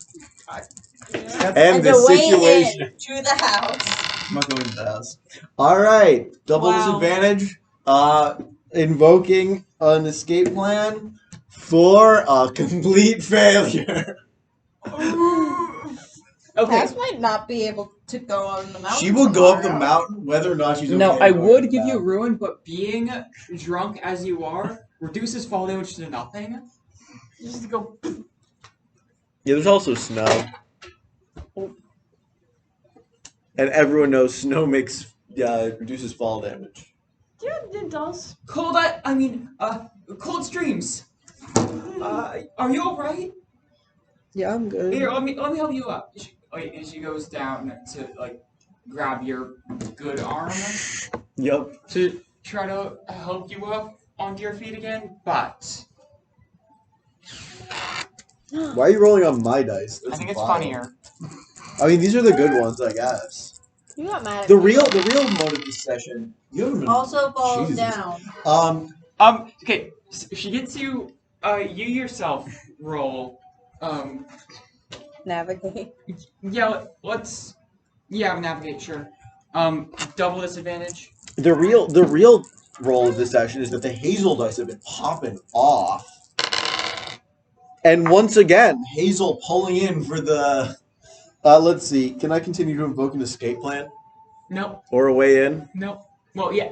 And the this way situation. in to the house. I'm not going to the house. Alright. Double Wow. disadvantage. Invoking an escape plan for a complete failure. Okay. Cass might not be able to go on the mountain. She will go up the tomorrow. mountain whether or not she's No, okay I going would up give the you mountain. ruin, but being drunk as you are reduces fall damage to nothing. Just go. Yeah, there's also snow. And everyone knows snow makes reduces fall damage. Yeah, it does. Cold streams. Are you alright? Yeah, I'm good. Here, let me help you up. And she goes down to grab your good arm Yep. to try to help you up onto your feet again, but Why are you rolling on my dice? I That's think it's vile. funnier. I mean, these are the good ones, I guess. You got mad at The me. real mode of this session. You haven't been. Also falls Jesus. down. Okay, so she gets you, you yourself roll, Navigate. navigate, sure. Double disadvantage. The real role of this session is that the Hazel dice have been popping off. And once again, Hazel pulling in for the... let's see. Can I continue to invoke an escape plan? Nope, Or a way in? nope. Well, yeah.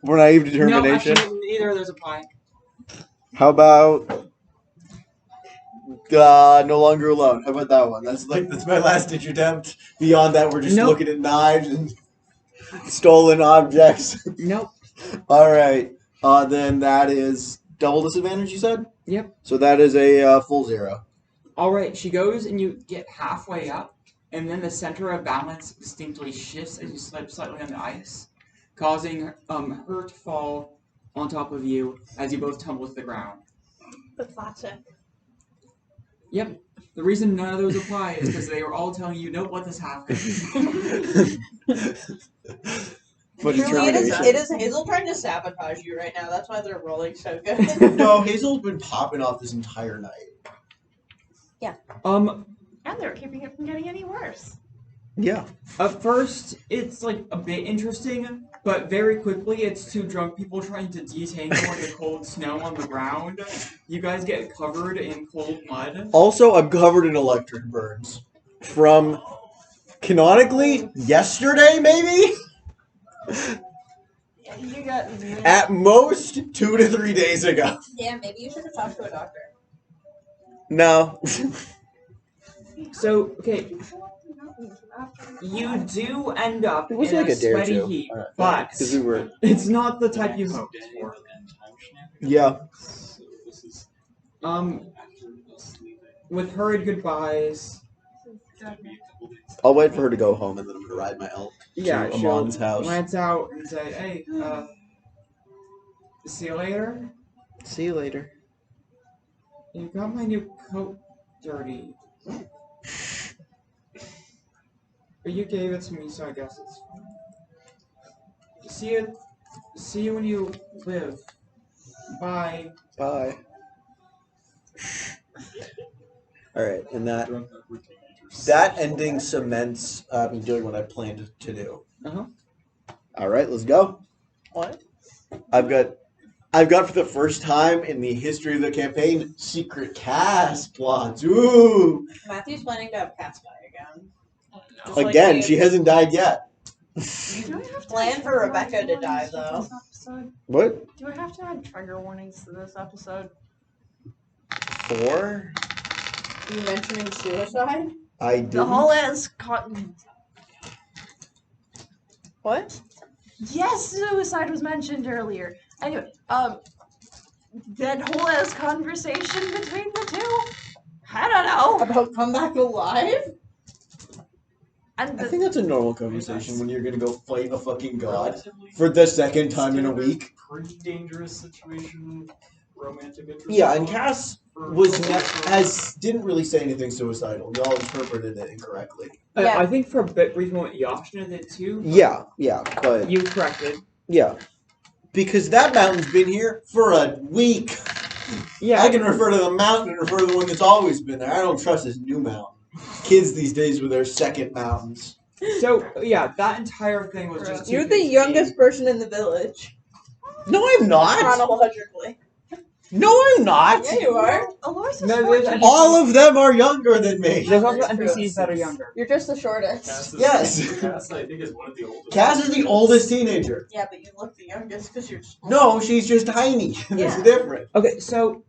For naive determination? No, actually, neither of those apply. How about No Longer Alone? How about that one? That's my last ditch attempt. Beyond that, we're just Nope. looking at knives and stolen objects. Nope. All right. Then that is double disadvantage. You said. Yep. So that is a full 0. Alright, she goes and you get halfway up, and then the center of balance distinctly shifts as you slip slightly on the ice, causing her to fall on top of you as you both tumble to the ground. The classic. Yep. The reason none of those apply is because they were all telling you, nope, let this happen. But Truly, it determination. is Hazel trying to sabotage you right now. That's why they're rolling so good. No, Hazel's been popping off this entire night. Um, And they're keeping it from getting any worse. Yeah. At first, it's like a bit interesting, but very quickly it's two drunk people trying to detangle the cold snow on the ground. You guys get covered in cold mud. Also, I'm covered in electric burns from canonically yesterday, maybe. Yeah, you got At most 2 to 3 days ago. Yeah, maybe you should have talked to a doctor. No. So, okay, you do end up It was in like a day or sweaty two. heap, Alright, but because we were. it's not the type you hoped for. Yeah. With hurried goodbyes, I'll wait for her to go home and then I'm gonna ride my elk yeah, to she'll Amon's house. glance out and say, hey, see you later. See you later. You got my new coat dirty. But you gave it to me, so I guess it's fine. See you when you live. Bye. Bye. All right, and that ending cements me doing what I planned to do. Uh-huh. All right, let's go. What? I've got for the first time in the history of the campaign secret cast plots. Ooh! Matthew's planning to have Cass die again. No. Like Again, they- she hasn't died yet. Do I have to Plan add for trigger Rebecca to warnings die, to though. this episode? What? Do I have to add trigger warnings to this episode? 4? You mentioning suicide? I The didn't. whole ass cotton. What? Yes, suicide was mentioned earlier. Anyway, that whole ass conversation between the two. I don't know. About come back alive? And I the, think that's a normal conversation when you're gonna go fight a fucking god Relatively for the second time in a standard, week. Pretty dangerous situation. Romantic interest. Yeah, and Cass was as didn't really say anything suicidal. Y'all interpreted it incorrectly. Yeah. I think for a brief moment, Yashna did too. but Yeah, but You corrected. yeah, because that mountain's been here for a week. Yeah. I can refer to the mountain and refer to the one that's always been there. I don't trust this new mountain. Kids these days with their second mountains. So, yeah, that entire thing was just. You're the youngest person in the village. No, I'm not. Chronologically. No, I'm not. Yeah, you are. Aloysius No, Fortune- there's- All of them are younger than me. There's also That's true. NPCs that are younger. You're just the shortest. Cass is, Yes. Cass, I think, is one of the oldest. Cass is the oldest teenager. Yeah, but you look the youngest because you're small. No, she's just tiny. There's Yeah. a difference. Okay, so.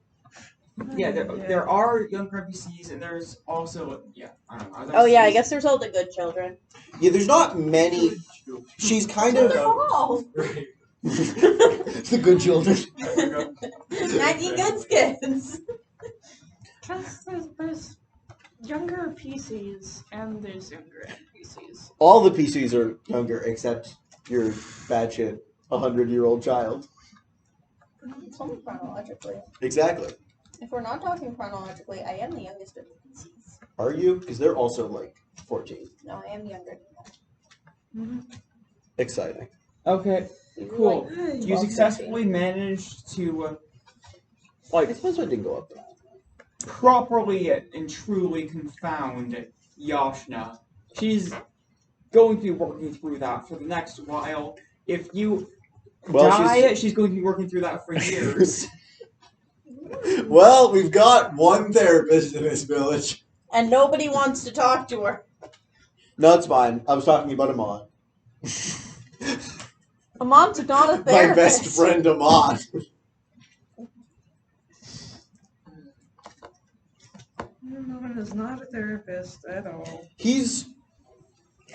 Yeah, there are younger NPCs, and there's also. Yeah, I don't know. as Oh yeah, I was guess there's all the good children. Yeah, there's not many. She's kind of Oh, Right. the good children. There we go. 90 good skins. Because there's younger PCs and there's younger NPCs. All the PCs are younger except your batshit 100-year-old child. It's only chronologically. Exactly. If we're not talking chronologically, I am the youngest of the PCs. Are you? Because they're also like 14. No, I am younger than Exciting. Okay, that. cool. Like, You 12, successfully managed to, I suppose I didn't go up there. properly and truly confound Yashna. She's going to be working through that for the next while. If you Well, die, she's going to be working through that for years. Well, we've got one therapist in this village. And nobody wants to talk to her. No, it's fine. I was talking about Amon. Amon's not a My therapist. best friend Amon. Mohan is not a therapist at all. He's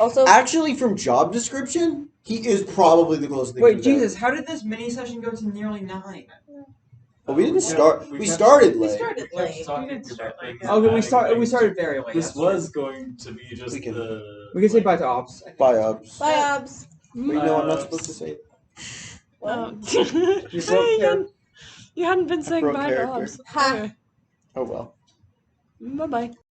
Also, actually, from job description, he is probably the closest thing. Wait, to Jesus, that. how did this mini session go to nearly 9? Well, we didn't We start. kept- We we kept- started we late. started We kept late. talking We did start about late, things yeah. and Okay, we adding started things. very late. This that's was going to be just We can- the. We can say bye to Ops. Bye, Ubs. bye, Obs. Wait, no, I'm not Ubs. supposed to say it. What? You hadn't been saying broke bye to character. Obs. Ha. Okay. Oh well. Bye bye.